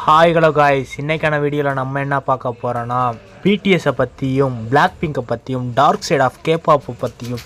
Hi hello guys, இன்னைக்கான வீடியோவில் நம்ம என்ன பார்க்க போகிறோன்னா பிடிஎஸை பற்றியும் பிளாக் பிங்கை பற்றியும் டார்க் சைட் ஆஃப் கேபாப்பை பற்றியும்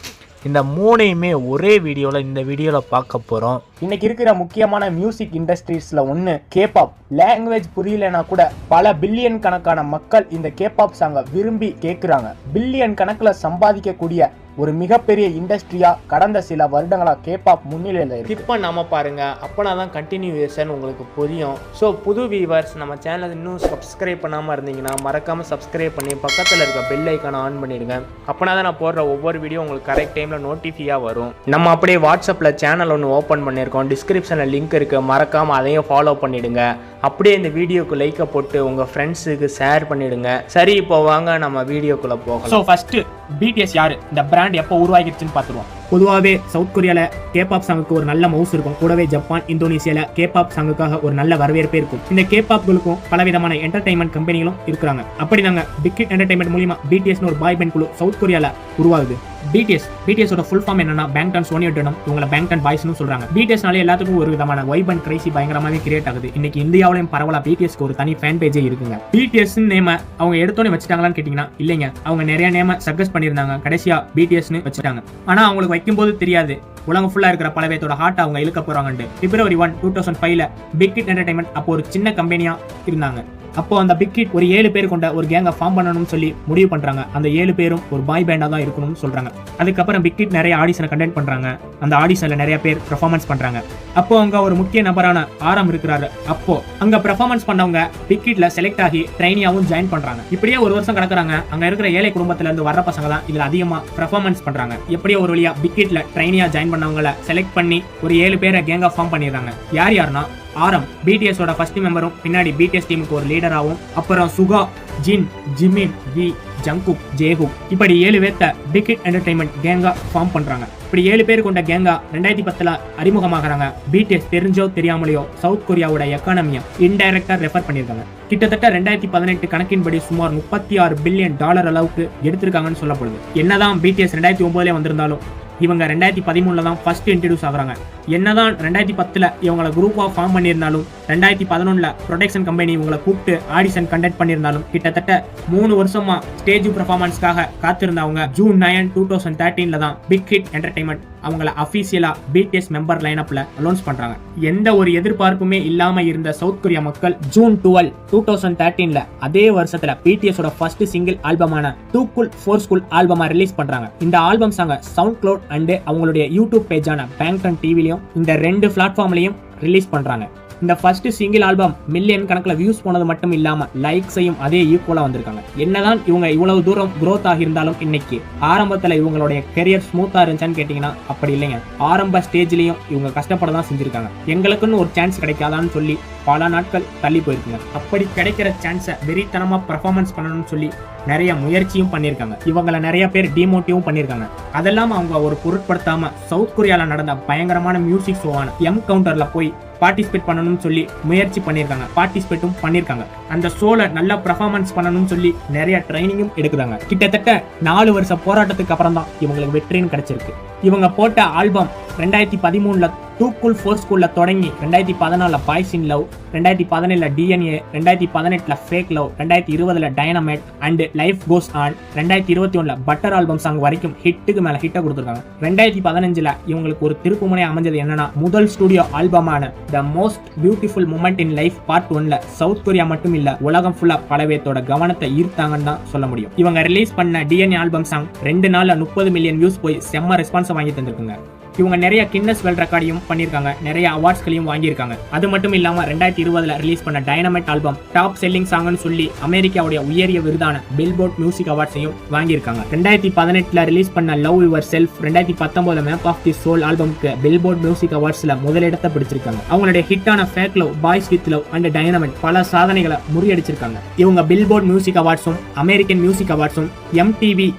இந்த மூணையுமே ஒரே வீடியோவில் இந்த வீடியோவில் பார்க்க போகிறோம். இன்னைக்கு இருக்கிற முக்கியமான மியூசிக் இண்டஸ்ட்ரீஸில் ஒன்று கேபாப். லாங்குவேஜ் புரியலனா கூட பல பில்லியன் கணக்கான மக்கள் இந்த கேபாப் சாங்கை விரும்பி கேட்குறாங்க. பில்லியன் கணக்கில் சம்பாதிக்கக்கூடிய ஒரு மிகப்பெரிய இண்டஸ்ட்ரியா கடந்த சில வருடங்களா கேபாப் முன்னிலையில் இருக்கு. இப்போ நம்ம பாருங்க, அப்போனா தான் கண்டினியூவேஷன் உங்களுக்கு புரியும். ஸோ புது வியூவர்ஸ் நம்ம சேனல் இன்னும் சப்ஸ்கிரைப் பண்ணாமல் இருந்தீங்கன்னா மறக்காமல் சப்ஸ்கிரைப் பண்ணி பக்கத்தில் இருக்க பெல் ஐக்கானை ஆன் பண்ணிடுங்க. அப்போனா தான் நான் போடுற ஒவ்வொரு வீடியோ உங்களுக்கு கரெக்ட் டைமில் நோட்டிஃபியாக வரும். நம்ம அப்படியே வாட்ஸ்அப்பில் சேனல் ஒன்று ஓப்பன் பண்ணியிருக்கோம், டிஸ்கிரிப்ஷனில் லிங்க் இருக்குது, மறக்காமல் அதையும் ஃபாலோ பண்ணிவிடுங்க. அப்படியே இந்த வீடியோக்கு லைக்கை போட்டு உங்கள் ஃப்ரெண்ட்ஸுக்கு ஷேர் பண்ணிவிடுங்க. சரி, இப்போ வாங்க நம்ம வீடியோக்குள்ளே போகலாம். ஸோ ஃபஸ்ட்டு பிடிஎஸ் யார், இந்த பிராண்ட் எப்போ உருவாகிடுச்சுன்னு பார்த்துருவோம். பொதுவாகவே சவுத் கொரியாவில் கேபாப் சாங்குக்கு ஒரு நல்ல மவுஸ் இருக்கும். கூடவே ஜப்பான், இந்தோனேசியாவில் கேபாப் சாங்குக்காக ஒரு நல்ல வரவேற்பே இருக்கும். இந்த கேபாப்களுக்கும் பலவிதமான என்டர்டைன்மெண்ட் கம்பெனிகளும் இருக்கிறாங்க. அப்படி நாங்கள் பிக் ஹிட் என்டர்டைன்மெண்ட் மூலியமா பிடிஎஸ்னு ஒரு பாய் பேண்ட் குழு சவுத் கொரியாவில் உருவாகுது. பிடிஎஸோட ஃபுல் ஃபார்ம் என்னன்னா பேங்டன் சோனியோட்டனம், இவங்களை பேங்டன் பாய்ஸ்னு சொல்றாங்க. பிடிஎஸ்னாலே எல்லாத்துக்கும் ஒரு விதமான வைப் அண்ட் கிரேசி பயங்கரமாவே கிரியேட் ஆகுது. இன்னைக்கு இந்தியாவிலையும் பரவலா பிடிஎஸ்க்கு ஒரு தனி ஃபேன் பேஜே இருக்குங்க. பிடிஎஸ் நேம அவங்க எடுத்தோன்னே வச்சுட்டாங்களான்னு கேட்டீங்கன்னா இல்லைங்க, அவங்க நிறைய நேம சஜஸ்ட் பண்ணியிருந்தாங்க, கடைசியா பிடிஎஸ்னு வச்சுட்டாங்க. ஆனா அவங்களுக்கு வைக்கும்போது தெரியாது உலகம் ஃபுல்லா இருக்கிற பல பேரோட ஹார்ட் அவங்க இழுக்க போறாங்கன்னு. February 1, 2005 பிக் ஹிட் என்டர்டைன்மெண்ட் அப்போ ஒரு சின்ன கம்பெனியா இருந்தாங்க. அப்போ அந்த பிக் ஹிட் ஒரு 7 பேர் கொண்ட ஒரு கேங்கை ஃபார்ம் பண்ணணும்னு சொல்லி முடிவு பண்றாங்க. அந்த 7 பேரும் ஒரு பாய் பேண்டா தான் இருக்கணும்னு சொல்றாங்க. அதுக்கப்புறம் பிக் ஹிட் நிறைய ஆடிஷனை கண்டக்ட் பண்றாங்க. அந்த ஆடிஷன்ல நிறைய பேர் பெர்ஃபார்மன்ஸ் பண்றாங்க. அப்போ அங்க ஒரு முக்கிய நபரான ஆரம் இருக்கிறாரு. அப்போ அங்க பெர்ஃபார்மன்ஸ் பண்ணவங்க பிக் ஹிட்ல செலக்ட் ஆகி ட்ரைனியாவும் ஜாயின் பண்றாங்க. இப்படியே ஒரு வருஷம் கிடக்குறாங்க. அங்க இருக்கிற ஏழை குடும்பத்துல இருந்து வர்ற பசங்க தான் இதுல அதிகமா பெர்ஃபார்மன்ஸ் பண்றாங்க. எப்படியோ ஒரு வழியா பிக் ஹிட்ல ட்ரைனியா ஜாயின் பண்ணவங்களை செலக்ட் பண்ணி ஒரு 7 பேரை கேங்கா ஃபார்ம் பண்ணிடுறாங்க. யாருன்னா ஆரம் பிடிஎஸோட ஃபர்ஸ்ட் மெம்பரும் பின்னாடி பிடிஎஸ் டீமுக்கு ஒரு லீடராகவும், அப்புறம் சுகா, ஜின், ஜிமின், வி, ஜங்குக், ஜேஹுக், இப்படி 7 பேர்த்த பிக் ஹிட் என்டர்டைன்மெண்ட் கேங்கா ஃபார்ம் பண்றாங்க. இப்படி 7 பேர் கொண்ட கேங்கா 2010 அறிமுகமாகறாங்க. பிடிஎஸ் தெரிஞ்சோ தெரியாமலையோ சவுத் கொரியாவோட எக்கானமியை இன்டைரக்டா ரெஃபர் பண்ணியிருக்காங்க. கிட்டத்தட்ட 2018 கணக்கின்படி சுமார் $36 பில்லியன் அளவுக்கு எடுத்திருக்காங்கன்னு சொல்லப்படுது. என்னதான் பிடிஎஸ் 2009 வந்திருந்தாலும் இவங்க 2013 தான் ஃபர்ஸ்ட் இன்ட்ரடியூஸ் ஆகுறாங்க. என்னதான் 2010 இவங்களை குரூப்பா ஃபார்ம் பண்ணியிருந்தாலும் 2011 ப்ரொடக்ஷன் கம்பெனி இவங்களை கூப்பிட்டு ஆடிஷன் கண்டக்ட் பண்ணியிருந்தாலும் கிட்டத்தட்ட 3 வருஷமா ஸ்டேஜ் பெர்ஃபார்மன்ஸ்க்காக காத்திருந்தவங்க ஜூன் 9, 2013 தான் பிக் ஹிட் என்டர்டைன்மெண்ட் அவங்கள அபிஷியலா பிடிஎஸ் மெம்பர் லைனப்ல அனௌன்ஸ் பண்றாங்க. எந்த ஒரு எதிர்பார்ப்புமே இல்லாம இருந்த சவுத் கொரியா மக்கள் ஜூன் 12, 2013 அதே வருஷத்துல பிடிஎஸோட ஃபர்ஸ்ட் சிங்கிள் ஆல்பமான டூ கூல் ஃபோர் ஸ்கூல் ஆல்பமா ரிலீஸ் பண்றாங்க. இந்த ஆல்பம் சாங்க சவுண்ட் கிளவுட் அண்ட் அவங்களுடைய யூடியூப் பேஜான பேங்டன் டிவிலையும் இந்த 2 பிளாட்ஃபார்ம்லயும் ரிலீஸ் பண்றாங்க. இந்த ஃபர்ஸ்ட் சிங்கிள் ஆல்பம் மில்லியன் கணக்கில் வியூஸ் போனது மட்டும் இல்லாம லைக்ஸையும் அதே ஈக்குவலா வந்திருக்காங்க. என்னதான் இவங்க இவ்வளவு தூரம் growth ஆகியிருந்தாலும் இன்னைக்கு ஆரம்பத்துல இவங்களுடைய கெரியர் ஸ்மூத்தா இருந்துச்சான்னு கேட்டீங்கன்னா அப்படி இல்லைங்க. ஆரம்ப ஸ்டேஜ்லயும் இவங்க கஷ்டப்பட தான் செஞ்சிருக்காங்க. எங்களுக்குன்னு ஒரு சான்ஸ் கிடைக்காதான்னு சொல்லி பல நாட்கள் தள்ளி போயிருக்குங்க. அப்படி கிடைக்கிற சான்ஸை வெறித்தனமா பெர்ஃபார்மன்ஸ் பண்ணணும்னு சொல்லி நிறைய முயற்சியும் பண்ணியிருக்காங்க. இவங்களை நிறைய பேர் டிமோட்டிவும் பண்ணியிருக்காங்க. அதெல்லாம் அவங்க ஒரு பொருட்படுத்தாம சவுத் கொரியால நடந்த பயங்கரமான மியூசிக் ஷோவான எம் கவுண்டர்ல போய் பார்ட்டிசிபேட் பண்ணணும்னு சொல்லி முயற்சி பண்ணியிருக்காங்க. பார்ட்டிசிபேட்டும் பண்ணியிருக்காங்க. அந்த ஷோல நல்லா பெர்ஃபார்மன்ஸ் பண்ணணும்னு சொல்லி நிறைய ட்ரைனிங்கும் எடுக்குறாங்க. கிட்டத்தட்ட 4 வருஷ போராட்டத்துக்கு அப்புறம் தான் இவங்களுக்கு வெற்றின்னு கிடைச்சிருக்கு. இவங்க போட்ட ஆல்பம் 2013 டூ கூல் ஃபோர் ஸ்கூல்ல தொடங்கி 2014 boys in love, 2017 DNA, 2018 fake love, 2020 dynamite and life goes on, 2021 butter album song வரைக்கும் ஹிட்டுக்கு மேல ஹிட்டை கொடுத்துருக்காங்க. 2015 இவங்களுக்கு ஒரு திருப்புமுனை அமைஞ்சது என்னன்னா முதல் ஸ்டுடியோ ஆல்பமான the most beautiful moment in life part 1ல சவுத் கொரியா மட்டும் இல்ல உலகம் ஃபுல்லா பல பேர்த்தோட கவனத்தை ஈர்த்தாங்கன்னு தான் சொல்ல முடியும். இவங்க ரிலீஸ் பண்ண டிஎன்ஏ ஆல்பம் சாங் 2 நாள்ல 30 மில்லியன் வியூஸ் போய் செம்ம ரெஸ்பான்ஸ் வாங்கி தந்திருக்குங்க. இவங்க நிறைய கின்னஸ் வேர்ல்ட் ரெக்கார்டையும் பண்ணியிருக்காங்க, நிறைய அவார்ட்ஸ்களையும் வாங்கியிருக்காங்க. அது மட்டும் இல்லாம 2020 ரிலீஸ் பண்ண டைனமைட் ஆல்பம் டாப் செல்லிங் சாங்னு சொல்லி அமெரிக்காவுடைய உயரிய விருதான பில்போர்ட் மியூசிக் அவார்ட்ஸையும் வாங்கியிருக்காங்க. 2018 ரிலீஸ் பண்ண love yourself, 2019 map of the soul ஆல்பம்க்கு பில்போர்ட் மியூசிக் அவார்ட்ஸ்ல முதலிடத்தை பிடிச்சிருக்காங்க. அவங்களுடைய ஹிட்டான fake love, boys with love and dynamite பல சாதனைகளை முறியடிச்சிருக்காங்க. இவங்க பில்போர்ட் மியூசிக் அவார்ட்ஸும், அமெரிக்கன் மியூசிக் அவார்ட்ஸும், எம்டிவி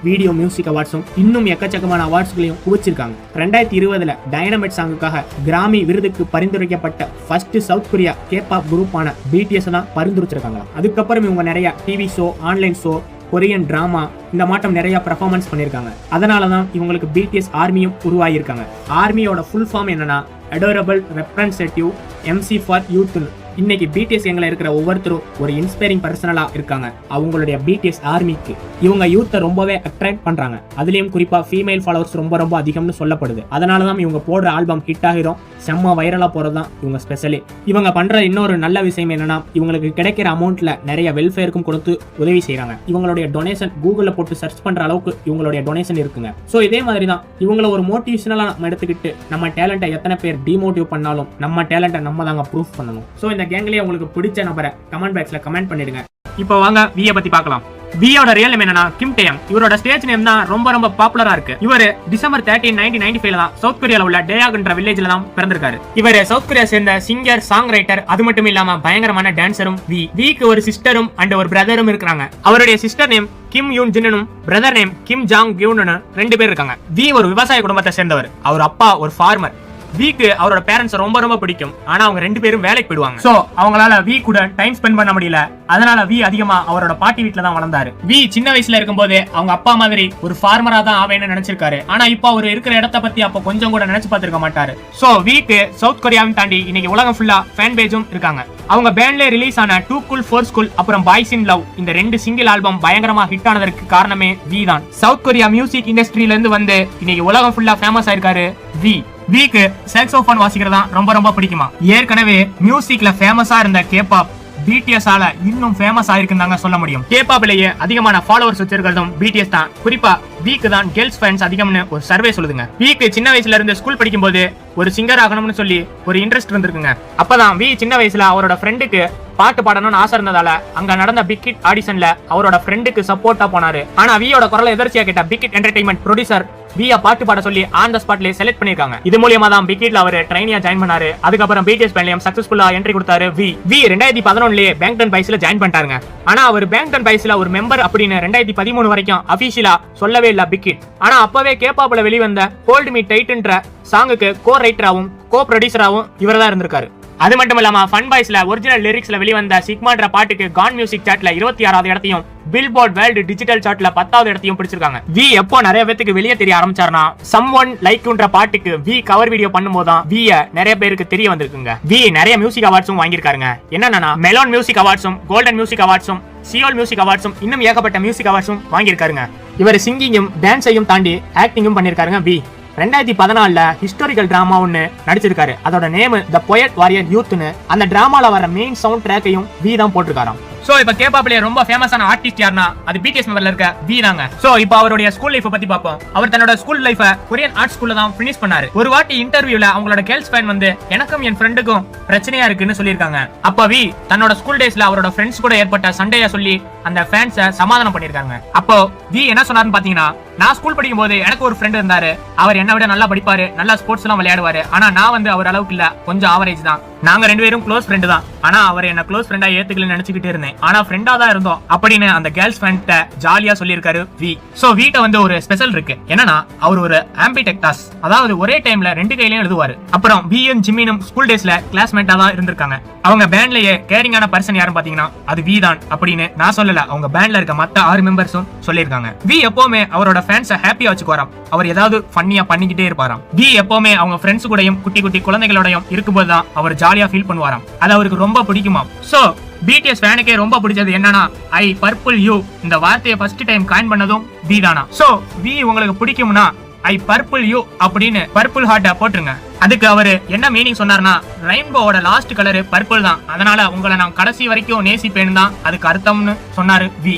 வீடியோ மியூசிக் அவார்ட்ஸும் இன்னும் எக்கச்சக்கமான அவார்ட்ஸ்களையும் குவிச்சிருக்காங்க. 2020 டைனமைட் சாங்குக்காக கிராமி விருதுக்கு பரிந்துரைக்கப்பட்ட ஃபர்ஸ்ட் சவுத் கொரியா கேபாப் குரூப்பான பிடிஎஸ் தான் பரிந்துரைச்சிருக்காங்க. அதுக்கப்புறம் இவங்க நிறைய TV show, online show, Korean drama இந்த மாட்டம் நிறைய பெர்ஃபார்மன்ஸ் பண்ணியிருக்காங்க. அதனால தான் இவங்களுக்கு பிடிஎஸ் ஆர்மியும் உருவாகியிருக்காங்க. ஆர்மியோட ஃபுல் ஃபார்ம் என்னன்னா adorable representative MC for youth. இன்னைக்கு பிடிஎஸ் கேங்ல இருக்கிற ஒவ்வொருத்தரும் ஒரு இன்ஸ்பைரிங் பர்சனலா இருக்காங்க அவங்களுடைய பிடிஎஸ் ஆர்மிக்கு. இவங்க யூத்தை ரொம்பவே அட்ராக்ட் பண்றாங்க. அதுலயும் குறிப்பா ஃபீமேல் ஃபாலோவர்ஸ் ரொம்ப அதிகம்னு சொல்லப்படுது. அதனாலதான் இவங்க போடுற ஆல்பம் ஹிட் ஆகிரும், செம்ம வைரலா போறதுதான் இவங்க ஸ்பெஷலே. இவங்க பண்ற இன்னொரு நல்ல விஷயம் என்னன்னா, இவங்களுக்கு கிடைக்கிற அமௌண்ட்ல நிறைய வெல்ஃபேருக்கும் கொடுத்து உதவி செய்யறாங்க. இவங்களுடைய டொனேஷன் கூகுள்ல போட்டு சர்ச் பண்ற அளவுக்கு இவங்களுடைய டொனேஷன் இருக்குங்க. சோ இதே மாதிரி தான் இவங்கள ஒரு மோட்டிவேஷனலா நம்ம எடுத்துக்கிட்டு நம்ம டேலண்ட்டை எத்தனை பேர் டிமோட்டிவ் பண்ணாலும் நம்ம டேலண்ட்டை நம்ம தாங்க ப்ரூஃப் பண்ணணும். சோ இந்த கேங்லயே உங்களுக்கு பிடிச்ச நபரை கமெண்ட் பாக்ஸ்ல கமெண்ட் பண்ணிடுங்க. இப்போ வாங்க வியை பத்தி பார்க்கலாம். வியோட ரியல் நேம் என்னன்னா கிம் டேயம். இவரோட ஸ்டேஜ் நேம் தான் ரொம்ப பாப்புலரா இருக்கு. இவர் டிசம்பர் 13, 1995 தான் சவுத் கொரியால உள்ள டேயாக்ன்ற வில்லேஜ்ல தான் பிறந்திருக்காரு. இவர் சவுத் கொரியா சேர்ந்த சிங்கர், சாங் ரைட்டர், அது மட்டும் இல்லாம பயங்கரமான டான்சரும். விக்கு ஒரு சிஸ்டரும் அண்ட் ஒரு பிரதரும் இருக்காங்க. அவருடைய சிஸ்டர் நேம் கிம் யூன் ஜின்னும் பிரதர் நேம் கிம் ஜாங் கியூன்னு 2 பேர் இருக்காங்க. வி ஒரு விவசாய குடும்பத்தை சேர்ந்தவர். அவர் அப்பா ஒரு ஃபார்மர். விக்கு அவரோட பேரண்ட்ஸ் ரொம்ப பிடிக்கும். ஆனா அவங்க 2 பேரும் வேலைக்கு போயிடுவாங்க. சோ அவங்களால வி கூட டைம் ஸ்பெண்ட் பண்ண முடியல. அதனால வி அதிகமா அவரோட பாட்டி வீட்டுல தான் வளர்ந்தாரு. வி சின்ன வயசுல இருக்கும்போது அவங்க அப்பா மாதிரி ஒரு ஃபார்மரா தான் ஆவேன்னு நினைச்சிருக்காரு. ஆனா இப்போ அவர் இருக்கிற இடத்த பத்தி அப்ப கொஞ்சம் கூட நினைச்சு பார்த்திருக்க மாட்டாரு. சோ விக்கு சவுத் கொரியாவையும் தாண்டி இன்னைக்கு உலகம் ஃபுல்லா ஃபேன் பேஜும் இருக்காங்க. அவங்க பேண்ட்ல ரிலீஸ் ஆன 2 Cool 4 School அப்புறம் பாய்ஸ் இன் லவ் இந்த 2 சிங்கிள் ஆல்பம் பயங்கரமா ஹிட் ஆனதற்கு காரணமே வி தான். சவுத் கொரியா மியூசிக் இண்டஸ்ட்ரியில இருந்து வந்து இன்னைக்கு உலகம் ஃபுல்லா ஃபேமஸ் ஆயிருக்காரு வி. விக்கு சாக்ஸோஃபோன் வாசிக்கிறதா ரொம்ப பிடிக்குமா. ஏற்கனவே மியூசிக்ல ஃபேமஸா இருந்த கேபாப் பிடிஎஸ் ஆல இன்னும் ஃபேமஸ் ஆயிருக்குன்னு சொல்ல முடியும். கேபாப்லயே அதிகமான ஃபாலோவர்ஸ் வச்சிருக்கிறதும் பிடிஎஸ் தான். குறிப்பா விக்கு தான் கேர்ள்ஸ் ஃபேன்ஸ் அதிகம்னு ஒரு சர்வே சொல்லுதுங்க. விக்கு சின்ன வயசுல இருந்து ஸ்கூல் படிக்கும் போது ஒரு சிங்கர் ஆகணும்னு சொல்லி ஒரு இன்ட்ரெஸ்ட் இருந்திருக்குங்க. அப்பதான் வி சின்ன வயசுல அவரோட ஃப்ரெண்டுக்கு பாட்டு பாடணும்னு ஆசை இருந்ததால அங்க நடந்த பிக் ஹிட் ஆடிஷன்ல அவரோட ஃப்ரெண்டுக்கு சப்போர்ட்டா போனாரு. ஆனா வியோட குரலை எதிர்ச்சியா கேட்ட பிக் ஹிட் என்டர்டைன்மெண்ட் ப்ரொடியூசர் வியா பாட்டு பாட சொல்லி ஆன் த ஸ்பாட்லயே செலக்ட் பண்ணிருக்காங்க. இது மூலமா தான் பிக் ஹிட்ல அவர் ட்ரைனியா ஜாயின் பண்ணாரு. அதுக்கப்புறம் பிடிஎஸ் பேண்ட்லயும் சக்சஸ்ஃபுல்லா என்ட்ரி கொடுத்தாரு வி. 2011லயே Bangtan பாய்ஸ்ல join பண்ணிட்டாருங்க. ஆனா அவர் பேங்டன் பாய்ஸ்ல ஒரு மெம்பர் அப்படின்னு 2013 வரைக்கும் அபிஷியலா சொல்லவே இல்ல பிக் ஹிட். ஆனா அப்பவே கேபாப்ல வெளிவந்த ஹோல்ட் மீ டைட்ன்ற சாங்குக்கு கோ ரைட்டராவும் கோ ப்ரொடியூசராவும் இவர் தான் இருந்திருக்காரு. அது மட்டும் இல்லாம ஃபன் பாய்ஸ்ல ஒரிஜினல் லிரிக்ஸ்ல வெளிவந்த சிக்மான்ற பாட்டுக்கு கான் மியூசிக் சார்ட்ல 26வது இடத்தையும் பில்போர்ட் வேர்ல்டு டிஜிட்டல் சார்ட்ல 10வது இடத்தையும் பிடிச்சிருக்காங்க. வி எப்போ நிறைய பேருக்கு வெளியே தெரிய ஆரம்பிச்சாருன்னா சம் ஒன் லைக்ன்ற பாட்டுக்கு வி கவர் வீடியோ பண்ணும்போதுதான் விய நிறைய பேருக்கு தெரிய வந்திருக்குங்க. வி நிறைய மியூசிக் அவார்ட்ஸும் வாங்கியிருக்காருங்க. என்னன்னா மெலோன் மியூசிக் அவார்ட்ஸும் கோல்டன் மியூசிக் அவார்ட்ஸும் சியோல் மியூசிக் அவார்ட்ஸும் இன்னும் ஏகப்பட்ட மியூசிக் அவார்ட்ஸும் வாங்கியிருக்காருங்க. இவர் சிங்கிங்கும் டான்ஸையும் தாண்டி ஆக்டிங்கும் பண்ணிருக்காருங்க வி. 2014ல ஹிஸ்டாரிக்கல் டிராமா ஒன்னு நடிச்சிருக்காரு. அதோட நேம் த பொயட் வாரியர் யூத்னு. அந்த டிராமால வர மெயின் சவுண்ட் ட்ராக்கையும் வி தான் போட்டிருக்காராம். சோ இப்ப கேபாப்ல ரொம்ப ஃபேமஸான ஆர்டிஸ்ட் யாருன்னா அது பிடிஎஸ் மெம்பர்ல இருக்க வி தாங்க. சோ இப்போ அவருடைய ஸ்கூல் லைஃப் பத்தி பாப்போம். அவர் தன்னோட ஸ்கூல் லைஃப கொரியன் ஆர்ட் ஸ்கூல்ல தான் ஃபினிஷ் பண்ணாரு. ஒரு வாட்டி இன்டர்வியூல அவங்களோட கேர்ள்ஸ் ஃபேன் வந்து எனக்கும் என் ஃப்ரெண்டுக்கும் பிரச்சனையா இருக்குன்னு சொல்லிருக்காங்க. அப்ப வி தன்னோட ஸ்கூல் டேஸ்ல அவரோட ஃப்ரெண்ட்ஸ் கூட ஏற்பட்ட சண்டையா சொல்லி அந்த ஃபேன்ஸை சமாதானம் பண்ணிருக்காங்க. அப்போ வி என்ன சொன்னாருன்னு பாத்தீங்கன்னா, நான் ஸ்கூல் படிக்கும் போது எனக்கு ஒரு ஃப்ரெண்ட் இருந்தாரு. அவர் என்ன விட நல்லா படிப்பாரு, நல்லா ஸ்போர்ட்ஸ் எல்லாம் விளையாடுவாரு. ஆனா நான் வந்து அவர் அளவுக்கு இல்ல, கொஞ்சம் ஆவரேஜ் தான். நாங்க 2 பேரும் க்ளோஸ் ஃப்ரெண்ட் தான். ஆனா அவர் என்ன க்ளோஸ் ஃப்ரெண்டா ஏத்துக்கலன்னு நினைச்சுக்கிட்டு இருந்தேன். ஆனா ஃப்ரெண்டா தான் இருந்தோம் அப்படின்னு அந்த கேர்ள்ஸ் ஃப்ரெண்ட்ட ஜாலியா சொல்லியிருக்காரு வி. சோ வீட்ட வந்து ஒரு ஸ்பெஷல் இருக்கு. என்னன்னா அவர் ஒரு ஆம்பிடெக்டாஸ், அதாவது ஒரே டைம்ல 2 கையிலயும் எழுதுவாரு. அப்புறம் வியும் ஜிம்மினும் ஸ்கூல் டேஸ்ல கிளாஸ்மேட்டா தான் இருந்திருக்காங்க. அவங்க பேண்ட்லயே கேரிங்கான பர்சன் யாரும் பாத்தீங்கன்னா அது வி தான் அப்படின்னு நான் சொல்லல, அவங்க பேண்ட்ல இருக்க மத்த 6 மெம்பர்ஸும் சொல்லியிருக்காங்க. வி எப்பவுமே அவரோட ஃபேன்ஸை ஹாப்பியா வச்சுக்குவாராம். அவர் ஏதாவது ஃபன்னியா பண்ணிக்கிட்டே இருப்பாராம். வி எப்பவுமே அவங்க ஃப்ரெண்ட்ஸ் கூடயும் குட்டி குழந்தைகளோடையும் இருக்கும்போது தான் அவர் ஜாலியா ஃபீல் பண்ணுவாராம். அது அவருக்கு ரொம்ப பிடிக்குமா. சோ பிடிஎஸ் ஃபேனுக்கே ரொம்ப பிடிச்சது என்னன்னா ஐ பர்பிள் யூ இந்த வார்த்தையை ஃபர்ஸ்ட் டைம் காயின் பண்ணதும் வி தானா. சோ வி உங்களுக்கு பிடிக்கும்னா ஐ பர்பிள் யூ அப்படின்னு பர்பிள் ஹார்ட்ட போட்டுருங்க. அதுக்கு அவரு என்ன மீனிங் சொன்னார்னா, ரெயின்போவோட லாஸ்ட் கலர் பர்பிள் தான், அதனால உங்களை நான் கடைசி வரைக்கும் நேசிப்பேன்னு தான் அதுக்கு அர்த்தம்னு சொன்னாரு வி.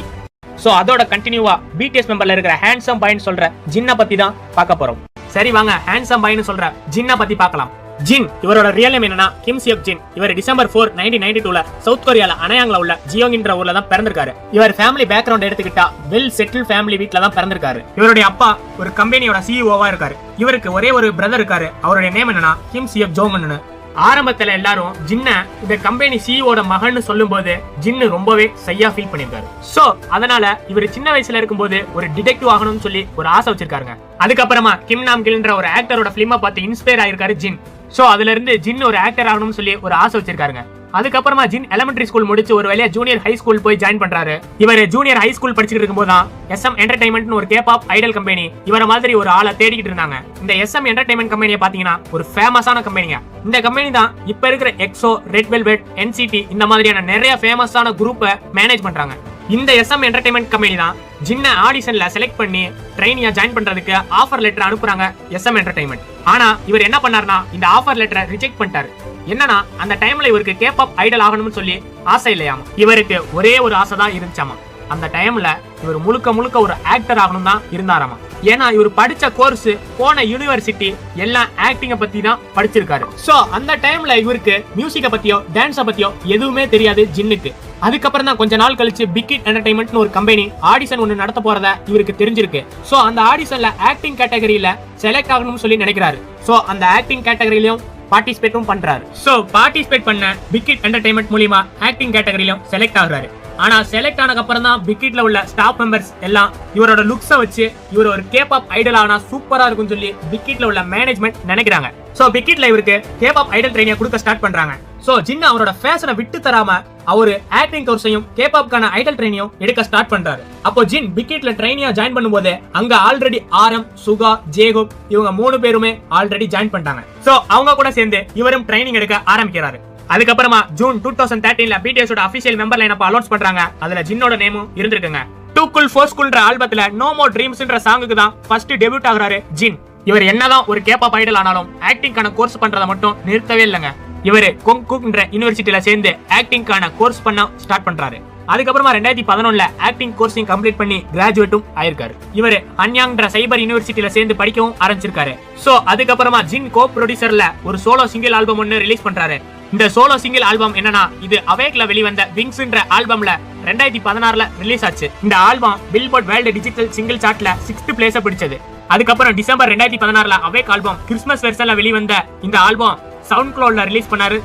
சோ அதோட கண்டினியூவா பிடிஎஸ் மெம்பர்ல இருக்கிற ஹேண்ட்ஸம் பாய்னு சொல்ற ஜின்னை பத்தி தான் பார்க்க போறோம். சரி வாங்க ஹேண்ட்ஸம் பாய்னு சொல்ற ஜின்னை பத்தி பார்க்கலாம். ஜின் இவரோட ரியல் நேம் என்னன்னா கிம் சியோக் ஜின். இவர் டிசம்பர் 4, 1992ல சவுத் கொரியால அனயாங்ல உள்ள ஜியோங்ன்ற ஊர்ல தான் பிறந்திருக்காரு. இவர் ஃபேமிலி பேக்ரவுண்ட் எடுத்துக்கிட்டா வெல் செட்டில் ஃபேமிலி வீட்ல தான் பிறந்திருக்காரு. இவருடைய அப்பா ஒரு கம்பெனியோட சிஇஓவா இருக்காரு. இவருக்கு ஒரே ஒரு பிரதர் இருக்காரு. அவருடைய நேம் என்னன்னா கிம் சியோக் ஜோங்னு. ஆரம்பத்துல எல்லாரும் ஜின்ன இந்த கம்பெனி சிஇஓட மகன்னு சொல்லும் போது ஜின்னு ரொம்பவே சையா ஃபீல் பண்ணிருக்காரு. சோ அதனால இவர் சின்ன வயசுல இருக்கும்போது ஒரு டிடெக்டிவ் ஆகணும்னு சொல்லி ஒரு ஆசை வச்சிருக்காருங்க. அதுக்கப்புறமா கிம் நாம் கில்ன்ற ஒரு ஆக்டரோட பிலிமை பார்த்து இன்ஸ்பயர் ஆயிருக்காரு ஜின். சோ அதுல இருந்து ஜின் ஒரு ஆக்டர் ஆகணும்னு சொல்லி ஒரு ஆசை வச்சிருக்காருங்க. அதுக்கப்புறமா ஜின் எலிமெண்டரி ஸ்கூல் முடிச்சு ஒரு வேலையா ஜூனியர் ஹை ஸ்கூல் போய் ஜாயின் பண்றாரு. இவர் ஜூனியர் ஹை ஸ்கூல் படிச்சுட்டு இருக்கும்போது தான் SM என்டர்டைன்மெண்ட் ஒரு கேபாப் ஐடல் கம்பெனி இவர மாதிரி ஒரு ஆளை தேடிக்கிட்டு இருந்தாங்க. இந்த SM என்டர்டைன்மெண்ட் கம்பெனியை பாத்தீங்கன்னா ஒரு ஃபேமஸான கம்பெனிங்க. இந்த கம்பெனி தான் இப்ப இருக்கிற எக்ஸோ, ரெட் வெல்வெட், NCT இந்த மாதிரியான நிறைய ஃபேமஸான குரூப்பை மேனேஜ் பண்றாங்க. இந்த SM என்டர்டைன்மெண்ட் கம்பெனி தான் ஜின்ன ஆடிஷன்ல செலக்ட் பண்ணி ட்ரெயினியா ஜாயின் பண்றதுக்கு ஆஃபர் லெட்டர் அனுப்புறாங்க SM என்டர்டைன்மெண்ட். ஆனா இவர் என்ன பண்ணாருன்னா இந்த ஆஃபர் லெட்டரை ரிஜெக்ட் பண்ணிட்டாரு. என்னன்னா அந்த டைம்ல இவருக்கு கேபாப் ஐடல் ஆகணும்னு சொல்லி ஆசை இல்லையாமா. இவருக்கு ஒரே ஒரு ஆசை தான் இருந்துச்சாமா. அந்த டைம்ல இவர் முழுக்க ஒரு ஆக்டர் ஆகணும் தான் இருந்தாராமா. ஏன்னா இவர் படிச்ச கோர்ஸ், போன யூனிவர்சிட்டி எல்லாம் ஆக்டிங்க பத்தி தான் படிச்சிருக்காரு. சோ அந்த டைம்ல இவருக்கு மியூசிக்க பத்தியோ டான்ஸ பத்தியோ எதுவுமே தெரியாது ஜின்னுக்கு. அதுக்கப்புறம் தான் கொஞ்ச நாள் கழிச்சு பிக் ஹிட் என்டர்டைன்மெண்ட் ஒரு கம்பெனி ஆடிஷன் ஒன்னு நடத்த போறத இவருக்கு தெரிஞ்சிருக்கு. சோ அந்த ஆடிஷன்ல ஆக்டிங் கேட்டகரியில செலக்ட் ஆகணும்னு சொல்லி நினைக்கிறாரு. சோ அந்த ஆக்டிங் கேட்டகரியிலும் பார்ட்டிசிபேட்டும் பண்றாரு. சோ பார்ட்டிசிபேட் பண்ண பிக் ஹிட் என்டர்டைன்மெண்ட் மூலமா ஆக்டிங் கேட்டகரியிலும் செலக்ட் ஆகுறாரு. ஆனா செலக்ட் ஆனதுக்கு அப்புறம் தான் பிக் ஹிட்ல உள்ள ஸ்டாஃப் மெம்பர்ஸ் எல்லாம் இவரோட லுக்ஸை வச்சு இவர் ஒரு கேபாப் ஐடல் ஆனா சூப்பரா இருக்கும்னு சொல்லி பிக் ஹிட்ல உள்ள மேனேஜ்மெண்ட் நினைக்கிறாங்க. சோ பிக் ஹிட்ல இவருக்கு கேபாப் ஐடல் ட்ரெயினியை கொடுக்க ஸ்டார்ட் பண்றாங்க. சோ ஜின் அவரோட ஃபேஷனை விட்டு தராம அவரு ஆக்டிங் கோர்ஸையும் கேபாப்கான ஐடல் ட்ரெயினியும் எடுக்க ஸ்டார்ட் பண்றாரு. அப்போ ஜின் பிக் ஹிட்ல ட்ரெயினியா ஜாயின் பண்ணும்போது அங்க ஆல்ரெடி RM, சுகா, ஜேகோப் இவங்க 3 பேருமே ஆல்ரெடி ஜாயின் பண்ணிட்டாங்க. சோ அவங்க கூட சேர்ந்து இவரும் ட்ரைனிங் எடுக்க ஆரம்பிக்கிறாரு. அதுக்கப்புறமா ஜூன் 2013ல BTS ஓட அபிஷியல் மெம்பர் லைனப் அனௌன்ஸ் பண்றாங்க. அதுல ஜின்னோட நேமும் இருந்திருக்குங்க. டூ கூல் ஃபோர் ஸ்கூல்ன்ற ஆல்பத்துல நோ மோர் ட்ரீம்ஸ்ன்ற சாங்குக்கு தான் ஃபர்ஸ்ட் டெபியூட் ஆகுறாரு ஜின். இவர் என்னதான் ஒரு கேபாப் ஐடல் ஆனாலும் ஆக்டிங்கான கோர்ஸ் பண்றத மட்டும் நிறுத்தவே இல்லைங்க. இவரு கொங்குன்ற யூனிவர்சிட்டியில சேர்ந்து ஆக்டிங்கான கோர்ஸ் பண்ண ஸ்டார்ட் பண்றாரு. அதுக்கப்புறமா 2011ல ஆக்டிங் கோர்ஸையும் கம்ப்ளீட் பண்ணி கிராஜுவேட்டும் ஆயிருக்காரு. இவரு அன்யாங்ன்ற சைபர் யூனிவர்சிட்டியில சேர்ந்து படிக்கவும் ஆரம்பிச்சிருக்காரு. சோ அதுக்கப்புறமா ஜின் கோ ப்ரொடியூசர்ல ஒரு சோலோ சிங்கிள் ஆல்பம் ஒன்னு ரிலீஸ் பண்றாரு. இந்த சோலோ சிங்கிள் ஆல்பம் என்னன்னா இது அவேக்ல வெளிவந்த விங்ஸ்ன்ற ஆல்பம்ல 2016ல ரிலீஸ் ஆச்சு. இந்த album Billboard world digital single சார்ட்ல 6th பிளேஸ பிடிச்சது. அதுக்கப்புறம் டிசம்பர் 2016ல அவேக் ஆல்பம் கிறிஸ்மஸ் வெர்ஷன்ல வெளிவந்த இந்த ஆல்பம் சவுண்ட் கிளவுட்ல ரிலீஸ் பண்ணாரு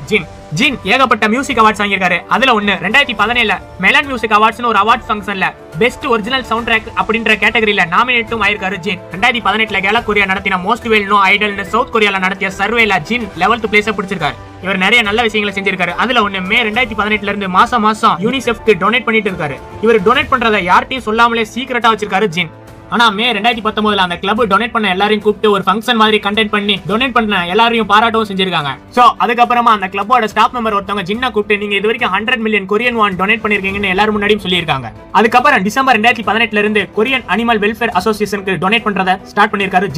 ஜின் ஏகப்பட்ட மியூசிக் அவார்ட்ஸ் வாங்கியிருக்காரு. அதுல ஒன்னு 2017ல மெலன் மியூசிக் அவார்ட்ஸ்னு ஒரு அவார்ட்ஸ் ஃபங்க்ஷன்ல பெஸ்ட் ஒரிஜினல் சவுண்ட் ட்ராக் அப்படின்ற கேட்டகரியில நாமினேட்டும் ஆயிருக்காரு ஜின். 2018ல கேல கொரியா நடத்தின மோஸ்ட் வெல் நோ ஐடல்னு சவுத் கொரியால நடத்திய சர்வேல ஜின் 11th பிளேஸ பிடிச்சிருக்காரு. இவர் நிறைய நல்ல விஷயங்களை செஞ்சிருக்காரு. அதுல ஒன்னு மே 2018ல இருந்து மாசம் யூனிசெஃப்க்கு டொனேட் பண்ணிட்டு இருக்காரு. இவர் டொனேட் பண்றதை யார்ட்டையும் சொல்லாமலே சீக்கிரட்டா வச்சிருக்காரு ஜின். ஆனா மே 2019ல அந்த கிளப் டொனேட் பண்ண எல்லாரையும் கூப்பிட்டு ஒரு ஃபங்க்ஷன் மாதிரி கண்டெக்ட் பண்ணி டொனேட் பண்ண எல்லாரையும் பாராட்டவும் செஞ்சிருக்காங்க. சோ அதுக்கப்புறமா அந்த கிளப்போட ஸ்டாஃப் மெம்பர் ஒருத்தவங்க ஜின்னை கூப்பிட்டு நீங்க இதுவரைக்கும் 100 மில்லியன் கொரியன் வான் டொனேட் பண்ணிருக்கீங்கன்னு எல்லாரும் முன்னாடியும் சொல்லியிருக்காங்க. அதுக்கப்புறம் டிசம்பர் 2018ல இருந்து கொரியன் அனிமல் வெல்ஃபேர் அசோசியேஷனுக்கு டொனேட் பண்றத ஸ்டார்ட் பண்ணிருக்காரு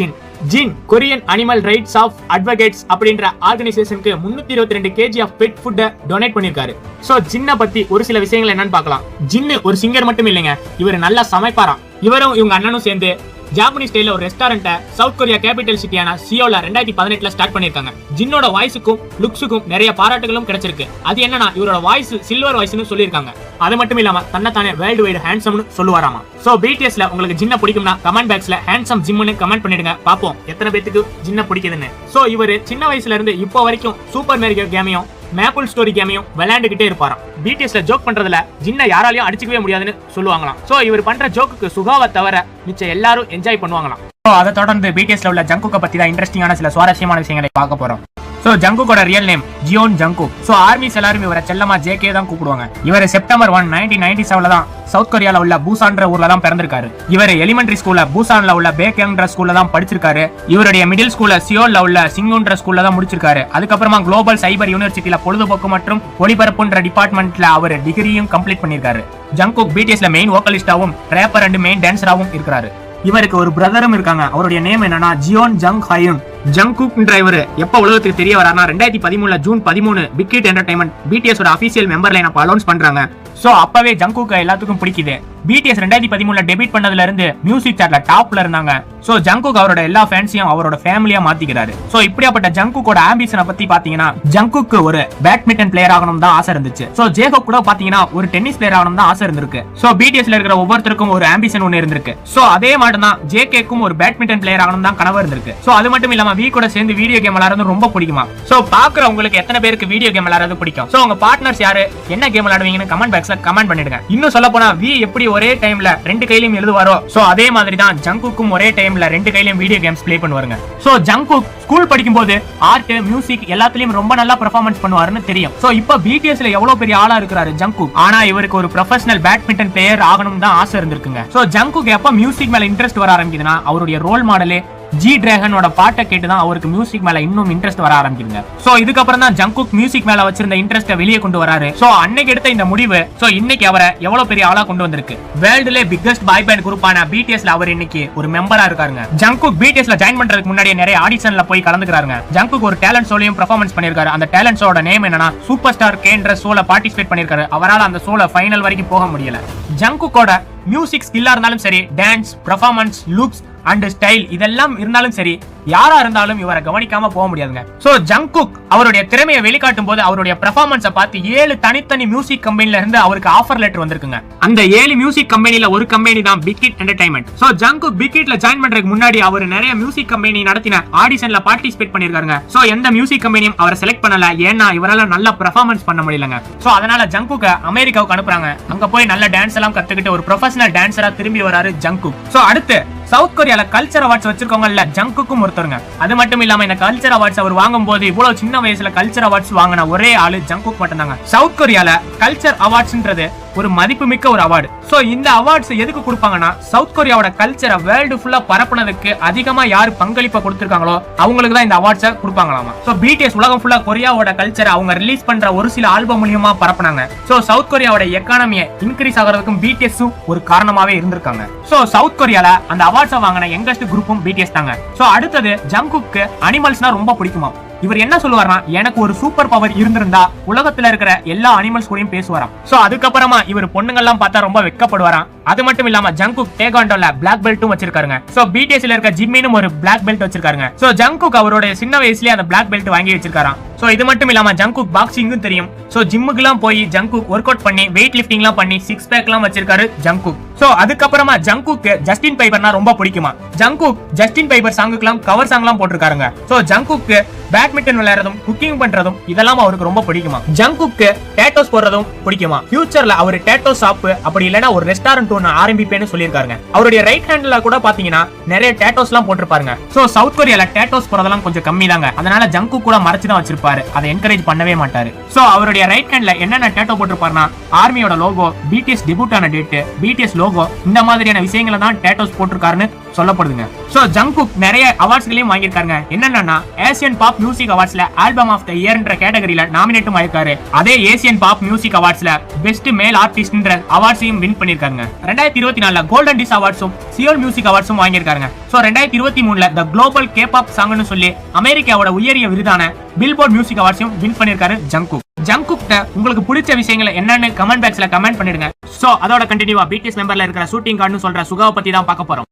Jin Korean animal rights of advocates அப்படின்ற ஆர்கனைசேஷனுக்கு 322 kg of pet food donate பண்ணிருக்காரு. சோ ஜின்னை பத்தி ஒரு சில விஷயங்கள் என்னன்னு பார்க்கலாம். ஜின் ஒரு சிங்கர் மட்டும் இல்லைங்க, இவர் நல்லா சமைப்பாராம். இவரும் இவங்க அண்ணனும் சேர்ந்து ஜாப்பனீஸ் ஸ்டைல்ல ஒரு ரெஸ்டாரண்ட்டை சவுத் கொரியா கேபிட்டல் சிட்டியான சியோல 2018ல ஸ்டார்ட் பண்ணிருக்காங்க. ஜின்னோட வாய்ஸுக்கும் லுக்ஸுக்கும் நிறைய பாராட்டுகளும் கிடைச்சிருக்கு. அது என்னன்னா இவரோட வாய்ஸ் சில்வர் வாய்ஸ்னு சொல்லியிருக்காங்க. அது மட்டும் இல்லாம தன்னைத்தானே வேர்ல்டு வைடு ஹேண்ட்ஸம்னு சொல்லுவாராமா. சோ BTSல உங்களுக்கு ஜின்ன பிடிக்கும்னா கமெண்ட் பாக்ஸ்ல ஹேண்ட்ஸம் ஜிம்னு கமெண்ட் பண்ணிடுங்க, பாப்போம் எத்தனை பேத்துக்கு ஜின்ன பிடிக்குதுன்னு. சோ இவரு சின்ன வயசுல இருந்து இப்போ வரைக்கும் சூப்பர் மேரியோ கேமையும் மேப்பிள் ஸ்டோரி கேமையும் விளையாண்டுகிட்டே இருப்பாராம். BTSல ஜோக் பண்றதுல ஜின்ன யாராலையும் அடிச்சுக்கவே முடியாதுன்னு சொல்லுவாங்களாம். சோ இவர் பண்ற ஜோக்குக்கு சுகாவை தவிர மிச்சம் எல்லாரும் என்ஜாய் பண்ணுவாங்களாம். சோ அதை தொடர்ந்து BTSல உள்ள ஜங்குக்க பத்தி தான் இன்ட்ரெஸ்டிங்கான சில சுவாரஸ்யமான விஷயங்களை பார்க்க போறோம். சோ ஜங்குக்கோட real name Jeon Jungkook. So armies எல்லாரும் இவரை செல்லமா JK தான் கூப்பிடுவாங்க. இவர் செப்டம்பர் 1, 1997ல தான் சவுத் கொரியால உள்ள பூசான்ற ஊர்ல தான் பிறந்திருக்காரு. இவர் எலிமெண்டரி ஸ்கூல்ல பூசான்ல உள்ள பேக்யங்ன்ற ஸ்கூல்ல தான் படிச்சிருக்காரு. இவருடைய மிடில் ஸ்கூல்ல சியோல்ல உள்ள சிங்குன்ற ஸ்கூல்ல தான் முடிச்சிருக்காரு. அதுக்கப்புறமா குளோபல் சைபர் யூனிவர்சிட்டியில பொழுதுபோக்கு மற்றும் ஒளிபரப்புன்ற டிபார்ட்மெண்ட்ல அவர் டிகிரியும் கம்ப்ளீட் பண்ணிருக்காரு. ஜங்குக் BTSல மெயின் வோக்கலிஸ்டாவும் ரேப்பர் அண்ட் மெயின் டான்சராவும் இருக்காரு. இவருக்கு ஒரு பிரதரும் இருக்காங்க. அவருடைய நேம் என்னன்னா ஜியோன் ஜங் ஹயுன். ஜங்குக்ன்ற இவர் எப்ப உலகத்துக்கு தெரிய வராருன்னா 2013ல ஜூன் 13 பிக் ஹிட் என்டர்டைன்மெண்ட் BTS ஓட அபிஷியல் மெம்பர் லைனப் அனௌன்ஸ் பண்றாங்க. சோ அப்பவே ஜங்குக் எல்லாத்துக்கும் பிடிக்குது. BTS 2013ல டெபியூட் பண்ணதுல இருந்து மியூசிக் சார்ட்ல டாப்ல இருந்தாங்க. சோ ஜங்குக் அவரோட எல்லா ஃபேன்ஸையும் அவரோட ஃபேமிலியா மாத்திக்கிறாரு. சோ இப்படியாப்பட்ட ஜங்குக்கோட ஆம்பிஷனை பத்தி பாத்தீங்கன்னா ஜங்குக்கு ஒரு பேட்மிண்டன் பிளேயர் ஆகணும் தான் ஆசை இருந்துச்சு. சோ ஜேகோப் கூட பாத்தீங்கன்னா ஒரு டென்னிஸ் பிளேயர் ஆகணும் தான் ஆசை இருந்திருக்கு. சோ BTSல இருக்கிற ஒவ்வொருத்தருக்கும் ஒரு ஆம்பிஷன் ஒன்னு இருந்திருக்கு. சோ அதே மாதிரி தான் JKக்கும் ஒரு பேட்மிண்டன் பிளேயர் ஆகணும் தான் கனவு இருந்திருக்கு. சோ அது மட்டும் இல்லாம V கூட சேர்ந்து வீடியோ கேம் விளையாடுறது ரொம்ப பிடிக்குமா. சோ பாக்குறவங்களுக்கு எத்தனை பேருக்கு வீடியோ கேம் விளையாடுறது பிடிக்கும்? சோ உங்க பார்ட்னர்ஸ் யாரு, என்ன கேம் விளையாடுவீங்கன்னு கமெண்ட் பாக்ஸ்ல பாக்ஸ்ல கமெண்ட் பண்ணிடுங்க. இன்னும் சொல்ல போனா வி எப்படி ஒரே டைம்ல 2 கையிலயும் எழுதுவாரோ சோ அதே மாதிரி தான் ஜங்குக்கும் ஒரே டைம்ல 2 கையிலயும் வீடியோ கேம்ஸ் ப்ளே பண்ணுவாருங்க. சோ ஜங்குக் ஸ்கூல் படிக்கும்போது ஆர்ட், மியூசிக் எல்லாத்துலயும் ரொம்ப நல்லா பெர்ஃபார்மன்ஸ் பண்ணுவாருன்னு தெரியும். சோ இப்போ பிடிஎஸ்ல எவ்வளவு பெரிய ஆளா இருக்காரு ஜங்குக். ஆனா இவருக்கு ஒரு ப்ரொஃபஷனல் பேட்மிண்டன் பிளேயர் ஆகணும் தான் ஆசை இருந்திருக்குங்க. சோ ஜங்குக் எப்ப மியூசிக் மேல இன்ட்ரெஸ்ட் வர ஆரம்பிக்குதுன்னா அவருடைய ரோல் மாடலே ஜி டிராகனோட பாட்டை கேட்டுதான் அவருக்கு மியூசிக் மேல இன்னும் இன்ட்ரெஸ்ட் வர ஆரம்பிக்குங்க. சோ இதுக்கப்புறம் தான் ஜங்குக் மியூசிக் மேல வச்சிருந்த இன்ட்ரெஸ்ட வெளியே கொண்டு வராரு. சோ அன்னைக்கு எடுத்த இந்த முடிவு சோ இன்னைக்கு அவரை எவ்வளவு பெரிய ஆளா கொண்டு வந்திருக்கு. வேர்ல்டுல பிக்கஸ்ட் பாய் பேண்ட் குரூப்பான பிடிஎஸ்ல அவர் இன்னைக்கு ஒரு மெம்பரா இருக்காருங்க. ஜங்குக் பிடிஎஸ்ல ஜாயின் பண்றதுக்கு முன்னாடி நிறைய ஆடிஷன்ல போய் கலந்துக்கிறாருங்க. ஜங்குக் ஒரு டேலண்ட் ஷோலையும் பெர்ஃபார்மன்ஸ் பண்ணிருக்காரு. அந்த டேலண்ட் ஷோட நேம் என்னன்னா சூப்பர் ஸ்டார் கேன்ற ஷோல பார்ட்டிசிபேட் பண்ணிருக்காரு. அவரால் அந்த ஷோல ஃபைனல் வரைக்கும் போக முடியல. ஜங்குக்கோட மியூசிக் ஸ்கில்லா இருந்தாலும் சரி, dance, performance, looks and style இதெல்லாம் இருந்தாலும் சரி, யாரா இருந்தாலும் இவரை கவனிக்காம போக முடியாதுங்க. சோ ஜங்குக் அவருடைய திறமையை வெளிக்காட்டும் போது அவருடைய பெர்ஃபார்மன்ஸை பார்த்து 7 தனித்தனி மியூசிக் கம்பெனில இருந்து அவருக்கு ஆஃபர் லெட்டர் வந்திருக்குங்க. அந்த 7 மியூசிக் கம்பெனில ஒரு கம்பெனி தான் Big Hit Entertainment. So Jungkook Big ஹிட்ல ஜாயின் பண்றதுக்கு முன்னாடி அவர் நிறைய மியூசிக் கம்பெனி நடத்தின ஆடிஷன்ல பார்ட்டிசிபேட் பண்ணிருக்காருங்க. சோ எந்த மியூசிக் கம்பெனியும் அவரை செலக்ட் பண்ணல, ஏன்னா இவரால நல்ல பெர்ஃபார்மன்ஸ் பண்ண முடியலங்க. சோ அதனால ஜங்குக்க அமெரிக்காவுக்கு அனுப்புறாங்க. அங்க போய் நல்ல டான்ஸ் எல்லாம் கத்துக்கிட்டு ஒரு ப்ரொஃபஷனல் டான்சரா திரும்பி வராரு ஜங்குக். சோ அடுத்து சவுத் கொரியால கல்ச்சர் அவார்ட்ஸ் வச்சிருக்கவங்கல்ல ஜங்குக்கும் ஒருத்தருங்க. அது மட்டும் இல்லாம இந்த கல்ச்சர் அவார்ட்ஸ் அவர் வாங்கும் போது இவ்வளவு சின்ன வயசுல கல்ச்சர் அவார்ட்ஸ் வாங்கின ஒரே ஆளு ஜங்குக் மட்டும் தாங்க. சவுத் கொரியால கல்ச்சர் அவார்ட்ஸ்ன்றது ஒரு மதிப்புமிக்க ஒரு அவார்டு. சோ இந்த அவார்ட்ஸ் எதுக்கு கொடுப்பாங்கன்னா சவுத் கொரியாவோட கல்ச்சரை வேர்ல்டு ஃபுல்லா பரப்புனதுக்கு அதிகமா யாரு பங்களிப்பை கொடுத்திருக்காங்களோ அவங்களுக்கு தான் இந்த அவார்ட்ஸை கொடுப்பாங்களாமா. சோ பிடிஎஸ் உலகம் ஃபுல்லா கொரியாவோட கல்ச்சரை அவங்க ரிலீஸ் பண்ற ஒரு சில ஆல்பம் மூலமா பரப்புனாங்க. சோ சவுத் கொரியாவோட எக்கானமியை இன்க்ரீஸ் ஆகிறதுக்கும் பிடிஎஸ் ஒரு காரணமாவே இருந்திருக்காங்க. சோ சவுத் கொரியால அந்த அவார்ட்ஸை வாங்கின யங்கஸ்ட் குரூப்பும் பிடிஎஸ் தாங்க. சோ அடுத்தது ஜங்குக்கு அனிமல்ஸ்னா ரொம்ப பிடிக்குமா. இவர் என்ன சொல்லுவார்னா, எனக்கு ஒரு சூப்பர் பவர் இருந்திருந்தா உலகத்துல இருக்கிற எல்லா அனிமல்ஸ் கூடயும் பேசுவாராம். சோ அதுக்கப்புறமா இவர் பொண்ணுங்கெல்லாம் பார்த்தா ரொம்ப வெட்கப்படுவாராம். அது மட்டும் இல்லாம ஜங்குக் டேகாண்டோல பிளாக் பெல்ட்டும் வச்சிருக்காருங்க. சோ பிடிஎஸ்ல இருக்க ஜிம்மினும் ஒரு பிளாக் பெல்ட் வச்சிருக்காருங்க. சோ ஜங்குக் அவரோட சின்ன வயசுலயே அந்த பிளாக் பெல்ட் வாங்கி வச்சிருக்காராம். சோ இது மட்டும் இல்லாம ஜங்குக் பாக்ஸிங்கும் தெரியும். சோ ஜிம்முக்குலாம் போய் ஜங்குக் ஒர்க் அவுட் பண்ணி வெயிட் லிஃப்டிங்லாம் பண்ணி 6 பேக் எல்லாம் வச்சிருக்காரு ஜங்குக். சோ அதுக்கப்புறமா ஜங்குக் ஜஸ்டின் பைபர்னா ரொம்ப பிடிக்குமா. ஜங்குக் ஜஸ்டின் பைபர் சாங்குக்குலாம் கவர் சாங்லாம் போட்டிருக்காருங்க. சோ ஜங்குக் பேட்மிண்டன் விளையாடுறதும் குக்கிங் பண்றதும் இதெல்லாம் அவருக்கு ரொம்ப பிடிக்குமா. ஜங்குக்கு டேட்டோஸ் போடுறதும் பிடிக்குமா. ஃபியூச்சர்ல அவர் டேட்டோ ஷாப் அப்படி இல்லனா ஒரு ரெஸ்டாரண்ட் ஒன்னு ஆரம்பிப்பேன்னு சொல்லிருக்காருங்க. அவருடைய ரைட் ஹேண்ட்ல கூட பாத்தீங்கன்னா நிறைய டேட்டோஸ்லாம் போட்டிருப்பாருங்க. சோ சவுத் கொரியால டேட்டோஸ் போறதெல்லாம் கொஞ்சம் கம்மி தாங்க. அதனால ஜங்குக் கூட மறைச்சு தான் வச்சிருப்பாரு. அதை என்கரேஜ் பண்ணவே மாட்டாரு. சோ அவருடைய ரைட் ஹேண்ட்ல என்னென்ன டேட்டோ போட்டிருப்பாருன்னா ஆர்மியோட லோகோ, பிடிஎஸ் டெபியூட் ஆன டேட், பிடிஎஸ் லோகோ, இந்த மாதிரியான விஷயங்களை தான் டேட்டோஸ் போட்டிருக்காருன்னு சொல்லப்படுதுங்க. சோ ஜங்குக் நிறைய அவார்ட்ஸ்களையும் வாங்கியிருக்காருங்க. என்னன்னா ஏசியன் பாப் மியூசிக் அவார்ட்ஸ்ல ஆல்பம் ஆஃப் த இயர்ன்ற கேட்டகரியில நாமினேட்டும் ஆயிருக்காரு. அதே ஏசியன் பாப் மியூசிக் அவார்ட்ஸ்ல பெஸ்ட் மேல் ஆர்டிஸ்ட்ன்ற அவார்ட்ஸையும் வின் பண்ணிருக்காங்க. 2024ல கோல்டன் டிஸ் அவார்ட்ஸும் சியோல் மியூசிக் அவார்ட்ஸும் வாங்கியிருக்காருங்க. சோ 2023ல த குளோபல் கேபாப் சாங்னு சொல்லி அமெரிக்காவோட உயரிய விருதான பில்போர்ட் மியூசிக் அவார்ட்ஸையும் வின் பண்ணிருக்காரு ஜங்குக். ஜங்குக்ட உங்களுக்கு பிடிச்ச விஷயங்களை என்னன்னு கமெண்ட் பாக்ஸ்ல கமெண்ட் பண்ணிடுங்க. சோ அதோட கண்டினியூவா பிடிஎஸ் மெம்பர்ல இருக்கிற ஷூட்டிங் கார்டுன்னு சொல்ற சுகாவை பத்தி தான் பார்க்க போறோம்.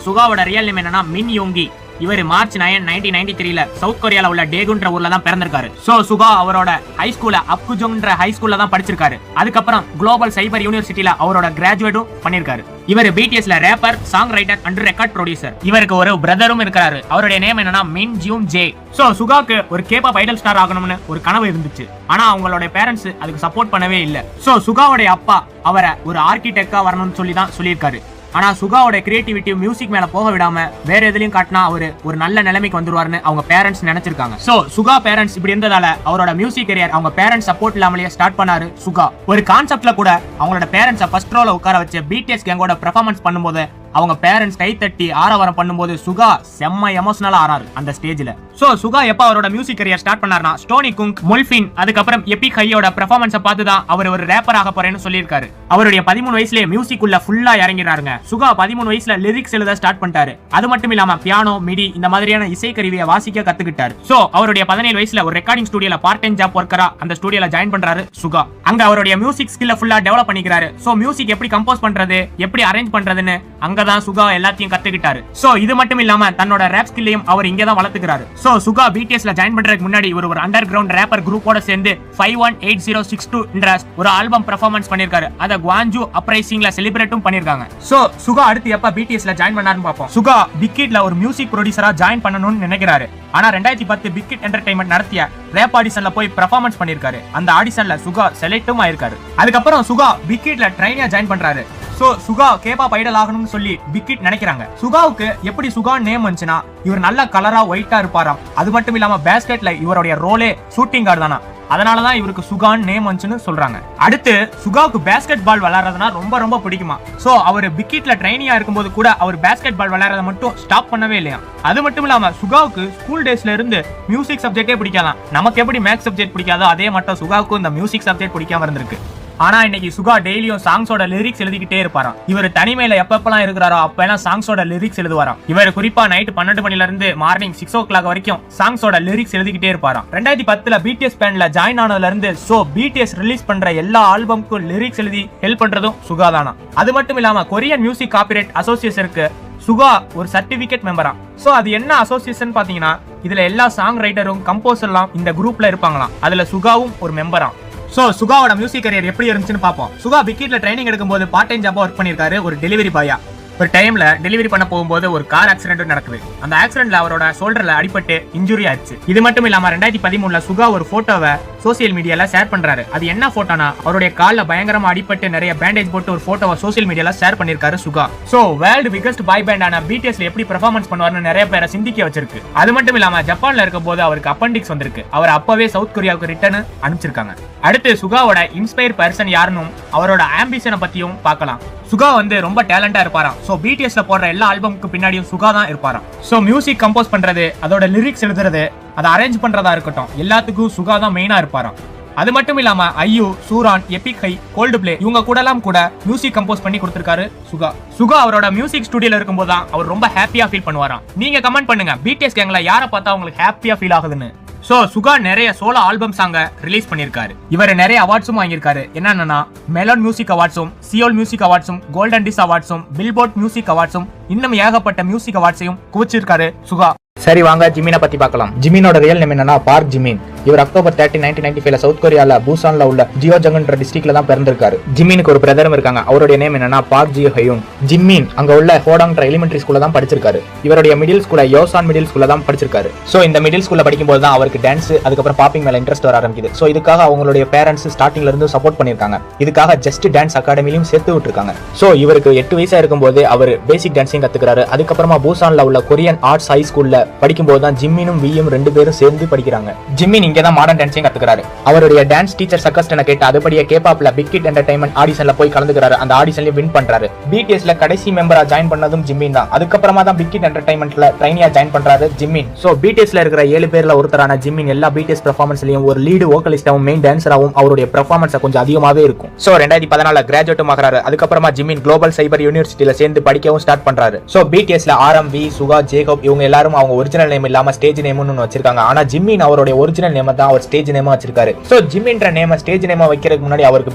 சுகாவோட ரியல் நேம் என்னன்னா மின் யோங்கி. இவர் மார்ச் 9, 1993ல சவுத் கொரியால உள்ள டேகுன்ற ஊர்ல தான் பிறந்திருக்காரு. சோ சுகா அவரோட ஹை ஸ்கூல்ல அப்குஜோங்ன்ற ஹை ஸ்கூல்ல தான் படிச்சிருக்காரு. அதுக்கப்புறம் குளோபல் சைபர் யூனிவர்சிட்டில அவரோட கிராஜுவேட்டும் பண்ணிருக்காரு. இவர் பிடிஎஸ்ல rapper, song writer and record producer. இவருக்கு ஒரு பிரதரும் இருக்காரு. அவருடைய நேம் என்னன்னா மின் ஜூம் ஜே. சோ சுகாக்கு ஒரு கேபாப் ஐடல் ஸ்டார் ஆகணும்னு ஒரு கனவு இருந்துச்சு. ஆனா அவங்களோட பேரண்ட்ஸ் அதுக்கு சப்போர்ட் பண்ணவே இல்ல. சோ சுகாவோட அப்பா அவரை ஒரு ஆர்கிடெக்டா வரணும்னு சொல்லி தான் சொல்லியிருக்காரு. ஆனா சுகாவோட கிரியேட்டிவிட்டி மியூசிக் மேல போக விடாம வேற எதுலயும் காட்டினா அவரு ஒரு நல்ல நிலைமைக்கு வந்துருவாருன்னு அவங்க பேரண்ட்ஸ் நினைச்சிருக்காங்க. சோ சுகா பேரண்ட்ஸ் இப்படி இருந்ததால அவரோட மியூசிக் கரியர் அவங்க பேரண்ட்ஸ் சப்போர்ட் இல்லாமலே ஸ்டார்ட் பண்ணாரு சுகா. ஒரு கான்செப்ட்ல கூட அவங்களோட பேரண்ட்ஸை ஃபர்ஸ்ட் ரோல உட்கார வச்சு பிடிஎஸ் கேங்கோட பெர்ஃபார்மன்ஸ் பண்ணும்போது அவங்க பேரண்ட்ஸ் கை தட்டி ஆரவாரம் பண்ணும்போது சுகா செம்ம எமோஷனலா ஆறாரு அந்த ஸ்டேஜ்ல. சோ சுகா எப்ப அவரோட மியூசிக் கரியர் ஸ்டார்ட் பண்ணாருன்னா ஸ்டோனி குங்க், முல்ஃபின், அதுக்கப்புறம் எபிக் ஹையோட பெர்ஃபார்மன்ஸை பார்த்து தான் அவர் ஒரு ரேப்பர் ஆக போறேன்னு சொல்லியிருக்காரு. அவருடைய 13 வயசுலயே மியூசிக் உள்ள ஃபுல்லா இறங்கிறாருங்க. சுகா 13 வயசுல லிரிக்ஸ் எழுத ஸ்டார்ட் பண்ணிட்டாரு. அது மட்டும் இல்லாம பியானோ, மிடி இந்த மாதிரியான இசைக்கருவியை வாசிக்க கத்துக்கிட்டாரு. சோ அவருடைய 17 வயசுல ஒரு ரெக்கார்டிங் ஸ்டுடியோல பார்ட் டைம் ஜாப் ஒர்க்கரா அந்த ஸ்டுடியோல ஜாயின் பண்றாரு சுகா. அங்க அவருடைய மியூசிக் ஸ்கில்ல ஃபுல்லா டெவலப் பண்ணிக்கிறாரு. சோ மியூசிக் எப்படி கம்போஸ் பண்றது, எப்படி அரேஞ்ச் பண்றதுன்னு அங்கதான் சுகா எல்லாத்தையும் கத்துக்கிட்டாரு. சோ இது மட்டும் இல்லாம தன்னோட ரேப் ஸ்கில்லையும் அவர் இங்க தான் வளர்த்துக்கிறாரு. சோ சோ சுகா பிடிஎஸ்ல ஜாயின் பண்றதுக்கு முன்னாடி இவர் ஒரு அண்டர் கிரவுண்ட் ரேப்பர் குரூப்போட சேர்ந்து 518062 என்ற ஒரு ஆல்பம் பெர்ஃபார்மன்ஸ் பண்ணிருக்காரு. அத குவாஞ்சு அப்ரைசிங்ல செலிப்ரேட்டும் பண்ணிருக்காங்க. சோ சுகா அடுத்து எப்ப பிடிஎஸ்ல ஜாயின் பண்ணாருன்னு பாப்போம். சுகா பிக்கிட்ல ஒரு மியூசிக் ப்ரொடியூசரா ஜாயின் பண்ணணும்னு நினைக்கிறாரு. ஆனா 2010 பிக்கிட் என்டர்டைன்மெண்ட் நடத்திய ரேப் ஆடிஷன்ல போய் பெர்ஃபார்மன்ஸ் பண்ணிருக்காரு. அந்த ஆடிஷன்ல சுகா செலக்டும் ஆயிருக்காரு. அதுக்கப்புறம் சுகா பிக்கிட்ல ட்ரைனியா ஜாயின் பண்றாரு. சோ சுகா கேபாப் ஐடல் ஆகணும்னு சொல்லி பிக்கிட் நினைக்கிறாங்க. சுகாவுக்கு எப்படி சுகா நேம் வந்துச்சுன்னா, இவர் நல்ல கலரா ஒயிட்டா இருப்பாராம். அது மட்டும் இல்லாம பேஸ்கெட்ல இவருடைய ரோலே ஷூட்டிங் கார்டு தானா. அதனாலதான் இவருக்கு சுகான் நேம் வந்துச்சுன்னு சொல்றாங்க. அடுத்து சுகாவுக்கு பேஸ்கெட் பால் விளையாடுறதுனா ரொம்ப ரொம்ப பிடிக்குமா. சோ அவர் பிக்கிட்ல ட்ரைனியா இருக்கும்போது கூட அவர் பேஸ்கெட் பால் விளையாடுறத மட்டும் ஸ்டாப் பண்ணவே இல்லையா. அது மட்டும் இல்லாம சுகாவுக்கு ஸ்கூல் டேஸ்ல இருந்து மியூசிக் சப்ஜெக்டே பிடிக்காதான். நமக்கு எப்படி மேத்ஸ் சப்ஜெக்ட் பிடிக்காதோ அதே மட்டும் சுகாவுக்கும் இந்த மியூசிக் சப்ஜெக்ட் பிடிக்காம இருந்திருக்கு. ஆனா இன்னைக்கு சுகா டெய்லியும் சாங்ஸோட லிரிக்ஸ் எழுதிக்கிட்டே இருப்பாராம். இவர் தனிமையில எப்பப்பெல்லாம் இருக்கிறாரோ அப்பெல்லாம் சாங்ஸோட லிரிக்ஸ் எழுதுவாராம். இவர் குறிப்பா நைட் 12 மணில இருந்து மார்னிங் 6 o'clock வரைக்கும் சாங்ஸோட லிரிக்ஸ் எழுதிக்கிட்டே இருப்பாராம். 2010 பிடிஎஸ் பேண்ட்ல ஜாயின் ஆனதுல இருந்து சோ பிடிஎஸ் ரிலீஸ் பண்ற எல்லா ஆல்பம்க்கும் லிரிக்ஸ் எழுதி ஹெல்ப் பண்றதும் சுகா தானா. அது மட்டும் இல்லாம கொரியன் மியூசிக் காப்பிரைட் அசோசியேஷனுக்கு சுகா ஒரு சர்டிபிகேட் மெம்பரா. சோ அது என்ன அசோசியேஷன் பாத்தீங்கன்னா, இதுல எல்லா சாங் ரைட்டரும் கம்போசர்லாம் இந்த குரூப்ல இருப்பாங்களாம். அதுல சுகாவும் ஒரு மெம்பரா. சோ சுகாவோட மியூசிக் கரியர் எப்படி இருந்துச்சுன்னு பாப்போம். சுகா பிக்கிட்ல ட்ரைனிங் எடுக்கும்போது பார்ட் டைம் ஜாபா ஒர்க் பண்ணிருக்காரு ஒரு டெலிவரி பாயா. ஒரு டைம்ல டெலிவரி பண்ண போகும்போது ஒரு கார் ஆக்சிடென்ட் நடக்குது. அந்த ஆக்சிடென்ட்ல அவரோட ஷோல்டர்ல அடிபட்டு இன்ஜுரி ஆச்சு. இது மட்டும் இல்லாம 2013 சுகா ஒரு போட்டோவை சோசியல் மீடியால ஷேர் பண்றாரு. அது என்ன போட்டோனா, அவருடைய கால்ல பயங்கரமா அடிபட்டு நிறைய பேண்டேஜ் போட்டு ஒரு போட்டோவை சோசியல் மீடியால ஷேர் பண்ணிருக்காரு சுகா. சோ வேர்ல்ட் பிகெஸ்ட் பாய் பேண்டான பிடிஎஸ்ல எப்படி பெர்ஃபார்மன்ஸ் பண்ணுவார்னு நிறைய பேரை சிந்திக்க வச்சிருக்கு. அது மட்டும் இல்லாம ஜப்பான்ல இருக்கும்போது அவருக்கு அப்பெண்டிக்ஸ் வந்திருக்கு. அவர் அப்பவே சவுத் கொரியாவுக்கு ரிட்டர்ன் அனுப்பிச்சிருக்காங்க. அடுத்து சுகாவோட இன்ஸ்பயர் பர்சன் யாருன்னு அவரோட ஆம்பிஷனை பத்தியும் பார்க்கலாம். சுகா ரொம்ப டேலண்டா இருப்பாராம். சோ பிடிஎஸ்ல போடுற எல்லா ஆல்பமுக்கு பின்னாடியும் சுகா தான் இருப்பாராம். சோ மியூசிக் கம்போஸ் பண்றது, அதோட லிரிக்ஸ் எழுதுறது, அதை அரேஞ்ச் பண்றதா இருக்கட்டும், எல்லாத்துக்கும் சுகா தான் மெயினா இருப்பாராம். அது மட்டும் இல்லாம ஐயு, சூரான், எபிக் ஹை, கோல்டு பிளே இவங்க கூடலாம் கூட மியூசிக் கம்போஸ் பண்ணி கொடுத்திருக்காரு சுகா. சுகா அவரோட மியூசிக் ஸ்டுடியோல இருக்கும்போது தான் அவர் ரொம்ப ஹாப்பியா ஃபீல் பண்ணுவாராம். நீங்க கமெண்ட் பண்ணுங்க, பிடிஎஸ் கேங்ல யாரை பார்த்தா உங்களுக்கு ஹாப்பியா ஃபீல் ஆகுதுன்னு. சோ சுகா நிறைய சோலோ ஆல்பம் சாங்க ரிலீஸ் பண்ணிருக்காரு. இவர் நிறைய அவார்ட்ஸும் வாங்கியிருக்காரு. என்னன்னா மெலன் மியூசிக் அவார்ட்ஸும், சியோல் மியூசிக் அவார்ட்ஸும், கோல்டன் டிஸ் அவார்ட்ஸும், பில்போர்ட் மியூசிக் அவார்ட்ஸும், இன்னும் ஏகப்பட்ட மியூசிக் அவார்ட்ஸையும் குவிச்சிருக்காரு சுகா. சரி வாங்க ஜிமினை பத்தி பார்க்கலாம். ஜிமினோட ரியல் நேம் என்னன்னா பார்க் ஜிமின். இவர் அக்டோபர் 30, 1995 சவுத் கொரியால பூசான்ல உள்ள ஜியோஜங்கன்ற டிஸ்ட்ரிக்ட்ல தான் பிறந்திருக்காரு. ஜிமினுக்கு ஒரு பிரதரும் இருக்காங்க. அவருடைய நேம் என்னன்னா பார்க் ஜி ஹயூன். ஜிமின் அங்க உள்ள ஹோடாங்ன்ற எலிமெண்டரி ஸ்கூல்ல தான் படிச்சிருக்காரு. இவருடைய மிடில் ஸ்கூல்ல யோசான் மிடில் ஸ்கூல்ல தான் படிச்சிருக்காரு. சோ இந்த மிடில் ஸ்கூல்ல படிக்கும்போது தான் அவருக்கு டான்ஸ், அதுக்கப்புறம் பாப்பிங் மேல இன்ட்ரெஸ்ட் வர ஆரம்பிக்குது. சோ இதுக்காக அவங்களுடைய பேரண்ட்ஸ் ஸ்டார்டிங்ல இருந்து சப்போர்ட் பண்ணிருக்காங்க. இதுக்காக ஜஸ்ட் டான்ஸ் அகாடமிலையும் சேர்த்து விட்டுருக்காங்க. சோ இவருக்கு 8 வயசா இருக்கும்போது அவர் பேசிக் டான்சிங் கத்துக்கிறாரு. அதுக்கப்புறமா பூசான்ல உள்ள கொரியன் ஆர்ட்ஸ் ஹை ஸ்கூல்ல படிக்கும்போது தான் ஜிம்மினும் வியும் 2 பேரும் சேர்ந்து படிக்கிறாங்க. ஜிம்மின் இங்க தான் மாடர்ன் டான்சிங் கத்துக்கிறாரு. அவருடைய டான்ஸ் டீச்சர் சக்கஸ்டனை கேட்டு அதுபடியே கேபாப்ல பிக்கிட் என்டர்டைன்மெண்ட் ஆடிஷன்ல போய் கலந்துக்கிறாரு. அந்த ஆடிஷன்ல வின் பண்றாரு. பிடிஎஸ்ல கடைசி மெம்பரா ஜாயின் பண்ணதும் ஜிம்மின் தான். அதுக்கப்புறமா தான் பிக்கிட் என்டர்டைன்மெண்ட்ல ட்ரைனியா ஜாயின் பண்றாரு ஜிம்மின். சோ பிடிஎஸ்ல இருக்கிற 7 பேர்ல ஒருத்தரான ஜிம்மின் எல்லா பிடிஎஸ் பெர்ஃபார்மன்ஸ்லயும் ஒரு லீடு வோக்கலிஸ்டாவும் மெயின் டான்சராவும் அவருடைய பெர்ஃபார்மன்ஸ் கொஞ்சம் அதிகமாவே இருக்கும். சோ 2014 கிராஜுவேட்டும் ஆகிறாரு. அதுக்கப்புறமா ஜிம்மின் குளோபல் சைபர் யூனிவர்சிட்டியில சேர்ந்து படிக்கவும் ஸ்டார்ட் பண்றாரு. சோ பிடிஎஸ்ல ஆரம், வி, சுகா, ஜேகப் இவங்க எல்லாரும் அவங்க ஒரிஜினல் நேம் இல்லாம ஸ்டேஜ் நேம்னு வச்சிருக்காங்க. ஆனா ஜிம்மின் அவருடைய ஒரிஜினல் நேம் தான் அவர் ஸ்டேஜ் நேமா வச்சிருக்காரு. சோ ஜிம்மின்ற நேம் ஸ்டேஜ் நேமா வைக்கிறதுக்கு முன்னாடி அவருக்கு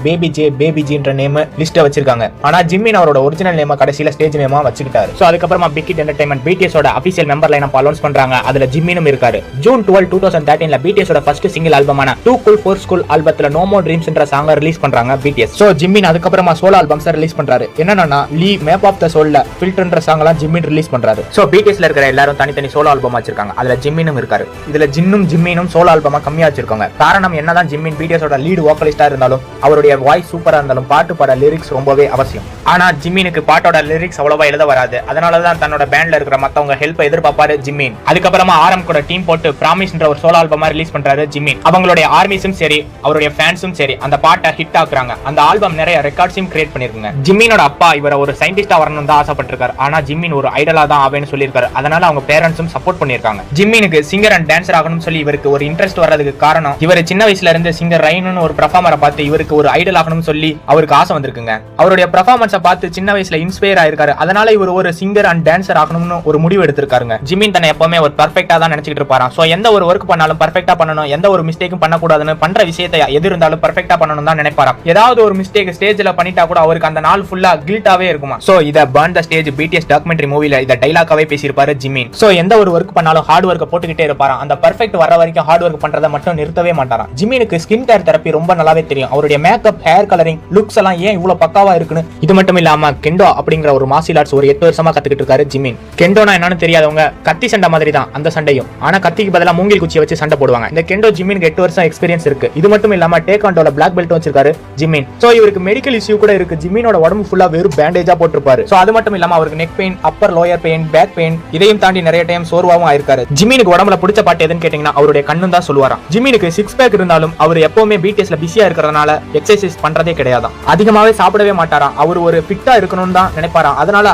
பேபி ஜின்ற நேம் லிஸ்ட் வச்சிருக்காங்க. ஆனா ஜிம்மின் அவரோட ஒரிஜினல் நேம் கடைசில ஸ்டேஜ் நேமா வச்சுக்கிட்டாரு. சோ அதுக்கப்புறமா பிக்கிட் என்டர்டைன்மெண்ட் பிடிஎஸ் ஓட அபிஷியல் மெம்பர் லைனப் அனௌன்ஸ் பண்றாங்க. அதுல ஜிம்மினும் இருக்காரு. ஜூன் 12, 2013 பிடிஎஸ் ஓட ஃபர்ஸ்ட் சிங்கிள் ஆல்பமான 2 Cool 4 School ஆல்பத்துல நோ மோர் ட்ரீம்ஸ் என்ற சாங்க ரிலீஸ் பண்றாங்க பிடிஎஸ். சோ ஜிம்மின் அதுக்கப்புறமா சோலோ ஆல்பம்ஸ் ரிலீஸ் பண்றாரு. என்னன்னா லீ, மேப் ஆஃப் த சோல்ல ஃபில்டர்ன்ற சாங்லாம் ஜிம்மின் ரிலீஸ் பண்றாரு. சோ பிடிஎஸ்ல இருக்கிற எல்லாரும் தனித்தனி சோலோ ஆல்பம் வச்சிருக்காங்க. அதுல ஜிம்மினும் இருக்காரு. இதுல ஜிம்மினும் சோலோ ஆல்பமா கம்மியா வச்சிருக்காங்க. காரணம் என்னதான் ஜிம்மின் பிடிஎஸோட லீடு வோக்கலிஸ்டா இருந்தாலும் அவருடைய வாய்ஸ் சூப்பரா இருந்தாலும் பாட்டு பாட லிரிக்ஸ் ரொம்பவே அவசியம். ஆனா ஜிம்மினுக்கு பாட்டோட லிரிக்ஸ் அவ்வளவா எழுத வராது. அதனாலதான் தன்னோட பேண்ட்ல இருக்கிற மத்தவங்க ஹெல்ப் எதிர்பார்ப்பாரு ஜிம்மின். அதுக்கப்புறமா ஆரம் கூட டீம் போட்டு பிராமிஸ்ன்ற ஒரு சோலோ ஆல்பமா ரிலீஸ் பண்றாரு ஜிம்மின். அவங்களுடைய ஆர்மிஸும் சரி அவருடைய ஃபேன்ஸும் சரி அந்த பாட்டை ஹிட் ஆக்குறாங்க. அந்த ஆல்பம் நிறைய ரெக்கார்ட்ஸையும் கிரியேட் பண்ணிருக்காங்க. ஜிம்மினோட அப்பா இவரை ஒரு சயின்டிஸ்டா வரணும் தான் ஆசைப்பட்டிருக்காரு. ஆனா ஜிம்மின் ஒரு ஐடலா தான் ஆவேன்னு சொல்லியிருக்காரு. அதனால அவங்க பேரண்ட்ஸும் சப்போர்ட் பண்ணிருக்காங்க. ஜிம்மினுக்கு சிங்கர் அண்ட் டான்சர் ஆகணும்னு சொல்லி இவருக்கு ஒரு இன்ட்ரெஸ்ட் வர்றதுக்கு காரணம் இவர் சின்ன வயசுல இருந்து சிங்கர் ரைன்னு ஒரு பெர்ஃபார்மரை பார்த்து இவருக்கு ஒரு ஐடல் ஆகணும்னு சொல்லி அவருக்கு ஆசை வந்திருக்குங்க. அவருடைய பெர்ஃபார்மன்ஸை பார்த்து சின்ன வயசுல இன்ஸ்பயர் ஆயிருக்காரு. அதனால இவர் ஒரு சிங்கர் அண்ட் டான்சர் ஆகணும்னு ஒரு முடிவு எடுத்திருக்காருங்க. ஜிமின் தன்னை எப்பவுமே ஒரு பெர்ஃபெக்ட்டா தான் நினைச்சிட்டு இருப்பாராம். சோ எந்த ஒரு ஒர்க் பண்ணாலும் பெர்ஃபெக்ட்டா பண்ணணும், எந்த ஒரு மிஸ்டேக்கும் பண்ணக்கூடாதுன்னு, பண்ற விஷயத்தை எது இருந்தாலும் பெர்ஃபெக்ட்டா பண்ணணும் தான் நினைப்பாராம். ஏதாவது ஒரு மிஸ்டேக் ஸ்டேஜ்ல பண்ணிட்டா கூட அவருக்கு அந்த நாள் ஃபுல்லா கில்ட்டாவே இருக்குமா. சோ இத burn the stage BTS documentary மூவில இத டைலாக்காவே பேசியிருப்பாரு ஜிமின். சோ எந்த ஒரு ஒர்க் பண்ணாலும் ஹார்ட் ஒர்க் போட்டுக்கிட்டே இருப்பாராம். அந்த பெர்ஃபெக்ட் வர வரைக்கும் ஹார்ட் ஒர்க் பண்றதை மட்டும் நிறுத்தவே மாட்டாராம். ஜிமினுக்கு ஸ்கின் கேர் தெரப்பி ரொம்ப நல்லாவே தெரியும். அவருடைய மேக்கப், ஹேர் கலரிங், லுக்ஸ் எல்லாம் ஏன் இவ்வளவு பக்காவா இருக்குன்னு. இது மட்டும் இல்லாம கெண்டோ அப்படிங்கிற ஒரு மார்ஷியல் ஆர்ட்ஸ் ஒரு 8 வருஷமா கத்துக்கிட்டு இருக்காரு ஜிமின். கெண்டோனா என்னன்னு தெரியாதவங்க கத்தி சண்டை மாதிரி தான் அந்த சண்டையும். ஆனா கத்திக்கு பதிலா மூங்கில் குச்சியை வச்சு சண்டை போடுவாங்க. இந்த கெண்டோ ஜிமினுக்கு 8 வருஷம் எக்ஸ்பீரியன்ஸ் இருக்கு. இது மட்டும் இல்லாம டேக்வாண்டோல பிளாக் பெல்ட் வச்சிருக்காரு ஜிமின். சோ இவருக்கு மெடிக்கல் இஷ்யூ கூட இருக்கு. ஜிமினோட உடம்பு ஃபுல்லா வெறும் பேண்டேஜா போட்டிருப்பாரு. சோ அது மட்டும் இல்லாம அவருக்கு neck pain, upper lower pain, back pain, இதையும் தாண்டி நிறைய டைம் சோர்வாவும் ஆயிருக்காரு. ஜிமினுக்கு உடம்புல பிடிச்ச பாட்டு எதுன்னு கேட்டீங்கன்னா அவருடைய கண்ணும் தான் சொல்லுவாராம். ஜிமினுக்கு 6 பேக் இருந்தாலும் அவர் எப்பவுமே BTSல பிஸியா இருக்கிறதுனால எக்ஸசைஸ் பண்றதே கிடையாதாம். அதிகமாவே சாப்பிடவே மாட்டாராம். அவர் ஒரு ஃபிட்டா இருக்கணும்னு தான் நினைப்பாராம். அதனால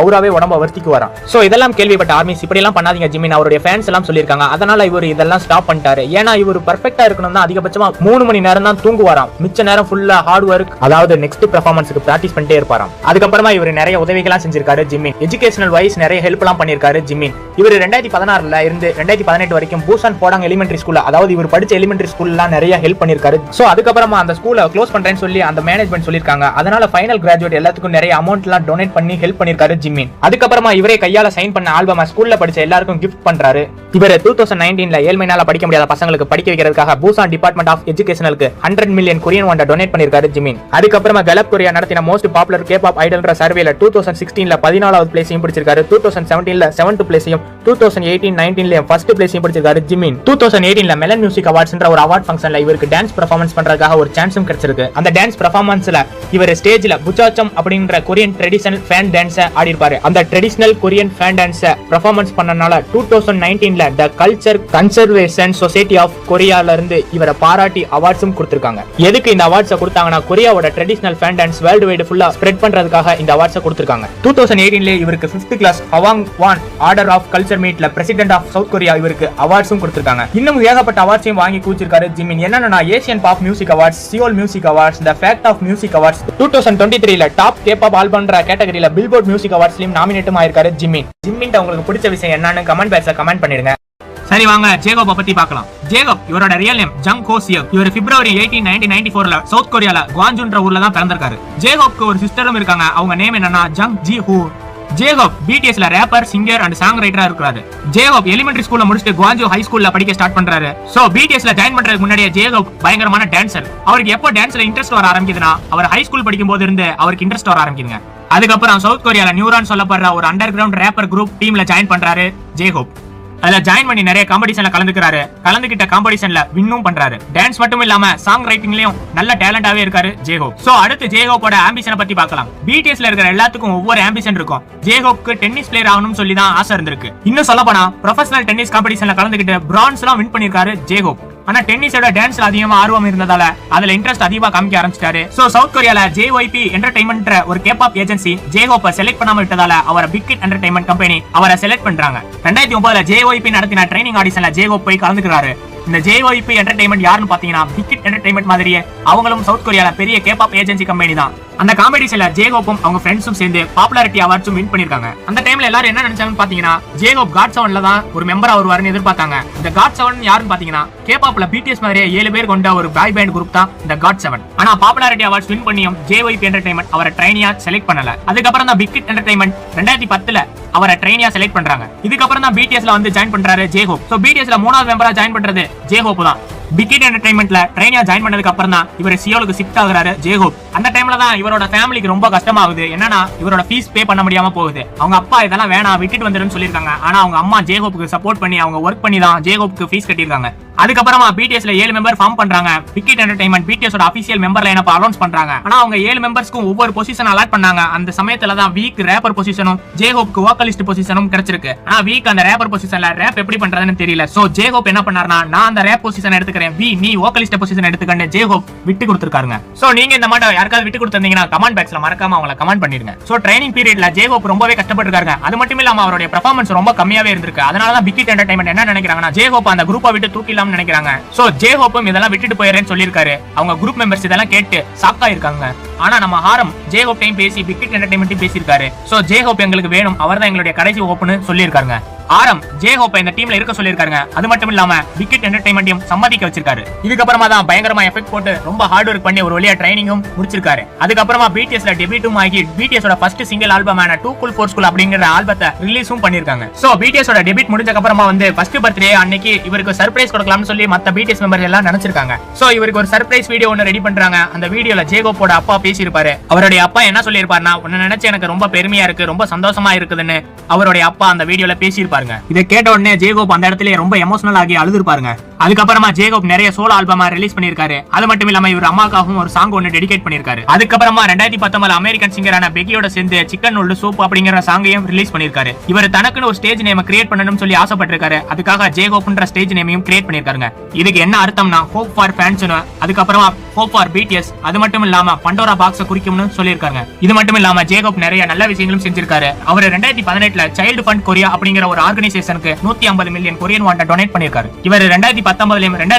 அவராவே உடம்ப வர்த்திக்கு வராம். சோ இதெல்லாம் கேள்விப்பட்ட ஆர்மிஸ் இப்படி எல்லாம் பண்ணாதீங்க ஜிமின், அவருடைய ஃபேன்ஸ் எல்லாம் சொல்லிருக்காங்க. அதனால இவர் இதெல்லாம் ஸ்டாப் பண்ணிட்டாரு. ஏன்னா இவர் பெர்ஃபெக்ட்டா இருக்கணும்னா அதிகபட்சமா 3 மணி நேரம் தான் தூங்குவாராம். மிச்ச நேரம் ஃபுல்லா ஹார்ட் ஒர்க், அதாவது நெக்ஸ்ட் பெர்ஃபார்மன்ஸ்க்கு பிராக்டிஸ் பண்ணிட்டே இருப்பாராம். அதுக்கப்புறமா இவர் நிறைய உதவிகள்லாம் செஞ்சிருக்காரு ஜிமின். எஜுகேஷனல் வைஸ் நிறைய ஹெல்ப் எல்லாம் பண்ணிருக்காரு ஜிமின். இவர் 2016ல இருந்து 2018 வரைக்கும் பூசான் போடாங் எலிமெண்டரி ஸ்கூல்ல, அதாவது இவர் படிச்ச எலிமெண்டரி ஸ்கூல்லாம் நிறைய ஹெல்ப் பண்ணிருக்காரு. சோ அதுக்கப்புறமா அந்த ஸ்கூலை க்ளோஸ் பண்றேன்னு சொல்லி அந்த மேனேஜ்மெண்ட் சொல்லிருக்காங்க. அதனால ஃபைனல் கிராஜுவேட் எல்லாத்துக்கும் நிறைய அமௌண்ட் எல்லாம் டொனேட் பண்ணி ஹெல்ப் பண்ணிருக்காரு ஜிமின். அதுக்கப்புறமா இவரே கையால சைன் பண்ண ஆல்பம் ஸ்கூல்ல படிச்ச எல்லாருக்கும் கிஃப்ட் பண்றாரு. இவர் 2019ல ஏழ்மைனால படிக்க முடியாத பசங்களுக்கு படிக்க வைக்கிறதுக்காக பூசான் டிபார்ட்மெண்ட் ஆஃப் எஜுகேஷனுக்கு 100 மில்லியன் கொரியன் வாண்டை டொனேட் பண்ணிருக்காரு ஜிமின். அதுக்கப்புறமா கலப் கொரியா நடத்தின மோஸ்ட் பாப்புலர் கேபாப் ஐடல்ன்ற சர்வேல 2016ல 14வது பிளேஸையும் பிடிச்சிருக்காரு. 2017ல 7th பிளேஸையும், 2018-19ல ஃபர்ஸ்ட் பிளேஸையும் பிடிச்சிருக்காரு ஜிமின். 2018ல மெலன் மியூசிக் அவார்ட்ஸ்ன்ற ஒரு அவார்ட் ஃபங்க்ஷன்ல இவருக்கு டான்ஸ் பெர்ஃபார்மன்ஸ் பண்றதுக்காக ஒரு சான்ஸும் கிடைச்சிருக்கு. அந்த டான்ஸ் பெர்ஃபார்மன்ஸ்ல இவர் ஸ்டேஜ்ல புச்சாச்சம் அப்படிங்கற கொரியன் ட்ரெடிஷனல் ஃபேன் டான்ஸை ஆடி இருப்பாரு. அந்த ட்ரெடிஷனல் கொரியன் ஃபேன் டான்ஸை பெர்ஃபார்மன்ஸ் பண்ணனால 2019ல the culture conservation society of கொரியால இருந்து இவரை பாராட்டி அவார்ட்ஸும் கொடுத்திருக்காங்க. எதுக்கு இந்த அவார்ட்ஸை கொடுத்தாங்கன்னா கொரியாவோட traditional fan dance world wide ஃபுல்லா ஸ்ப்ரெட் பண்றதுக்காக இந்த அவார்ட்ஸை கொடுத்திருக்காங்க. 2018ல இவருக்கு 5th class Hwagwan order of culture மீட்ல பிரசிடென்ட் ஆஃப் சவுத் கொரியா இவருக்கு அவார்ட்ஸும் கொடுத்திருக்காங்க. இன்னும் ஏகப்பட்ட அவார்ட்ஸையும் வாங்கி கூச்சிருக்காரு ஜிமின். என்னன்னா Asian pop music awards, Seoul music awards, the fact of music awards, 2023ல டாப் கேபாப் ஆல்பம்ன்ற கேட்டகரியில பில்போர்ட் மியூசிக் அவார்ட்ஸ்லயும் நாமினேட்டும் ஆயிருக்காரு ஜிமின். ஜிமின் உங்களுக்கு பிடிச்ச விஷயம் என்னன்னு கமெண்ட் பாக்ஸ்ல கமெண்ட் பண்ணிடுங்க. சரி வாங்க ஜேகோப் பத்தி பார்க்கலாம். ஜேகோப் இவரோட ரியல் நேம் ஜங் ஹோ சியோக். இவர் பிப்ரவரி 18, 1994ல சவுத் கொரியால குவான்ஜூன்ற ஊர்ல தான் பிறந்திருக்காரு. ஜேகோப்க்கு ஒரு சிஸ்டரும் இருக்காங்க. அவங்க நேம் என்னன்னா ஜங் ஜி ஹூ. ஜேகோப் BTSல ரேப்பர், சிங்கர் அண்ட் சாங் ரைட்டரா இருக்காரு. ஜேகோப் எலிமெண்டரி ஸ்கூல்ல முடிச்சிட்டு குவான்ஜூ ஹை ஸ்கூல்ல படிக்க ஸ்டார்ட் பண்றாரு. சோ BTSல ஜாயின் பண்றதுக்கு முன்னாடியே ஜேகோப் பயங்கரமான டான்சர். அவருக்கு எப்போ டான்ஸ்ல இன்ட்ரெஸ்ட் வர ஆரம்பிக்குதுன்னா அவர் ஹை ஸ்கூல் படிக்கும் போது இருந்து அவருக்கு இன்ட்ரெஸ்ட் வர ஆரம்பிக்குதுங்க. அதுக்கப்புறம் சவுத் கொரியால நியூரான் சொல்லப்படுற ஒரு அண்டர் கிரவுண்ட் ரேப்பர் குரூப் டீம்ல ஜாயின் பண்றாரு ஜேகோப். அதுல ஜாயின் பண்ணி நிறைய காம்படிஷன்ல கலந்துக்கிட்ட காம்படிஷன்ல வின்னும் பண்றாரு. டான்ஸ் மட்டும் இல்லாம சாங் ரைட்டிங்லயும் நல்ல டேலண்டாவே இருக்காரு ஜேகோப். சோ அடுத்து ஜேகோப்போட ஆம்பிஷனை பத்தி பார்க்கலாம். BTSல இருக்கிற எல்லாத்துக்கும் ஒவ்வொரு ஆம்பிஷன் இருக்கும். ஜேகோப்க்கு டென்னிஸ் பிளேயர் ஆகணும்னு சொல்லி தான் ஆசை இருந்திருக்கு. இன்னும் சொல்ல போனா ப்ரொஃபஷனல் டென்னிஸ் காம்படிஷன்ல கலந்துக்கிட்டு பிரான்ஸ் எல்லாம் வின் பண்ணிருக்காரு ஜேகோப். ஆனா டென்னிஸோட டான்ஸ்ல அதிகமா ஆர்வம் இருந்ததால அதுல இன்ட்ரெஸ்ட் அதிகமா காமிக்க ஆரம்பிச்சிட்டாரு. சோ சவுத் கொரியால JYP என்டர்டைன்மெண்ட் ஒரு கேபாப் ஏஜென்சி ஜேகோப்பை செலக்ட் பண்ணாம விட்டதால அவரை பிக் ஹிட் என்டர்டைன்மெண்ட் கம்பெனி அவரை செலக்ட் பண்றாங்க. 2009ல JYP நடத்தின ட்ரைனிங் ஆடிஷன்ல ஜேகோப் போய் கலந்துக்கிறாரு. இந்த JYP என்டர்டைன்மெண்ட் யாருன்னு பாத்தீங்கன்னா பிக் ஹிட் என்டர்டைன்மெண்ட் மாதிரியே அவங்களும் சவுத் கொரியால பெரிய கேபாப் ஏஜென்சி கம்பெனி தான். அந்த காம்படிஷன்ல ஜேகோப்பும் அவங்க ஃப்ரெண்ட்ஸும் சேர்ந்து பாப்புலாரிட்டி அவார்ட்ஸும் வின் பண்ணிருக்காங்க. அந்த டைம்ல எல்லாரும் என்ன நினைச்சாங்கன்னு பாத்தீங்கன்னா ஜேகோப் GOT7ல தான் ஒரு மெம்பரா வருவாருன்னு எதிர்பார்த்தாங்க. இந்த GOT7 யாருன்னு பாத்தீங்கன்னா கேபாப்ல BTS மாதிரியே 7 பேர் கொண்ட ஒரு பாய் பேண்ட் குரூப் தான் இந்த GOT7. ஆனா பாப்புலாரிட்டி அவார்ட்ஸ் வின் பண்ணியும் JYP என்டர்டைன்மெண்ட் அவரை ட்ரைனியா செலக்ட் பண்ணல. அதுக்கப்புறம் தான் பிக் ஹிட் என்டர்டைன்மெண்ட் 2010ல அவரை ட்ரைனியா செலக்ட் பண்றாங்க. இதுக்கப்புறம் தான் BTSல வந்து ஜாயின் பண்றாரு ஜேகோப். சோ BTSல 3வது மெம்பரா ஜாயின் பண்றது ஜேகோப் தான். பிக் ஹிட் என்டர்டைன்மெண்ட்ல ட்ரைனியா ஜாயின் பண்ணதுக்கு அப்புறம் தான் இவர் சியோலுக்கு ஷிஃப்ட் ஆகுறாரு ஜேகோப். அந்த டைம்ல தான் இவரோட ஃபேமிலிக்கு ரொம்ப கஷ்டமாகுது. என்னன்னா இவரோட ஃபீஸ் பே பண்ண முடியாம போகுது. அவங்க அப்பா இதெல்லாம் வேணாம் விட்டுட்டு வந்துருன்னு சொல்லிருக்காங்க. ஆனா அவங்க அம்மா ஜேகோப்புக்கு சப்போர்ட் பண்ணி அவங்க ஒர்க் பண்ணி தான் ஜேகோப்புக்கு ஃபீஸ் கட்டிருக்காங்க. அதுக்கப்புறமா BTSல 7 மெம்பர் ஃபார்ம் பண்றாங்க. பிக் ஹிட் என்டர்டைன்மெண்ட் BTSோட அபிஷியல் மெம்பர் லைனப் அனௌன்ஸ் பண்றாங்க. ஆனா அவங்க 7 மெம்பர்ஸ்க்கும் ஒவ்வொரு பொசிஷன் அலாட் பண்ணாங்க. அந்த சமயத்துல தான் வீக் ரேப்பர் பொசிஷனும் ஜேகோப்புக்கு வோக்கலிஸ்ட் பொசிஷனும் கிடைச்சிருக்கு. ஆனா வீக் அந்த ரேப்பர் பொசிஷன்ல ரேப் எப்படி பண்றதுன்னு தெரியல. சோ ஜேகோப் என்ன பண்ணாருன்னா நான் அந்த ரேப் பொசிஷன் எடுத்துக்கிறேன் இருக்கிறேன் நீ வோக்கலிஸ்ட் பொசிஷன் எடுத்துக்கன்னு ஜே ஹோப் விட்டு கொடுத்திருக்காருங்க. சோ நீங்க இந்த மாதிரி யாருக்காவது விட்டு கொடுத்திருந்தீங்கன்னா கமெண்ட் பாக்ஸ்ல மறக்காம அவங்கள கமெண்ட் பண்ணிடுங்க. சோ ட்ரைனிங் பீரியட்ல ஜே ஹோப் ரொம்பவே கஷ்டப்பட்டிருக்காங்க. அது மட்டும் இல்லாம அவருடைய பெர்ஃபார்மன்ஸ் ரொம்ப கம்மியாவே இருந்திருக்கு. அதனால தான் பிக் ஹிட் என்டர்டைன்மெண்ட் என்ன நினைக்கிறாங்கன்னா ஜே ஹோப் அந்த குரூப்பை விட்டு தூக்கிடலாம்னு நினைக்கிறாங்க. சோ ஜே ஹோப்பும் இதெல்லாம் விட்டுட்டு போயிடுறேன்னு சொல்லியிருக்காரு. அவங்க குரூப் மெம்பர்ஸ் இதெல்லாம் கேட்டு ஷாக்கா இருக்காங்க. ஆனா நம்ம ஆரம் ஜே ஹோப் டைம் பேசி பிக் ஹிட் என்டர்டைன்மெண்ட் பேசியிருக்காரு. சோ ஜே ஹோப் எங்களுக்கு வேணும், அவர் தான் எங்களுடைய கடைசி ஹோப்னு சொல்லியிருக்காங்க. ஆரம் ஜே ஹோப் இந்த டீம்ல இருக்க சொல்லியிருக்காங்க. அது மட்டும் இல்லாம பிக் ஹிட் என்டர்டைன்மெண்ட்டையும் சம்மதிக்க வச்சிருக்காரு. இதுக்கப்புறமா தான் பயங்கரமா எஃபெக்ட் போட்டு ரொம்ப ஹார்ட் ஒர்க் பண்ணி ஒரு வழியா ட்ரைனிங்கும் முடிச்சிருக்காரு. அதுக்கப்புறமா பிடிஎஸ்ல டெபியூட்டும் ஆகி பிடிஎஸோட ஃபர்ஸ்ட் சிங்கிள் ஆல்பமான டூ கூல் ஃபோர் ஸ்கூல் அப்படிங்கிற ஆல்பத்தை ரிலீஸும் பண்ணிருக்காங்க. சோ பிடிஎஸோட டெபியூட் முடிஞ்சதுக்கு அப்புறமா வந்து ஃபர்ஸ்ட் பர்த்டே அன்னைக்கு இவருக்கு சர்ப்ரைஸ் கொடுக்கலாம்னு சொல்லி மத்த பிடிஎஸ் மெம்பர்ஸ் எல்லாம் நினைச்சிருக்காங்க. சோ இவருக்கு ஒரு சர்ப்ரைஸ் வீடியோ ஒன்னு ரெடி பண்றாங்க. அந்த வீடியோல ஜே ஹோப்போட அப்பா பேசியிருப்பாரு. அவருடைய அப்பா என்ன சொல்லியிருப்பாருன்னா, உன்னை நினைச்சு எனக்கு ரொம்ப பெருமையா இருக்கு, ரொம்ப சந்தோஷமா இருக்குதுன்னு அவருடைய அப்பா அந்த வீடியோல பேசியிருப்பாருங்க. இதை கேட்ட உடனே ஜே ஹோப் அந்த இடத்துல ரொம்ப எமோஷனல் ஆகி அழுதுருப்பாருங்க. அதுக்கப்புறமா ஜே ஹோப் நிறைய சோலோ ஆல்பமா ரிலீஸ் பண்ணிருக்காரு. அது மட்டும் இல்லாம இவர் அம்மாக்காகவும் ஒரு சாங் ஒன்னு டெடிகேட் பண்ணிருக்காரு. அதுக்கப்புறமா 2019 அமெரிக்கன் சிங்கரான பெக்கியோட சேர்ந்து சிக்கன் நூல் சூப் அப்படிங்கிற சாங்கையும் ரிலீஸ் பண்ணிருக்காரு. இவர் தனக்குன்னு ஒரு ஸ்டேஜ் நேம் கிரியேட் பண்ணணும்னு சொல்லி ஆசைப்பட்டிருக்காரு. அதுக்காக ஜே ஹோப்ன்ற ஸ்டேஜ் நேமையும் கிரியேட் பண்ணிருக்காருங்க. இதுக்கு என்ன அர்த்தம்னா ஹோப் ஃபார் ஃபேன்ஸ், அதுக்கப்புறமா ஹோப் ஃபார் பிடிஎஸ், அது மட்டும் இல்லாம பண்டோரா பாக்ஸ் குறிக்கும்னு சொல்லியிருக்காங்க. இது மட்டும் இல்லாம ஜே ஹோப் நிறைய நல்ல விஷயங்களும் செஞ்சிருக்காரு. அவர் 2018 சைல்டு ஃபண்ட் கொரியா அப்படிங்கிற ஒரு ஆர்கனைசேஷனுக்கு 150 மில்லியன் கொரியன் வாண்டா டொனேட் பண்ணிருக்காரு. இவர் 2019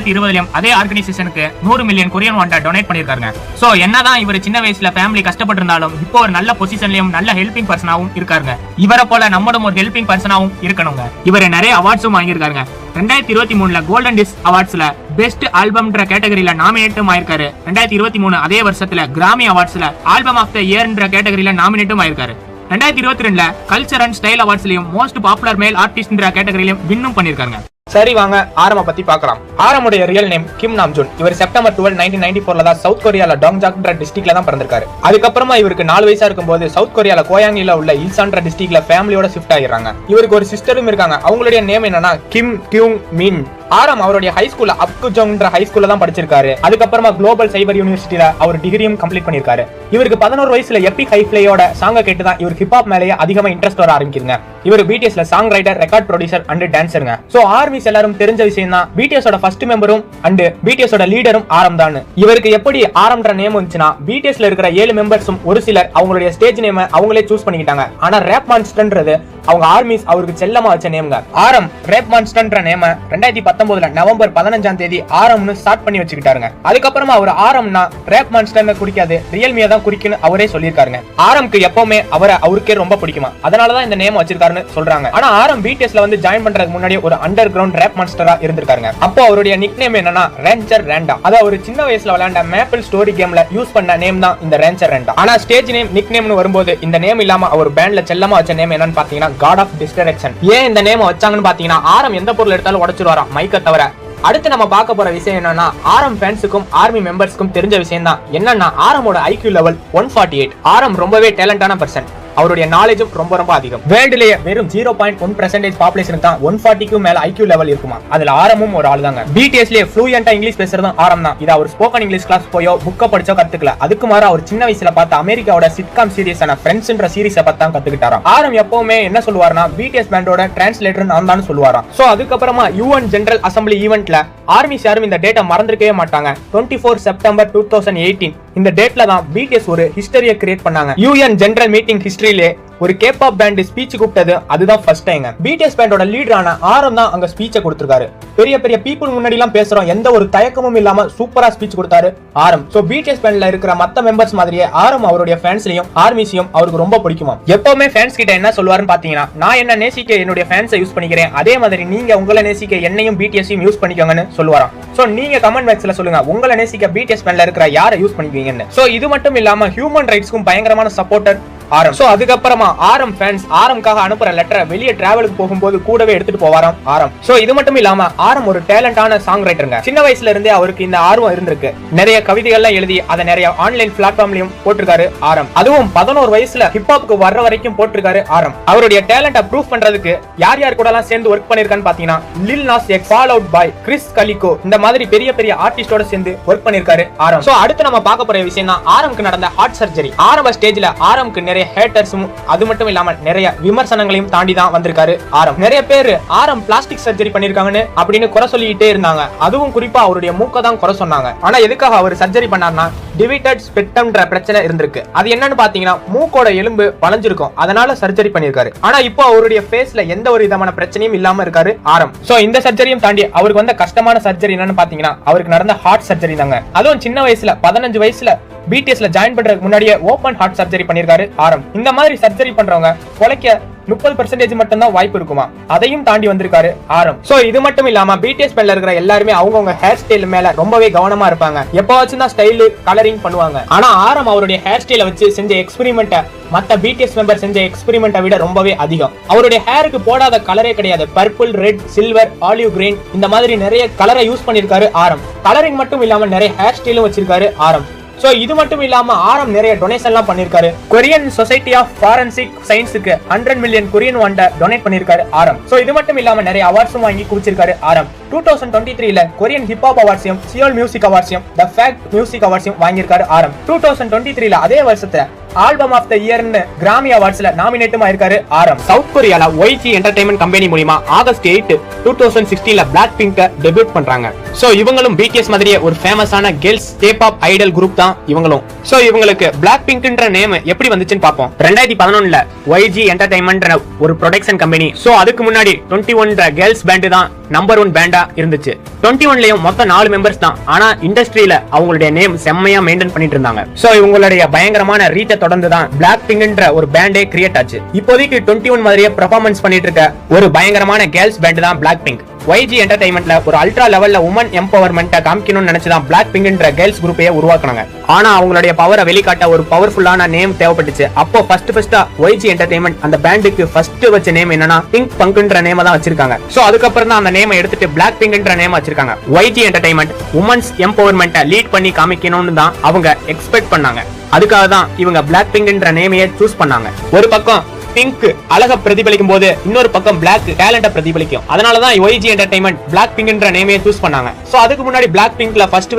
2020 அதே ஆர்கனைசேஷனுக்கு 100 மில்லியன் கொரியன் வாண்டா டொனேட் பண்ணிருக்காங்க. சோ என்னதான் இவர் சின்ன வயசுல ஃபேமிலி கஷ்டப்பட்டு இருந்தாலும் இப்போ ஒரு நல்ல பொசிஷன்லயும் நல்ல ஹெல்பிங் பர்சனாவும் இருக்காருங்க. இவரை போல நம்மளும் ஒரு ஹெல்பிங் பர்சனாவும் இருக்கணுங்க. இவர் நிறைய அவார்ட்ஸும் வாங்கியிருக்காருங்க. 2023 கோல்டன் டிஸ்க் அவார்ட்ஸ்ல பெஸ்ட் ஆல்பம்ன்ற கேட்டகரியில நாமினேட்டும் ஆயிருக்காரு. 2023 அதே வருஷத்துல கிராமி அவார்ட்ஸ்ல ஆல்பம் ஆஃப் த இயர்ன்ற கேட்டகரியில நாமினேட்டும் ஆயிருக்காரு. 2022 கல்ச்சர் அண்ட் ஸ்டைல் அவார்ட்ஸ்லயும் மோஸ்ட் பாப்புலர் மேல் ஆர்டிஸ்ட்ன்ற கேட்டகரியிலும் வின்னும் பண்ணிருக்காங்க. சரி வாங்க ஆரம்ப பத்தி பார்க்கலாம். ஆரமுடைய ரியல் நேம் கிம் நாம்ஜூன். இவர் செப்டம்பர் 12 1994 தான் சவுத் கொரியால டாங்ஜாக்ன்ற டிஸ்ட்ரிக்ட்ல தான் பிறந்திருக்காரு. அதுக்கப்புறமா இவருக்கு 4 வயசா இருக்கும்போது சவுத் கொரியால கோயாங்கில உள்ள இல்சான்ற டிஸ்ட்ரிக்ட்ல ஃபேமிலியோட ஷிஃப்ட் ஆயிடுறாங்க. இவருக்கு ஒரு சிஸ்டரும் இருக்காங்க. அவங்களுடைய நேம் என்னன்னா கிம் கியூங் மின். ஆரம் அவருடைய ஹை ஸ்கூல்ல அப்குஜோங்ன்ற ஹை ஸ்கூல்ல தான் படிச்சிருக்காரு. அதுக்கப்புறமா குளோபல் சைபர் யூனிவர்சிட்டியில அவர் டிகிரியும் கம்ப்ளீட் பண்ணிருக்காரு. இவருக்கு 11 வயசுல எபிக் ஹைஃப்ளையோட சாங்க கேட்டு தான் இவருக்கு ஹிப்ஹாப் மேலேயே அதிகமா இன்ட்ரெஸ்ட் வர ஆரம்பிக்குதுங்க. இவர் பிடிஎஸ்ல song writer, record producer and டான்சருங்க. சோ ஆர்மிஸ் எல்லாரும் தெரிஞ்ச விஷயம் தான் பிடிஎஸோட ஃபர்ஸ்ட் மெம்பரும் அண்ட் பிடிஎஸோட லீடரும் ஆரம் தான். இவருக்கு எப்படி ஆரம்ன்ற நேம் வந்துச்சுன்னா, பிடிஎஸ்ல இருக்கிற 7 மெம்பர்ஸும் ஒரு சிலர் அவங்களுடைய ஸ்டேஜ் நேம் அவங்களே சூஸ் பண்ணிக்கிட்டாங்க. ஆனா ரேப் மான்ஸ்டர்ன்றது அவங்க ஆர்மிஸ் அவருக்கு செல்லமா வச்ச நேம்ங்க. ஆரம் ரேப் மான்ஸ்டர்ன்ற நேம 2019 நவம்பர் 15ஆம் தேதி ஆரம்னு ஸ்டார்ட் பண்ணி வச்சுக்கிட்டாருங்க. அதுக்கப்புறமா அவர் ஆரம்னா ரேப் மான்ஸ்டர்னு குறிக்காது, ரியல்மியா தான் குறிக்குன்னு அவரே சொல்லியிருக்காருங்க. ஆரம்க்கு எப்பவுமே அவருக்கே ரொம்ப பிடிக்குமா, அதனாலதான் இந்த நேம் வச்சிருக்காருன்னு சொல்றாங்க. ஆனா ஆரம் பிடிஎஸ்ல வந்து ஜாயின் பண்றதுக்கு முன்னாடி ஒரு அண்டர் கிரவுண்ட் ரேப் மான்ஸ்டரா இருந்திருக்காருங்க. அப்போ அவருடைய நிக் நேம் என்னன்னா ரேஞ்சர் ரேண்டா. அதாவது ஒரு சின்ன வயசுல விளையாண்ட மேப்பிள் ஸ்டோரி கேம்ல யூஸ் பண்ண நேம் தான் இந்த ரேஞ்சர் ரேண்டா. ஆனா ஸ்டேஜ் நேம் நிக் நேம்னு வரும்போது இந்த நேம் இல்லாம அவர் பேண்ட்ல செல்லமா வச்ச நேம் என்னன்னு பாத்தீங்கன்னா காட் ஆஃப் டிஸ்ட்ராக்ஷன். ஏன் இந்த நேம் வச்சாங்கன்னு பாத்தீங்கன்னா ஆரம் எந்த பொருள் எடுத்தாலும் உடைச்சிருவாராம், மைக்க தவிர. அடுத்து நம்ம பார்க்க போற விஷயம் என்னன்னா, ஆரம் ஃபேன்ஸுக்கும் ஆர்மி மெம்பர்ஸ்க்கும் தெரிஞ்ச விஷயம் தான். என்னன்னா ஆரமோட ஐக்யூ லெவல் 148. ஆரம் ரொம்பவே டேலண்டான பர்சன். அவருடைய நாலேஜும் ரொம்ப ரொம்ப அதிகம். வேர்ல்டுலயே வெறும் 0.1% பாப்புலேஷனுக்கு தான் 140க்கும் மேல ஐக்யூ லெவல் இருக்குமா. அதுல ஆரமும் ஒரு ஆள் தாங்க. பிடிஎஸ்லயே ஃப்ளூயண்டா இங்கிலீஷ் பேசுறதும் ஆரம் தான். இது அவர் ஸ்போக்கன் இங்கிலீஷ் கிளாஸ் போயோ புக்க படிச்சோ கத்துக்கல. அதுக்கு மாறா அவர் சின்ன வயசுல பார்த்த அமெரிக்காவோட சிட்காம் சீரிஸான ஃப்ரெண்ட்ஸ்ன்ற சீரிஸை பார்த்து தான் கத்துக்கிட்டாராம். ஆரம் எப்பவுமே என்ன சொல்லுவாருன்னா, பிடிஎஸ் பேண்டோட டிரான்ஸ்லேட்டர் நான் தான் சொல்லுவாராம். சோ அதுக்கப்புறமா யுஎன் ஜெனரல் அசம்பிளி ஈவென்ட்ல ஆர்மிஸ் யாரும் இந்த டேட்டை மறந்துருக்கவே மாட்டாங்க. 24 செப்டம்பர் 2018 இந்த டேட்ல தான் பிடிஎஸ் ஒரு ஹிஸ்டரியை கிரியேட் பண்ணாங்க. யுஎன் ஜெனரல் மீட்டிங் ஹிஸ்டரியிலே ஒரு கேபாப் பேண்ட் ஸ்பீச் கூப்பிட்டது அதுதான் ஃபர்ஸ்ட் டைம். பிடிஎஸ் பேண்டோட லீடரான ஆரம் தான் அங்க ஸ்பீச்சை கொடுத்திருக்காரு. பெரிய பெரிய பீப்புள் முன்னாடி எல்லாம் பேசுறோம், எந்த ஒரு தயக்கமும் இல்லாம சூப்பரா ஸ்பீச் கொடுத்தாரு ஆரம். சோ பிடிஎஸ் பேண்ட்ல இருக்கிற மத்த மெம்பர்ஸ் மாதிரியே ஆரம் அவருடைய ஃபேன்ஸ்லயும் ஆர்மிஸையும் அவருக்கு ரொம்ப பிடிக்குமா. எப்பவுமே ஃபேன்ஸ் கிட்ட என்ன சொல்லுவாருன்னு பாத்தீங்கன்னா, நான் என்ன நேசிக்க என்னுடைய ஃபேன்ஸை யூஸ் பண்ணிக்கிறேன், அதே மாதிரி நீங்க உங்களை நேசிக்க என்னையும் பிடிஎஸையும் யூஸ் பண்ணிக்கோங்கன்னு சொல்லுவாராம். சோ நீங்க கமெண்ட் பாக்ஸ்ல சொல்லுங்க, உங்களை நேசிக்க பிடிஎஸ் பேண்ட்ல இருக்கிற யாரை யூஸ் பண்ணிக்குவீங்கன்னு. சோ இது மட்டும் இல்லாம ஹியூமன் ரைட்ஸ்க்கும் பயங்கரமான சப்போர்ட்டர் ஆரம். சோ அதுக்கப்புறமா ஆரம் ஃபேன்ஸ் ஆரம்காக அனுப்புற லெட்டரை வெளியே டிராவலுக்கு போகும்போது கூடவே எடுத்துட்டு போவாராம் ஆரம். சோ இது மட்டும் இல்லாம ஆரம் ஒரு டேலண்டான சாங் ரைட்டருங்க. சின்ன வயசுல இருந்தே அவருக்கு இந்த ஆர்வம் இருந்திருக்கு. நிறைய கவிதைகள்லாம் எழுதி அதை நிறைய ஆன்லைன் பிளாட்ஃபார்ம்லயும் போட்டிருக்காரு ஆரம். அதுவும் 11 வயசுல ஹிப்ஹாப்க்கு வர்ற வரைக்கும் போட்டிருக்காரு ஆரம். அவருடைய டேலண்ட ப்ரூவ் பண்றதுக்கு யார் யார் கூட எல்லாம் சேர்ந்து ஒர்க் பண்ணிருக்கான்னு பாத்தீங்கன்னா, லில் நாஸ் எக்ஸ், ஃபால் அவுட் பாய், கிறிஸ் கலிகோ, இந்த மாதிரி பெரிய பெரிய ஆர்டிஸ்டோட சேர்ந்து ஒர்க் பண்ணிருக்காரு ஆரம். சோ அடுத்து நம்ம பார்க்க போற விஷயம் தான் ஆரம்க்கு நடந்த ஹார்ட் சர்ஜரி. ஆரம்ப ஸ்டேஜ்ல ஆரம்க்கு நிறைய நிறைய ஹேட்டர்ஸும் அது மட்டும் இல்லாம நிறைய விமர்சனங்களையும் தாண்டி தான் வந்திருக்காரு ஆரம். நிறைய பேர் ஆரம் பிளாஸ்டிக் சர்ஜரி பண்ணிருக்காங்கன்னு அப்படின்னு குறை சொல்லிட்டே இருந்தாங்க. அதுவும் குறிப்பா அவருடைய மூக்க தான் குறை சொன்னாங்க. ஆனா எதுக்காக அவர் சர்ஜரி பண்ணார்னா டிவிட்டட் ஸ்பெக்ட்ரம்ன்ற பிரச்சனை இருந்திருக்கு. அது என்னன்னு பாத்தீங்கன்னா மூக்கோட எலும்பு வளைஞ்சிருக்கும், அதனால சர்ஜரி பண்ணிருக்காரு. ஆனா இப்போ அவருடைய ஃபேஸ்ல எந்த ஒரு விதமான பிரச்சனையும் இல்லாம இருக்காரு ஆரம். சோ இந்த சர்ஜரியும் தாண்டி அவருக்கு வந்த கஷ்டமான சர்ஜரி என்னன்னு பாத்தீங்கன்னா அவருக்கு நடந்த ஹார்ட் சர்ஜரி தாங்க. அதுவும் சின்ன வயசுல 15 வயசுல பிடிஎஸ்ல ஜாயின் பண்றதுக்கு முன்னாடியே ஓபன் ஹார்ட் சர்ஜரி பண்ணிருக்காரு ஆரம். இந்த மாதிரி சர்ஜரி பண்றவங்க கொலைக்க 30% மட்டும் தான் வாய்ப்பு இருக்குமா, அதையும் தாண்டி வந்திருக்காரு ஆரம். சோ இது மட்டும் இல்லாம பிடிஎஸ் பேண்ட்ல இருக்கிற எல்லாருமே அவங்கவுங்க ஹேர் ஸ்டைல் மேல ரொம்பவே கவனமா இருப்பாங்க. எப்பவாச்சும் தான் ஸ்டைல் கலரிங் பண்ணுவாங்க. ஆனா ஆரம் அவருடைய ஹேர் ஸ்டைல வச்சு செஞ்ச எக்ஸ்பெரிமெண்ட்டை மத்த பிடிஎஸ் மெம்பர் செஞ்ச எக்ஸ்பெரிமெண்ட்டை விட ரொம்பவே அதிகம். அவருடைய ஹேருக்கு போடாத கலரே கிடையாது. Purple, red, silver, olive green இந்த மாதிரி நிறைய கலரை யூஸ் பண்ணிருக்காரு ஆரம். கலரிங் மட்டும் இல்லாம நிறைய ஹேர் ஸ்டைலும் வச்சிருக்காரு ஆரம். சோ இது மட்டும் இல்லாம ஆரம் நிறைய டொனேஷன் எல்லாம் பண்ணிருக்காரு. கொரியன் சொசைட்டி ஆஃப் ஃபாரன்சிக் சயின்ஸுக்கு 100 மில்லியன் கொரியன் வாண்ட டொனேட் பண்ணிருக்காரு ஆரம். சோ இது மட்டும் இல்லாம நிறைய அவார்ட்ஸும் வாங்கி குடிச்சிருக்காரு ஆரம். 2023ல கொரியன் ஹிப்ஹாப் அவார்ட்ஸையும் சியோல் மியூசிக் அவார்ட்ஸையும் தி ஃபேக்ட் மியூசிக் அவார்ட்ஸையும் வாங்கியிருக்காரு ஆரம். 2023ல அதே வருஷத்துல ஆல்பம் ஆஃப் தி இயர்னு கிராமி அவார்ட்ஸ்ல நாமினேட்டும் ஆயிருக்காரு ஆரம். சவுத் கொரியால YG என்டர்டெயின்மெண்ட் கம்பெனி மூலமா ஆகஸ்ட் 8, 2016ல பிளாக் பிங்க டெபியூட் பண்றாங்க. சோ இவங்களும் பிடிஎஸ் மாதிரியே ஒரு ஃபேமஸான கேர்ள்ஸ் கேபாப் ஐடல் குரூப் தான் இவங்களும். சோ இவங்களுக்கு பிளாக் பிங்க்ன்ற நேம் எப்படி வந்துச்சுன்னு பாப்போம். 2011ல YG என்டர்டெயின்மெண்ட் ஒரு ப்ரொடக்ஷன் கம்பெனி. சோ அதுக்கு முன்னாடி 21ன்ற கேர்ள்ஸ் பேண்ட் தான் நம்பர் 1 பேண்டா இருந்துச்சு. 21லயும் மொத்தம் 4 மெம்பர்ஸ் தான். ஆனா இண்டஸ்ட்ரியில அவங்களுடைய நேம் செம்மையா மெயின்டைன் பண்ணிட்டு இருந்தாங்க. சோ இவங்களுடைய பயங்கரமான ரீச்ச தொடர்ந்து தான் பிளாக் பிங்க்ன்ற ஒரு பேண்டே கிரியேட் ஆச்சு. இப்போதைக்கு 21 மாதிரியே பெர்ஃபார்மன்ஸ் பண்ணிட்டு இருக்க ஒரு பயங்கரமான கேர்ள்ஸ் பேண்ட் தான் பிளாக் பிங்க். YG என்டர்டெயின்மெண்ட்ல ஒரு அல்ட்ரா லெவல்ல உமன் எம்பவர்மெண்ட்டை காமிக்கணும்னு நினைச்சுதான் பிளாக் பிங்க்ன்ற கேர்ள்ஸ் குரூப்பையே உருவாக்குனாங்க. ஆனா அவங்களுடைய பவரை வெளிக்காட்ட ஒரு பவர்ஃபுல்லான நேம் தேவைப்பட்டுச்சு. அப்போ ஃபர்ஸ்டா YG என்டர்டெயின்மெண்ட் அந்த பேண்டுக்கு ஃபர்ஸ்ட் வச்ச நேம் என்னன்னா பிங்க் பங்க்ன்ற நேம் தான் வச்சிருக்காங்க. சோ அதுக்கப்புறம் தான் அந்த நேமை எடுத்துட்டு பிளாக் பிங்க்ன்ற நேம் வச்சிருக்காங்க. YG என்டர்டெயின்மெண்ட் உமன்ஸ் எம்பவர்மெண்ட்டை லீட் பண்ணி காமிக்கணும்னு தான் அவங்க எக்ஸ்பெக்ட் பண்ணாங்க. அதுக்காக தான் இவங்க பிளாக் பிங்க்ன்ற நேமையே சூஸ் பண்ணாங்க. ஒரு பக்கம் பிங்க் அழக பிரதிபலிக்கும் போது இன்னொரு பக்கம் பிளாக் டேலண்ட பிரதிபலிக்கும். அதனாலதான் YG என்டர்டெயின்மெண்ட் பிளாக் பிங்க்ன்ற நேமையே சூஸ் பண்ணாங்க. சோ அதுக்கு முன்னாடி பிளாக் பிங்க்ல ஃபர்ஸ்ட்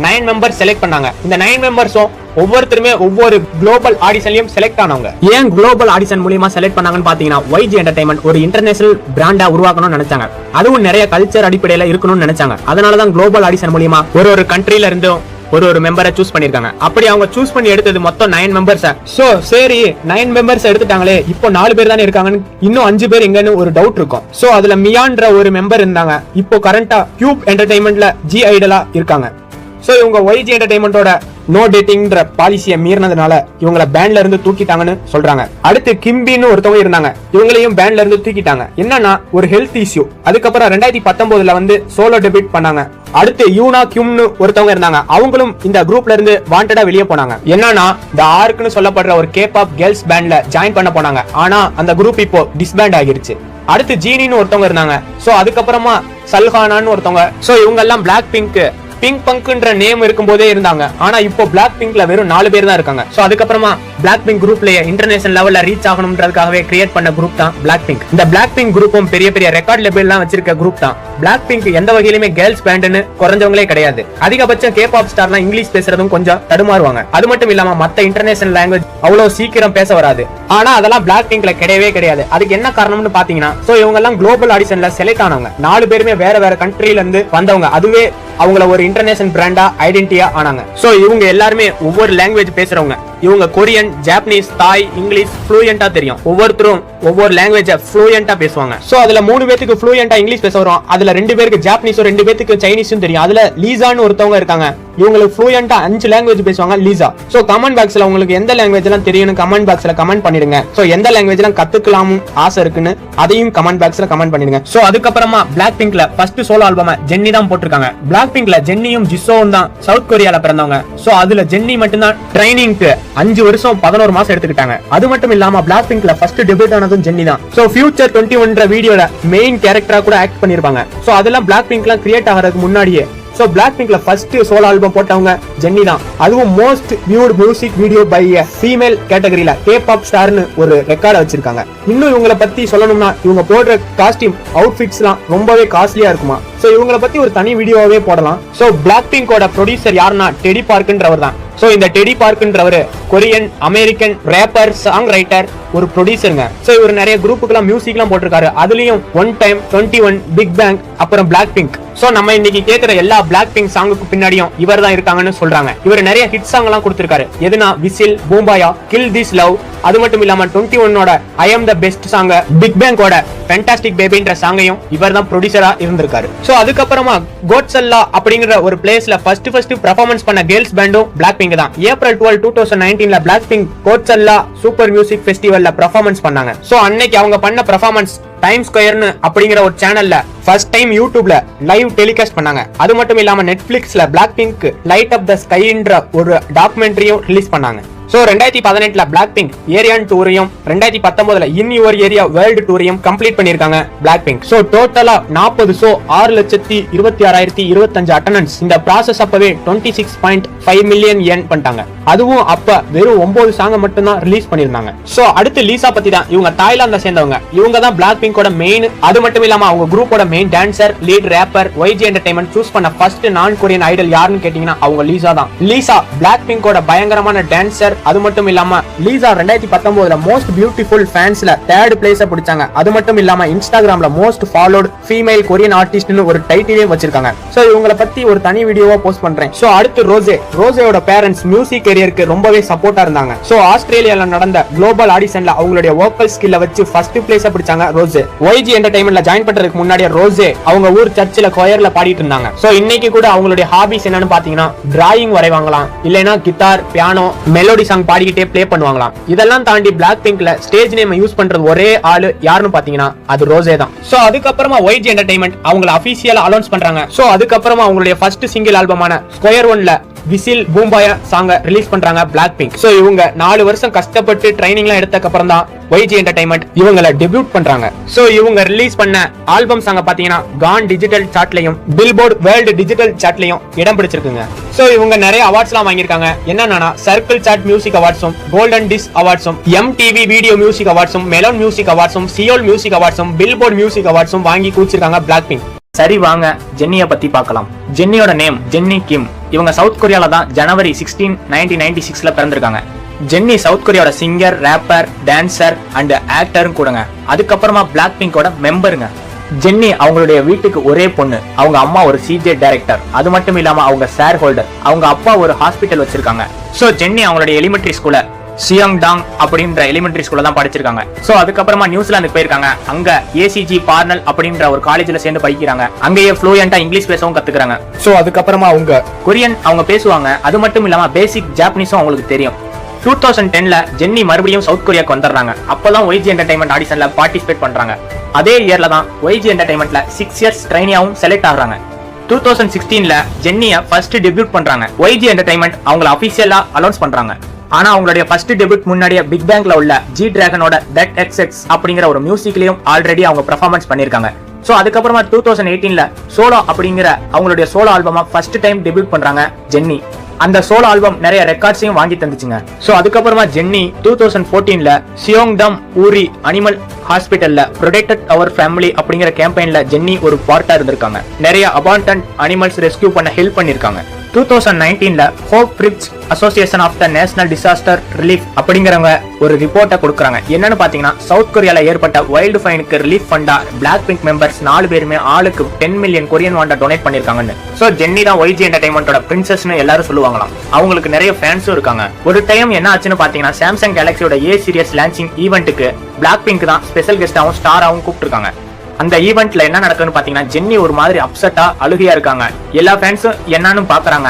9 மெம்பர்ஸ் செலக்ட் பண்ணாங்க. இந்த 9 மெம்பர்ஸும் ஒவ்வொருத்தருமே ஒவ்வொரு குளோபல் ஆடிஷன்லயும் செலக்ட் ஆனவங்க. ஏன் குளோபல் ஆடிஷன் மூலமா செலக்ட் பண்ணாங்கன்னு பாத்தீங்கன்னா YG என்டர்டெயின்மெண்ட் ஒரு இன்டர்நேஷனல் பிராண்டா உருவாக்கணும்னு நினைச்சாங்க. அதுவும் நிறைய கல்ச்சர் அடிப்படையில இருக்கணும்னு நினைச்சாங்க. அதனாலதான் குளோபல் ஆடிஷன் மூலமா ஒரு கண்ட்ரில இருந்தும் ஒரு மெம்பரை சூஸ் பண்ணிருக்காங்க. அப்படி அவங்க சூஸ் பண்ணி எடுத்தது மொத்தம் 9 மெம்பர்ஸ். சோ சரி 9 மெம்பர்ஸ் எடுத்துட்டாங்களே, இப்போ 4 பேர் தானே இருக்காங்கன்னு இன்னும் 5 பேர் எங்கன்னு ஒரு டவுட் இருக்கும். சோ அதுல மியான்ற ஒரு மெம்பர் இருந்தாங்க. இப்போ கரண்டா கியூப் என்டர்டெயின்மெண்ட்ல G ஐடலா இருக்காங்க. சோ இவங்க YG என்டர்டெயின்மெண்டோட நோ டேட்டிங்ன்ற பாலிசியை மீறினதுனால இவங்கள பேண்ட்ல இருந்து தூக்கிட்டாங்கன்னு சொல்றாங்க. அடுத்து கிம்பின்னு ஒருத்தவங்க இருந்தாங்க. இவங்களையும் பேண்ட்ல இருந்து தூக்கிட்டாங்க. என்னன்னா ஒரு ஹெல்த் இஷ்யூ. அதுக்கப்புறம் 2019ல வந்து சோலோ டெபியூட் பண்ணாங்க. அடுத்து யூனா கியூம்னு ஒருத்தவங்க இருந்தாங்க. அவங்களும் இந்த குரூப்ல இருந்து வாண்டடா வெளியே போனாங்க. என்னன்னா இந்த ஆர்க்னு சொல்லப்படுற ஒரு கேபாப் கேர்ள்ஸ் பேண்ட்ல ஜாயின் பண்ண போனாங்க. ஆனா அந்த குரூப் இப்போ டிஸ்பேண்ட் ஆகிருச்சு. அடுத்து ஜீனின்னு ஒருத்தவங்க இருந்தாங்க. சோ அதுக்கப்புறமா சல்ஹானான்னு ஒருத்தவங்க. சோ இவங்க எல்லாம் பிளாக் பிங்க் பிங்க் பங்க்ன்ற நேம் இருக்கும் போதே இருந்தாங்க. ஆனா இப்போ பிளாக் பிங்க்ல வெறும் 4 பேர் தான் இருக்காங்க. சோ அதுக்கப்புறமா பிளாக் பிங்க் குரூப்லயே இன்டர்நேஷனல் லெவல்ல ரீச் ஆகணும்ன்றதுக்காகவே கிரியேட் பண்ண குரூப் தான் பிளாக் பிங்க். இந்த பிளாக் பிங்க் குரூப்பும் பெரிய பெரிய ரெக்கார்ட் லேபிள் எல்லாம் வச்சிருக்க குரூப் தான். பிளாக் பிங்க் எந்த வகையிலுமே கேர்ள்ஸ் பேண்ட்னு குறைஞ்சவங்களே கிடையாது. அதிகபட்சம் கேபாப் ஸ்டார்லாம் இங்கிலீஷ் பேசுறதும் கொஞ்சம் தடுமாறுவாங்க. அது மட்டும் இல்லாம மத்த இன்டர்நேஷனல் லாங்குவேஜ் அவ்வளவு சீக்கிரம் பேச வராது. ஆனா அதெல்லாம் பிளாக் பிங்க்ல கிடையவே கிடையாது. அதுக்கு என்ன காரணம்னு பாத்தீங்கன்னா சோ இவங்க எல்லாம் குளோபல் ஆடிஷன்ல செலக்ட் ஆனவங்க. 4 பேருமே வேற வேற கண்ட்ரில இருந்து வந்தவங்க. அதுவே அவங்கள ஒரு இன்டர்நேஷனல் பிராண்டா ஐடென்டிட்டியா ஆனாங்க. சோ இவங்க எல்லாருமே ஒவ்வொரு லாங்குவேஜ் பேசுறவங்க. இவங்க கொரியன், ஜாப்பனீஸ், தாய், இங்கிலீஷ் ஃப்ளூயண்டா தெரியும். ஒவ்வொருத்தரும் ஒவ்வொரு லாங்குவேஜ் ஃப்ளூயண்டா பேசுவாங்க. சோ அதுல 3 பேருக்கு ஃப்ளூயண்டா இங்கிலீஷ் பேச வரும். அதுல 2 பேருக்கு ஜாப்பனீஸும் 2 பேருக்கு சைனீஸும் தெரியும். அதுல லீசான்னு ஒருத்தவங்க இருக்காங்க. இவங்களுக்கு ஃப்ளூயண்டா 5 லாங்குவேஜ் பேசுவாங்க லீசா. சோ கமெண்ட் பாக்ஸ்ல உங்களுக்கு எந்த லாங்குவேஜ் எல்லாம் தெரியும்னு கமெண்ட் பாக்ஸ்ல கமெண்ட் பண்ணிடுங்க. சோ எந்த லாங்குவேஜ் எல்லாம் கத்துக்கலாம்னு ஆசை இருக்குன்னு அதையும் கமெண்ட் பாக்ஸ்ல கமெண்ட் பண்ணிடுங்க. சோ அதுக்கப்புறமா பிளாக் பிங்க்ல ஃபர்ஸ்ட் சோலோ ஆல்பம் ஜென்னி தான் போட்டிருக்காங்க. பிளாக் பிங்க்ல ஜென்னியும் ஜிசோவும் தான் சவுத் கொரியால பிறந்தவங்க. சோ அதுல ஜென்னி மட்டும் தான் ட்ரைனிங்க்கு 5 வருஷம் 11 மாசம் எடுத்துக்கிட்டாங்க. அது மட்டும் இல்லாம பிளாக் பிங்க்ல ஃபர்ஸ்ட் டெபியூட் ஆனதும் ஜென்னி தான். சோ ஃபியூச்சர் 21ன்ற வீடியோல மெயின் கேரக்டரா கூட ஆக்ட் பண்ணிருப்பாங்க. சோ அதெல்லாம் பிளாக் பிங்க்லாம் கிரியேட் ஆகிறதுக்கு முன்னாடியே சோ பிளாக் பிங்க்ல ஃபர்ஸ்ட் சோலோ ஆல்பம் போட்டவங்க ஜென்னி தான். அதுவும் most viewed music video by female கேட்டகரியில கேபாப் ஸ்டார்னு ஒரு ரெக்கார்டை வச்சிருக்காங்க. இன்னும் இவங்கள பத்தி சொல்லணும்னா இவங்க போடுற காஸ்டியூம் அவுட்ஃபிட்ஸ்லாம் ரொம்பவே காஸ்ட்லியா இருக்குமா. சோ இவங்கள பத்தி ஒரு தனி வீடியோவே போடலாம். சோ பிளாக் பிங்கோட ப்ரொடியூசர் யாருன்னா டெடி பார்க்ன்றவர் தான். சோ இந்த டெடி பார்க்ன்றவரு Korean American rapper song writer ஒரு ப்ரொடியூசருங்க. சோ இவர் நிறைய குரூப்புக்கெல்லாம் மியூசிக்லாம் போட்டிருக்காரு. அதுலயும் ஒன் டைம், 21, பிக் பேங், அப்புறம் பிளாக் பிங்க். சோ நம்ம இன்னைக்கு கேக்குற எல்லா பிளாக் பிங்க் சாங்குக்கு பின்னாடியும் இவர் தான் இருக்காங்கன்னு சொல்றாங்க. இவர் நிறைய ஹிட் சாங் எல்லாம் கொடுத்திருக்காரு. எதுனா whistle, Boombayah, kill this love, அது மட்டும் இல்லாம 21ஓட I am the best song, Big பேங்கோட ஃபேண்டாஸ்டிக் பேபின்ற சாங்கையும் இவர் தான் ப்ரொடியூசரா இருந்திருக்காரு. சோ அதுக்கப்புறமா கோட்சல்லா அப்படிங்கிற ஒரு பிளேஸ்ல ஃபர்ஸ்ட் பெர்ஃபார்மன்ஸ் பண்ண கேர்ள்ஸ் பேண்டும் பிளாக் பிங்க் தான். ஏப்ரல் 12, 2019ல Blackpink Coachella super music ஃபெஸ்டிவல்ல பெர்ஃபார்மன்ஸ் பண்ணாங்க. சோ அன்னைக்கு அவங்க பண்ண பெர்ஃபார்மன்ஸ் டைம் ஸ்கொயர்னு அப்படிங்கிற ஒரு சேனல்ல ஃபர்ஸ்ட் டைம் யூடியூப்ல லைவ் டெலிகாஸ்ட் பண்ணாங்க. அது மட்டும் இல்லாம நெட்ஃபிளிக்ஸ்ல black pink light up the ஸ்கைன்ற ஒரு டாக்குமெண்ட்ரியும் ரிலீஸ் பண்ணாங்க. சோ 2018ல பிளாக் பிங்க் ஏரியான் டூரையும் 2019ல இன் யுவர் ஏரியா வேர்ல்டு டூரையும் கம்ப்ளீட் பண்ணிருக்காங்க பிளாக் பிங்க். சோ டோட்டலா 40 ஷோ 6,26,025 அட்டெண்டன்ஸ். இந்த ப்ராசஸ் அப்பவே 26.5 மில்லியன் ஏர்ன் பண்ணிட்டாங்க. அதுவும் அப்ப வெறும் 9 சாங் மட்டும் தான் ரிலீஸ் பண்ணிருந்தாங்க. சோ அடுத்து லீசா பத்தி தான். இவங்க தாய்லாந்தை சேர்ந்தவங்க. இவங்க தான் பிளாக் பிங்கோட மெயின். அது மட்டும் இல்லாம அவங்க குரூப்போட main dancer, lead rapper. YG entertainment choose பண்ண ஃபர்ஸ்ட் நான் கொரியன் ஐடல் யாருன்னு கேட்டீங்கன்னா அவங்க லீசா தான். லீசா பிளாக் பிங்கோட பயங்கரமான டான்சர். அது மட்டும் இல்லாம லீசா 2019ல மோஸ்ட் பியூட்டிஃபுல் ஃபேன்ஸ்ல 3rd பிளேஸ பிடிச்சாங்க. அது மட்டும் இல்லாம இன்ஸ்டாகிராம்ல மோஸ்ட் ஃபாலோட் ஃபீமேல் கொரியன் ஆர்டிஸ்ட்னு ஒரு டைட்டிலே வச்சிருக்காங்க. சோ இவங்கள பத்தி ஒரு தனி வீடியோவா போஸ்ட் பண்றேன். சோ அடுத்து ரோசேயோட பேரண்ட்ஸ் மியூசிக் கரியருக்கு ரொம்பவே சப்போர்ட்டா இருந்தாங்க. சோ ஆஸ்திரேலியால நடந்த குளோபல் ஆடிஷன்ல அவங்களுடைய வோக்கல் ஸ்கில்ல வச்சு ஃபர்ஸ்ட் பிளேஸ பிடிச்சாங்க ரோசே. YG என்டர்டைன்மெண்ட்ல ஜாயின் பண்றதுக்கு முன்னாடி ரோசே அவங்க ஊர் சர்ச்சில் கொயர்ல பாடிட்டு இருந்தாங்க. சோ இன்னைக்கு கூட அவங்களுடைய ஹாபிஸ் என்னன்னு பாத்தீங்கன்னா டிராயிங் வரைவாங்களாம், இல்லைன்னா கிட்டார், பியானோ, மெலோடி சாங் பாடிக்கிட்டே ப்ளே பண்ணுவாங்களாம். இதெல்லாம் தாண்டி பிளாக் பிங்க்ல ஸ்டேஜ் நேம் யூஸ் பண்றது ஒரே ஆளு யாருன்னு பாத்தீங்கன்னா அது ரோசே தான். சோ அதுக்கப்புறமா YG என்டர்டைன்மெண்ட் அவங்கள அபிஷியலா அனௌன்ஸ் பண்றாங்க. சோ அதுக்கப்புறமா அவங்களுடைய ஃபர்ஸ்ட் சிங்கிள் ஆல்பமான ஸ்கொயர் 1ல விசில் பூம்பாயா சாங்க ரிலீஸ் பண்றாங்க பிளாக் பிங்க். சோ இவங்க 4 வருஷம் கஷ்டப்பட்டு ட்ரைனிங்லாம் எடுத்ததுக்கு அப்புறம் தான் YG என்டர்டைன்மெண்ட் இவங்கள டெபியூட் பண்றாங்க. சோ இவங்க ரிலீஸ் பண்ண ஆல்பம் சாங்க பாத்தீங்கன்னா கான் டிஜிட்டல் சார்ட்லயும் பில்போர்ட் வேர்ல்டு டிஜிட்டல் சார்ட்லயும் இடம் பிடிச்சிருக்குங்க. சோ இவங்க நிறைய அவார்ட்ஸ்லாம் வாங்கியிருக்காங்க. என்னன்னா சர்க்கிள் சார்ட் மியூசிக் அவார்ட்ஸும், கோல்டன் டிஸ்க் அவார்ட்ஸும், MTV வீடியோ மியூசிக் அவார்ட்ஸும், மெலோன் மியூசிக் அவார்ட்ஸும், சியோல் மியூசிக் அவார்ட்ஸும், பில்போர்ட் மியூசிக் அவார்ட்ஸும் வாங்கி கூச்சிருக்காங்க பிளாக் பிங்க். சரி வாங்க ஜென்னிய பத்தி பார்க்கலாம். ஜென்னியோட நேம் ஜென்னி கிம். இவங்க சவுத் கொரியால தான் ஜனவரி 16, 1996ல பிறந்திருக்காங்க. ஜென்னி சவுத் கொரியாவோட சிங்கர், ரேப்பர், டான்சர் அண்ட் ஆக்டரும் கூடங்க. அதுக்கப்புறமா பிளாக் பிங்கோட மெம்பருங்க. ஜென்னி அவங்களுடைய வீட்டுக்கு ஒரே பொண்ணு. அவங்க அம்மா ஒரு CJ டைரக்டர். அது மட்டும் இல்லாம அவங்க ஷேர் ஹோல்டர். அவங்க அப்பா ஒரு ஹாஸ்பிட்டல் வச்சிருக்காங்க. சோ ஜென்னி அவங்களுடைய எலிமெண்டரி ஸ்கூல்ல சியாங் டாங் அப்படின்ற எலிமெண்டரி ஸ்கூல்ல தான் படிச்சிருக்காங்க. சோ அதுக்கப்புறமா நியூசிலாந்துக்கு போயிருக்காங்க. அங்க ACG பார்னல் அப்படின்ற ஒரு காலேஜ்ல சேர்ந்து படிக்கிறாங்க. அங்கேயே ஃப்ளூயண்டா இங்கிலீஷ் பேசவும் கத்துக்கிறாங்க. சோ அதுக்கப்புறமா அவங்க கொரியன் அவங்க பேசுவாங்க. அது மட்டும் இல்லாம பேசிக் ஜாப்பனீஸும் அவங்களுக்கு தெரியும். 2010ல ஜென்னி மறுபடியும் சவுத் கொரியாக்கு வந்துடுறாங்க. அப்பதான் YG என்டர்டைன்மெண்ட் ஆடிஷன்ல பார்ட்டிசிபேட் பண்றாங்க. அதே இயர்ல தான் YG என்டர்டைன்மெண்ட்ல 6 இயர்ஸ் ட்ரைனியாவும் செலக்ட் ஆகுறாங்க. 2016ல ஜென்னிய ஃபர்ஸ்ட் டெபியூட் பண்றாங்க. YG என்டர்டைன்மெண்ட் அவங்கள அபிஷியலா அனௌன்ஸ் பண்றாங்க. ஆனா அவங்களுடைய ஃபர்ஸ்ட் டெபியூட் முன்னாடியே பிக் பேங்க்ல உள்ள G டிராகனோட That XX அப்படிங்கிற ஒரு மியூசிக்லயும் ஆல்ரெடி அவங்க பெர்ஃபார்மன்ஸ் பண்ணிருக்காங்க. சோ அதுக்கப்புறமா 2018ல சோலோ அப்படிங்கிற அவங்களுடைய சோலோ ஆல்பமா ஃபர்ஸ்ட் டைம் டெபியூட் பண்றாங்க ஜென்னி. அந்த சோலோ ஆல்பம் நிறைய ரெக்கார்ட்ஸையும் வாங்கி தந்துச்சுங்க. சோ அதுக்கப்புறமா ஜென்னி 2014ல சியோங்டம் ஊரி அனிமல் ஹாஸ்பிட்டல்ல ப்ரொடெக்டட் அவர் ஃபேமிலி அப்படிங்கிற கேம்பெயின்ல ஜென்னி ஒரு பார்ட்டா இருந்திருக்காங்க. நிறைய அபாண்டன்ட் அனிமல்ஸ் ரெஸ்கியூ பண்ண ஹெல்ப் பண்ணிருக்காங்க. 2019ல Hope Bridge association of the national disaster relief அப்படிங்கிறவங்க ஒரு ரிப்போர்ட்டை கொடுக்குறாங்க. என்னன்னு பாத்தீங்கன்னா சவுத் கொரியால ஏற்பட்ட வைல்டு ஃபயருக்கு ரிலீஃப் ஃபண்டா பிளாக் பிங்க் மெம்பர்ஸ் 4 பேருமே ஆளுக்கு 10 மில்லியன் கொரியன் வாண்டா டொனேட் பண்ணிருக்காங்கன்னு. சோ ஜென்னி தான் YG என்டர்டைன்மெண்டோட பிரின்சஸ்னு எல்லாரும் சொல்லுவாங்களாம். அவங்களுக்கு நிறைய ஃபேன்ஸும் இருக்காங்க. ஒரு டைம் என்ன ஆச்சுன்னு பாத்தீங்கன்னா சாம்சங் கேலக்சியோட A சீரிஸ் லான்ச்சிங் ஈவென்ட்டுக்கு பிளாக் பிங்க் தான் ஸ்பெஷல் கெஸ்டாவும் ஸ்டாராவும் கூப்பிட்டுருக்காங்க. அந்த ஈவென்ட்ல என்ன நடக்குதுன்னு பாத்தீங்கன்னா ஜென்னி ஒரு மாதிரி அப்செட்டா அழுகையா இருக்காங்க. எல்லா ஃபேன்ஸும் என்னன்னு பாக்குறாங்க.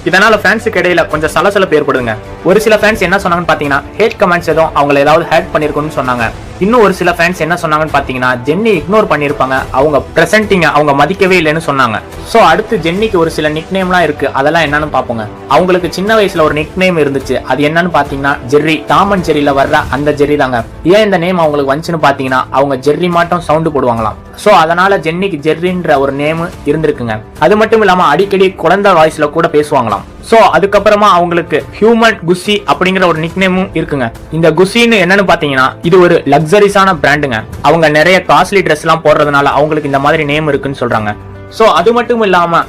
இதனால ஃபேன்ஸுக்கு இடையில கொஞ்சம் சலசலப்பு ஏற்படுதுங்க. ஒரு சில ஃபேன்ஸ் என்ன சொன்னாங்கன்னு பாத்தீங்கன்னா ஹேட் கமெண்ட்ஸ் எதுவும் அவங்களை ஏதாவது ஹேட் பண்ணிருக்குன்னு சொன்னாங்க. இன்னும் ஒரு சில ஃபேன்ஸ் என்ன சொன்னாங்கன்னு பாத்தீங்கன்னா ஜென்னி இக்னோர் பண்ணிருப்பாங்க, அவங்க பிரசன்டிங்க அவங்க மதிக்கவே இல்லைன்னு சொன்னாங்க. சோ அடுத்து ஜென்னிக்கு ஒரு சில நிக் நேம்லாம் இருக்கு, அதெல்லாம் என்னன்னு பாப்போங்க. அவங்களுக்கு சின்ன வயசுல ஒரு நிக் நேம் இருந்துச்சு, அது என்னன்னு பாத்தீங்கன்னா ஜெர்ரி. டாம் அண்ட் ஜெர்ரில வர்ற அந்த ஜெர்ரி தாங்க. ஏன் இந்த நேம் அவங்களுக்கு வந்துச்சுன்னு பாத்தீங்கன்னா அவங்க ஜெர்ரி மட்டும் சவுண்ட் போடுவாங்களாம். சோ அதனால ஜென்னிக்கு ஜெர்ரின்ற ஒரு நேம் இருந்திருக்குங்க. அது மட்டும் இல்லாம அடிக்கடி குழந்தை வாய்ஸ்ல கூட பேசுவாங்களாம். சோ அதுக்கப்புறமா அவங்களுக்கு ஹியூமன் குஷி அப்படிங்கிற ஒரு நிக் நேமும் இருக்குங்க. இந்த குஷின்னு என்னன்னு பாத்தீங்கன்னா இது ஒரு லக்ஸரிஸான பிராண்டுங்க. அவங்க நிறைய காஸ்ட்லி ட்ரெஸ் எல்லாம் போடுறதுனால அவங்களுக்கு இந்த மாதிரி நேம் இருக்குன்னு சொல்றாங்க. சோ அது மட்டும் இல்லாம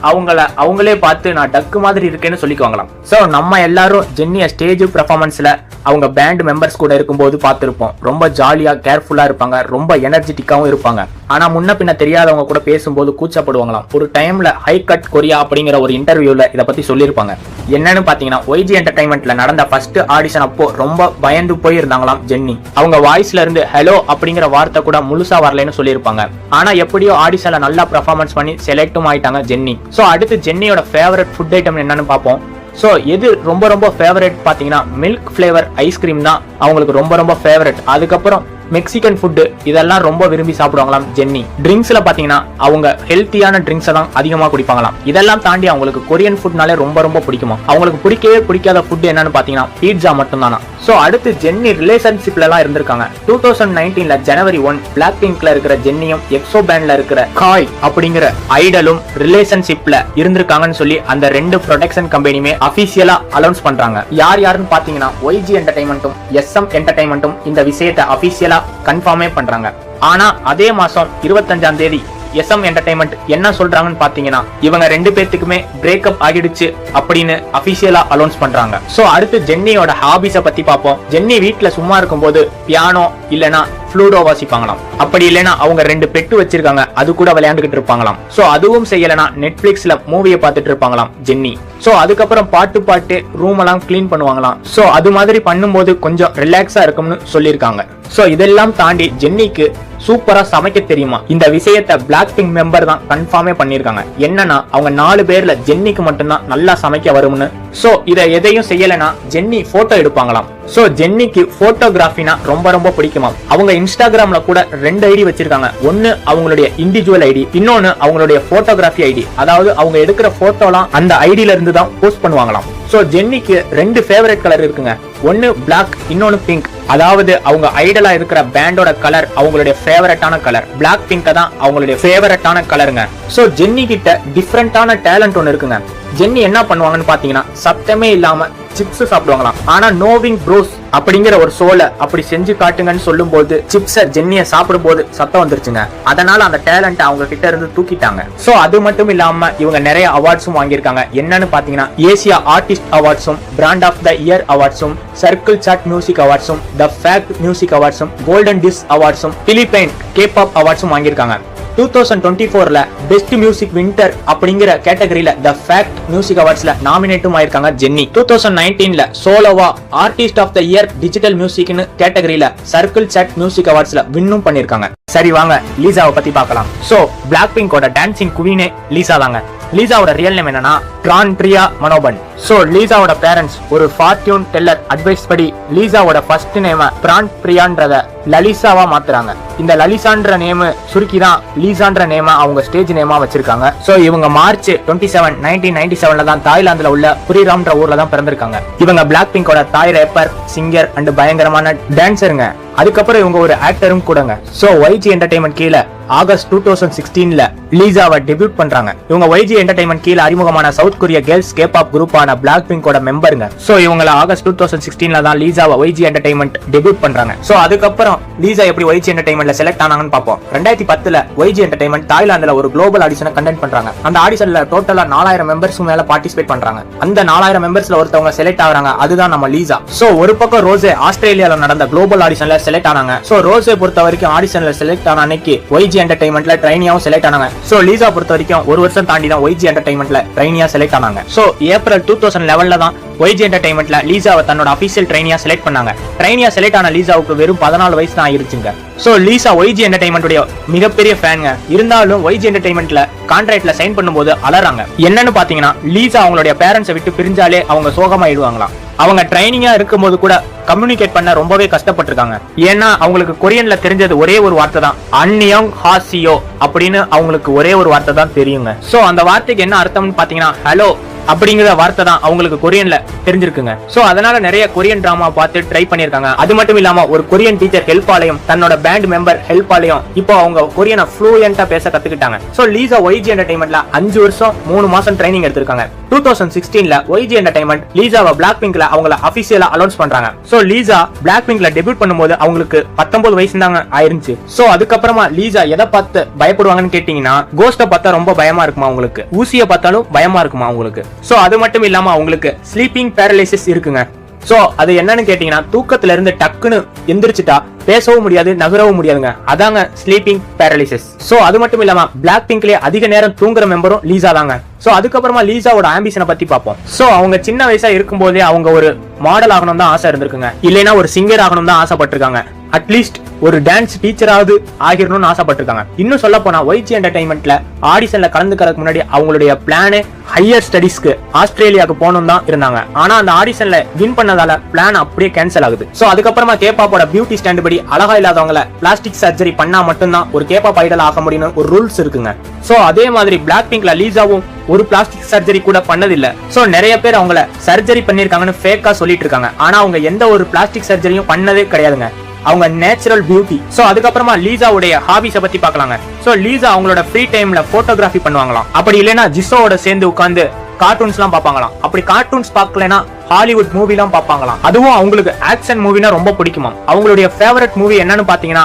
அவங்களே பார்த்து நான் டக்கு மாதிரி இருக்கேன்னு சொல்லிக்குவாங்களாம். சோ நம்ம எல்லாரும் ஜென்னிய ஸ்டேஜ் பெர்ஃபார்மன்ஸ்ல அவங்க பேண்ட் மெம்பர்ஸ் கூட இருக்கும்போது பார்த்திருப்போம். ரொம்ப ஜாலியா கேர்ஃபுல்லா இருப்பாங்க, ரொம்ப எனர்ஜெட்டிக்காவும் இருப்பாங்க. ஆனா முன்ன பின்ன தெரியாதவங்க கூட பேசும்போது கூச்சப்படுவாங்களாம். ஒரு டைம்ல ஹை கட் கொரியா அப்படிங்கிற ஒரு இன்டர்வியூல இத பத்தி சொல்லியிருப்பாங்க. என்னன்னு பாத்தீங்கன்னா ஒய்ஜி என்டர்டைன்மெண்ட்ல நடந்த ஃபர்ஸ்ட் ஆடிஷன் அப்போ ரொம்ப பயந்து போய் இருந்தாங்களாம் ஜென்னி. அவங்க வாய்ஸ்ல இருந்து ஹலோ அப்படிங்கிற வார்த்தை கூட முழுசா வரலன்னு சொல்லியிருப்பாங்க. ஆனா எப்படியோ ஆடிஷன்ல நல்லா பெர்ஃபார்மன்ஸ் பண்ணி செலக்டும் ஆயிட்டாங்க ஜென்னி. சோ அடுத்து ஜென்னியோட ஃபேவரட் ஃபுட் ஐட்டம் என்னன்னு பார்ப்போம். சோ எது ரொம்ப ரொம்ப ஃபேவரட் பாத்தீங்கன்னா மில்க் ஃபிளேவர் ஐஸ்கிரீம் தான் அவங்களுக்கு ரொம்ப ரொம்ப ஃபேவரட். அதுக்கப்புறம் மெக்சிகன் ஃபுட் இதெல்லாம் ரொம்ப விரும்பி சாப்பிடுவாங்களாம் ஜென்னி. ட்ரிங்க்ஸ்ல பாத்தீங்கன்னா அவங்க ஹெல்த்தியான ட்ரிங்க்ஸ் தான் அதிகமா குடிப்பாங்களாம். இதெல்லாம் தாண்டி அவங்களுக்கு கொரியன் ஃபுட்னாலே ரொம்ப ரொம்ப பிடிக்குமா. அவங்களுக்கு பிடிக்கவே பிடிக்காத ஃபுட் என்னன்னு பாத்தீங்கன்னா பீட்சா மட்டும் தானா. சோ அடுத்து ஜென்னி ரிலேஷன்ஷிப்ல எல்லாம் இருந்திருக்காங்க. 2019ல ஜனவரி 1 பிளாக் பிங்க்ல இருக்கிற ஜென்னியும் எக்ஸோ பேண்ட்ல இருக்கிற காய் அப்படிங்கிற ஐடலும் ரிலேஷன்ஷிப்ல இருந்திருக்காங்கன்னு சொல்லி அந்த ரெண்டு ப்ரொடக்ஷன் கம்பெனியுமே அபிஷியலா அனௌன்ஸ் பண்றாங்க. யாருன்னு பாத்தீங்கன்னா ஒய்ஜி என்டர்டைன்மெண்ட்டும் SM என்டர்டைன்மெண்ட்டும் இந்த விஷயத்தை அபிஷியலா கன்ஃபார்மே பண்றாங்க. ஆனா அதே மாசம் 25ஆம் தேதி SM என்டர்டைன்மெண்ட் என்ன சொல்றாங்கன்னு பாத்தீங்கன்னா இவங்க ரெண்டு பேத்துக்குமே பிரேக்கப் ஆகிடுச்சு அப்படின்னு அபிஷியலா அனௌன்ஸ் பண்றாங்க. சோ அடுத்து ஜென்னியோட ஹாபிஸ பத்தி பாப்போம். ஜென்னி வீட்ல சும்மா இருக்கும்போது பியானோ இல்லனா ஃப்ளூடோ வாசிப்பாங்களாம். அப்படி இல்லனா அவங்க ரெண்டு பெட்டு வச்சிருக்காங்க, அது கூட விளையாண்டுகிட்டு இருப்பாங்களாம். சோ அதுவும் செய்யலனா நெட்ஃபிளிக்ஸ்ல மூவியை பார்த்துட்டு இருப்பாங்களாம் ஜென்னி. சோ அதுக்கப்புறம் பாட்டு ரூம் எல்லாம் கிளீன் பண்ணுவாங்களாம். சோ அது மாதிரி பண்ணும்போது கொஞ்சம் ரிலாக்ஸா இருக்கும்னு சொல்லியிருக்காங்க. சோ இதெல்லாம் தாண்டி ஜென்னிக்கு சூப்பரா சமைக்க தெரியுமா. இந்த விஷயத்தை பிளாக் பிங்க் மெம்பர் தான் கன்ஃபார்மே பண்ணிருக்காங்க. என்னன்னா அவங்க 4 பேர்ல ஜென்னிக்கு மட்டும்தான் நல்லா சமைக்க வரும்னு. சோ இத எதையும் செய்யலனா ஜென்னி போட்டோ எடுப்பாங்களாம். சோ ஜென்னிக்கு போட்டோகிராஃபினா ரொம்ப ரொம்ப பிடிக்குமா. அவங்க இன்ஸ்டாகிராம்ல கூட 2 ஐடி வச்சிருக்காங்க. ஒன்னு அவங்களுடைய இண்டிவிஜுவல் ஐடி, இன்னொன்னு அவங்களுடைய போட்டோகிராஃபி ஐடி. அதாவது அவங்க எடுக்கிற போட்டோலாம் அந்த ஐடியில இருந்து தான் போஸ்ட் பண்ணுவாங்களாம். சோ ஜென்னிக்கு 2 ஃபேவரட் கலர் இருக்குங்க. ஒன்னு பிளாக், இன்னொன்னு பிங்க். அதாவது அவங்க ஐடலா இருக்கிற பேண்டோட கலர் அவங்களுடைய ஃபேவரட்டான கலர். பிளாக் பிங்க் தான் அவங்களுடைய ஃபேவரட்டான கலருங்க. சோ ஜென்னி கிட்ட டிஃபரண்டான டேலண்ட் ஒன்னு இருக்குங்க. ஜென்னி என்ன பண்ணுவாங்கன்னு பாத்தீங்கன்னா சத்தமே இல்லாம சிப்ஸ் சாப்பிடுவாங்களாம். ஆனா நோவிங் ப்ரோஸ் அப்படிங்கிற ஒரு ஷோல அப்படி செஞ்சு காட்டுங்கன்னு சொல்லும் போது சிப்ஸ ஜென்னிய சாப்பிடும் போது சத்தம் வந்துருச்சுங்க. அதனால அந்த டேலண்ட் அவங்க கிட்ட இருந்து தூக்கிட்டாங்க. சோ அது மட்டும் இல்லாம இவங்க நிறைய அவார்ட்ஸும் வாங்கியிருக்காங்க. என்னன்னு பாத்தீங்கன்னா ஏசியா ஆர்டிஸ்ட் அவார்ட்ஸும், பிராண்ட் ஆஃப் த இயர் அவார்ட்ஸும், சர்க்கிள் சாட் மியூசிக் அவார்ட்ஸும், த ஃபேக்ட் மியூசிக் அவார்ட்ஸும், கோல்டன் டிஸ் அவார்ட்ஸும், பிலிப்பைன் கேபாப் அவார்ட்ஸும் வாங்கியிருக்காங்க. 2024ல பெஸ்ட் மியூசிக் வின்டர் அப்படிங்கிற கேட்டகரியில த ஃபேக்ட் மியூசிக் அவார்ட்ஸ்ல நாமினேட்டும் ஆயிருக்காங்க ஜென்னி. 2019ல சோலோவா artist of the year digital மியூசிக்னு கேட்டகரியில சர்க்கிள் சாட் மியூசிக் அவார்ட்ஸ்ல வின்னும் பண்ணிருக்காங்க. சரி வாங்க லீசாவை பத்தி பார்க்கலாம். சோ பிளாக் பிங்கோட டான்சிங் குவீனே லீசா தாங்க. லீசாவோட ரியல் நேம் என்னன்னா ட்ரான்ட்ரியா மனோபன். சோ லீசாவோட பேரண்ட்ஸ் ஒரு ஃபார்ச்சூன் டெல்லர் அட்வைஸ் படி லீசாவோட ஃபர்ஸ்ட் நேம பிராண்ட் பிரியான்றத லலிசாவா மாத்துறாங்க. இந்த லலிசான்ற நேம் சுருக்கி தான் லீசான்ற நேம அவங்க ஸ்டேஜ் நேமா வச்சிருக்காங்க. சோ இவங்க மார்ச் 27, 1997ல தான் தாய்லாந்துல உள்ள புரிராம்ன்ற ஊர்ல தான் பிறந்திருக்காங்க. இவங்க பிளாக் பிங்கோட தாய் ரேப்பர், சிங்கர் அண்ட் பயங்கரமான டான்சருங்க. அதுக்கப்புறம் இவங்க ஒரு ஆக்டரும் கூடங்க. சோ YG என்டர்டைன்மெண்ட் கீழ ஆகஸ்ட் 2016ல லீசாவை டெபியூட் பண்றாங்க. இவங்க YG என்டர்டைன்மெண்ட் கீழ அறிமுகமான சவுத் கொரியா கேர்ள்ஸ் கேபாப் குரூப்பான பிளாக் பிங்கோட மெம்பருங்க. சோ இவங்கள ஆகஸ்ட் 2016ல தான் லீசாவை YG என்டர்டைன்மெண்ட் டெபியூட் பண்றாங்க. சோ அதுக்கப்புறம் லீசா எப்படி YG என்டர்டைன்மெண்ட்ல செலக்ட் ஆனாங்கன்னு பாப்போம். 2010ல YG என்டர்டைன்மெண்ட் தாய்லாந்துல ஒரு குளோபல் ஆடிஷனை கண்டக்ட் பண்றாங்க. அந்த ஆடிஷன்ல டோட்டலா 4000 மெம்பர்ஸ் மேல பார்ட்டிசிபேட் பண்றாங்க. அந்த 4000 மெம்பர்ஸ்ல ஒருத்தவங்க செலக்ட் ஆகுறாங்க. அதுதான் நம்ம லீசா. சோ ஒரு பக்கம் ரோசே ஆஸ்திரேலியால நடந்த குளோபல் ஆடிஷன்ல செலக்ட் ஆனாங்க. சோ ரோசே பொறுத்த வரைக்கும் ஆடிஷன்ல செலக்ட் ஆன அன்னைக்கு YG என்டர்டைன்மெண்ட்ல ட்ரைனியாவும் செலக்ட் ஆனாங்க. சோ லீசா பொறுத்த வரைக்கும் ஒரு வருஷம் தாண்டி தான் YG என்டர்டைன்மெண்ட்ல ட்ரைனியா செலக்ட் ஆனாங்க. சோ ஏப்ரல் 2011ல தான் YG என்டர்டைன்மெண்ட்ல லீசாவை தன்னோட அபிஷியல் ட்ரைனியா செலக்ட் பண்ணாங்க. ட்ரைனியா செலக்ட் ஆன லீசாவுக்கு வெறும் 14 வயசு தான் ஆயிருச்சுங்க. சோ லீசா YG என்டர்டைன்மெண்ட் உடைய மிகப்பெரிய ஃபேன்ங்க. இருந்தாலும் YG என்டர்டைன்மெண்ட்ல கான்ட்ராக்ட்ல சைன் பண்ணும்போது அலறாங்க. என்னன்னு பாத்தீங்கன்னா லீசா அவங்களுடைய பேரண்ட்ஸை விட்டு பிரிஞ்சாலே அவங்க சோகமாயிடுவாங்களாம். அவங்க ட்ரைனிங்கா இருக்கும்போது கூட கம்யூனிகேட் பண்ண ரொம்பவே கஷ்டப்பட்டிருக்காங்க. ஏன்னா அவங்களுக்கு கொரியன்ல தெரிஞ்சது ஒரே ஒரு வார்த்தை தான், அன்னியோங் ஹாசியோ அப்படின்னு அவங்களுக்கு ஒரே ஒரு வார்த்தை தான் தெரியுங்க. சோ அந்த வார்த்தைக்கு என்ன அர்த்தம்னு பாத்தீங்கன்னா ஹலோ அப்படிங்கிற வார்த்தை தான் அவங்களுக்கு கொரியன்ல தெரிஞ்சிருக்குங்க. சோ அதனால நிறைய கொரியன் டிராமா பார்த்து ட்ரை பண்ணிருக்காங்க. அது மட்டும் இல்லாம ஒரு கொரியன் டீச்சர் ஹெல்ப்பாலையும் தன்னோட பேண்ட் மெம்பர் ஹெல்ப்பாலையும் இப்போ அவங்க கொரியனை ஃப்ளூயண்டா பேச கத்துக்கிட்டாங்க. சோ லீசா YG என்டர்டைன்மெண்ட்ல 5 வருஷம் 3 மாசம் ட்ரைனிங் எடுத்திருக்காங்க. 2016ல YG என்டர்டைன்மெண்ட் லீசாவை பிளாக்பிங்க்ல அவங்கள அபிஷியலா அனௌன்ஸ் பண்றாங்க. சோ லீசா பிளாக்பிங்க்ல டெபியூட் பண்ணும்போது அவங்களுக்கு 19 வயசு தாங்க ஆயிருந்துச்சு. சோ அதுக்கப்புறமா லீசா எதை பார்த்து பயப்படுவாங்கன்னு கேட்டீங்கன்னா, கோஸ்ட பார்த்தா ரொம்ப பயமா இருக்குமா அவங்களுக்கு, ஊசியை பார்த்தாலும் பயமா இருக்குமா அவங்களுக்கு. சோ அது மட்டும் இல்லாம அவங்களுக்கு ஸ்லீப்பிங் பேரலைசிஸ் இருக்குங்க. சோ அது என்னன்னு கேட்டீங்கன்னா, தூக்கத்துல இருந்து டக்குன்னு எந்திரிச்சிட்டா பேசவும் முடியாது, நகரவும் முடியாதுங்க. அதாங்க ஸ்லீப்பிங் பேரலைசிஸ். சோ அது மட்டும் இல்லாம பிளாக் பிங்க்லயே அதிக நேரம் தூங்குற மெம்பரும் லீசா தாங்க. சோ அதுக்கப்புறமா லீசாவோட ஆம்பிஷனை பத்தி பார்ப்போம். சோ அவங்க சின்ன வயசா இருக்கும் போதே அவங்க ஒரு மாடல் ஆகணும் தான் ஆசை இருந்திருக்குங்க. இல்லைன்னா ஒரு சிங்கர் ஆகணும் தான் ஆசைப்பட்டிருக்காங்க. அட்லீஸ்ட் ஒரு டான்ஸ் டீச்சராவது ஆகிரணும்னு ஆசைப்பட்டிருக்காங்க. இன்னும் சொல்ல போனா YG என்டர்டைன்மெண்ட்ல ஆடிஷன்ல கலந்துக்கிறதுக்கு முன்னாடி அவங்களுடைய பிளானே ஹையர் ஸ்டடிஸ்க்கு ஆஸ்திரேலியாவுக்கு போகணும் தான் இருந்தாங்க. ஆனா அந்த ஆடிஷன்ல வின் பண்ணதால பிளான் அப்படியே கேன்சல் ஆகுது. சோ அதுக்கப்புறமா கேபாப்போட பியூட்டி ஸ்டாண்ட் படி அழகா இல்லாதவங்கள பிளாஸ்டிக் சர்ஜரி பண்ணா மட்டும்தான் ஒரு கேபாப் ஐடல் ஆக முடியும்னு ஒரு ரூல்ஸ் இருக்குங்க. சோ அதே மாதிரி பிளாக் பிங்க்ல லீசாவும் ஒரு பிளாஸ்டிக் சர்ஜரி கூட பண்ணதில்ல. சோ நிறைய பேர் அவங்கள சர்ஜரி பண்ணிருக்காங்கன்னு ஃபேக்கா சொல்லிட்டு இருக்காங்க. ஆனா அவங்க எந்த ஒரு பிளாஸ்டிக் சர்ஜரியும் பண்ணதே கிடையாதுங்க. அவங்க நேச்சுரல் பியூட்டி. சோ அதுக்கப்புறமா லீசாவுடைய ஹாபிஸ பத்தி பார்க்கலாங்க. சோ லீசா அவங்களோட ஃப்ரீ டைம்ல போட்டோகிராஃபி பண்ணுவாங்களாம். அப்படி இல்லைன்னா ஜிசோவோட சேர்ந்து உட்கார்ந்து கார்ட்டூன்ஸ் எல்லாம் பாப்பாங்களாம். அப்படி கார்ட்டூன்ஸ் பார்க்கலனா ஹாலிவுட் மூவி எல்லாம் பாப்பாங்களாம். அதுவும் அவங்களுக்கு ஆக்ஷன் மூவினா ரொம்ப பிடிக்குமா. அவங்களுடைய ஃபேவரட் மூவி என்னன்னு பாத்தீங்கன்னா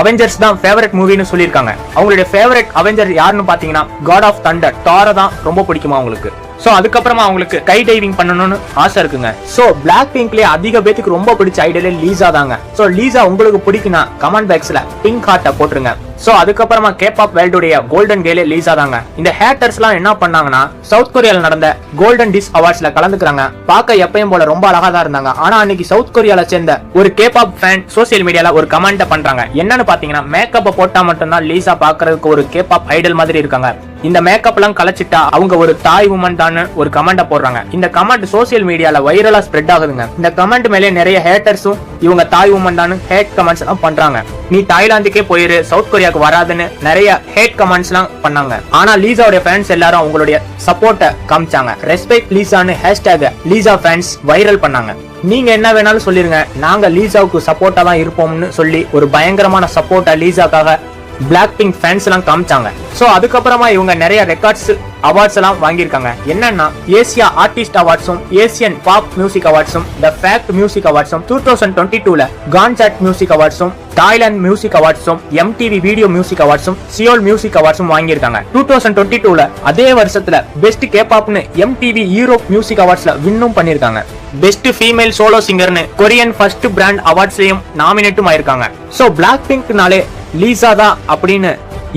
அவெஞ்சர்ஸ் தான் ஃபேவரட் மூவின்னு சொல்லிருக்காங்க. அவங்களுடைய ஃபேவரட் அவெஞ்சர் யாருன்னு பாத்தீங்கன்னா காட் ஆஃப் தண்டர், தாரை தான் ரொம்ப பிடிக்குமா அவங்களுக்கு. சோ அதுக்கப்புறமா அவங்களுக்கு ஸ்கை டைவிங் பண்ணணும்னு ஆசை இருக்குங்க. சோ பிளாக் பிங்க்லயே அதிக பேத்துக்கு ரொம்ப பிடிச்ச ஐடலே லீசா தாங்க. சோ லீசா உங்களுக்கு பிடிக்குன்னா கமெண்ட் பாக்ஸ்ல பிங்க் ஹார்ட்ட போட்டுருங்க. சோ அதுக்கப்புறமா கேபாப் வேர்ல்டுடைய கோல்டன் கேர்லே லீசா தாங்க. இந்த ஹேட்டர்ஸ் எல்லாம் என்ன பண்ணாங்கன்னா, சவுத் கொரியால நடந்த கோல்டன் டிஷ் அவார்ட்ஸ்ல கலந்துக்கிறாங்க. பார்க்க எப்பயும் போல ரொம்ப அழகா தான் இருந்தாங்க. ஆனா அன்னைக்கு சவுத் கொரியால சேர்ந்த ஒரு கேபாப் ஃபேன் சோசியல் மீடியால ஒரு கமெண்ட் பண்றாங்க. என்னன்னு பாத்தீங்கன்னா, மேக்கப் போட்டா மட்டும்தான் லீசா பாக்குறதுக்கு ஒரு கேபாப் ஐடல் மாதிரி இருக்காங்க. இந்த மேக்கப் எல்லாம் கலச்சிட்டா அவங்க ஒரு தாய் உமன் தான் ஒரு கமெண்ட் போடுறாங்க. இந்த கமெண்ட் சோசியல் மீடியால வைரலா ஸ்ப்ரெட் ஆகுதுங்க. இந்த கமெண்ட் மேலே நிறைய ஹேட்டர்ஸும் இவங்க தாய் உமன் தான் ஹேட் கமெண்ட்ஸ் எல்லாம் பண்றாங்க. நீ தாய்லாந்துக்கே போயிரு, சவுத் கொரியாக்கு வராதுன்னு நிறைய ஹேட் கமெண்ட்ஸ் எல்லாம் பண்ணாங்க. ஆனா லீசாவுடைய ஃபேன்ஸ் எல்லாரும் அவங்களுடைய சப்போர்ட்டை காமிச்சாங்க. ரெஸ்பெக்ட் லீசான்னு ஹேஷ்டேக் லீசா ஃபேன்ஸ் வைரல் பண்ணாங்க. நீங்க என்ன வேணாலும் சொல்லிருங்க, நாங்க லீசாவுக்கு சப்போர்ட்டா தான் இருப்போம்னு சொல்லி ஒரு பயங்கரமான சப்போர்ட்டா லீசாக்காக பிளாக் பிங்க் ஃபேன்ஸ் எல்லாம் காமிச்சாங்க. சோ அதுக்கப்புறமா இவங்க நிறைய ரெக்கார்ட்ஸ் அவார்ட்ஸ் எல்லாம் வாங்கியிருக்காங்க. என்னன்னா ஏசியா ஆர்டிஸ்ட் அவார்ட்ஸும், ஏசியன் பாப் மியூசிக் அவார்ட்ஸும், த ஃபேக்ட் மியூசிக் அவார்ட்ஸும், 2022ல கான்சாட் மியூசிக் அவார்ட்ஸும், தாய்லாந்து மியூசிக் அவார்ட்ஸும், MTV வீடியோ மியூசிக் அவார்ட்ஸும், சியோல் மியூசிக் அவார்ட்ஸும் வாங்கியிருக்காங்க. 2022ல அதே வருஷத்துல பெஸ்ட் கேபாப்னு MTV யூரோப் மியூசிக் அவார்ட்ஸ்ல வின்னும் பண்ணிருக்காங்க. பெஸ்ட் ஃபீமேல் சோலோ சிங்கர்னு கொரியன் ஃபர்ஸ்ட் பிராண்ட் அவார்ட்ஸ்லயும் நாமினேட்டும் ஆயிருக்காங்க. சோ பிளாக் பிங்க்னாலே லீசா தான் அப்படின்னு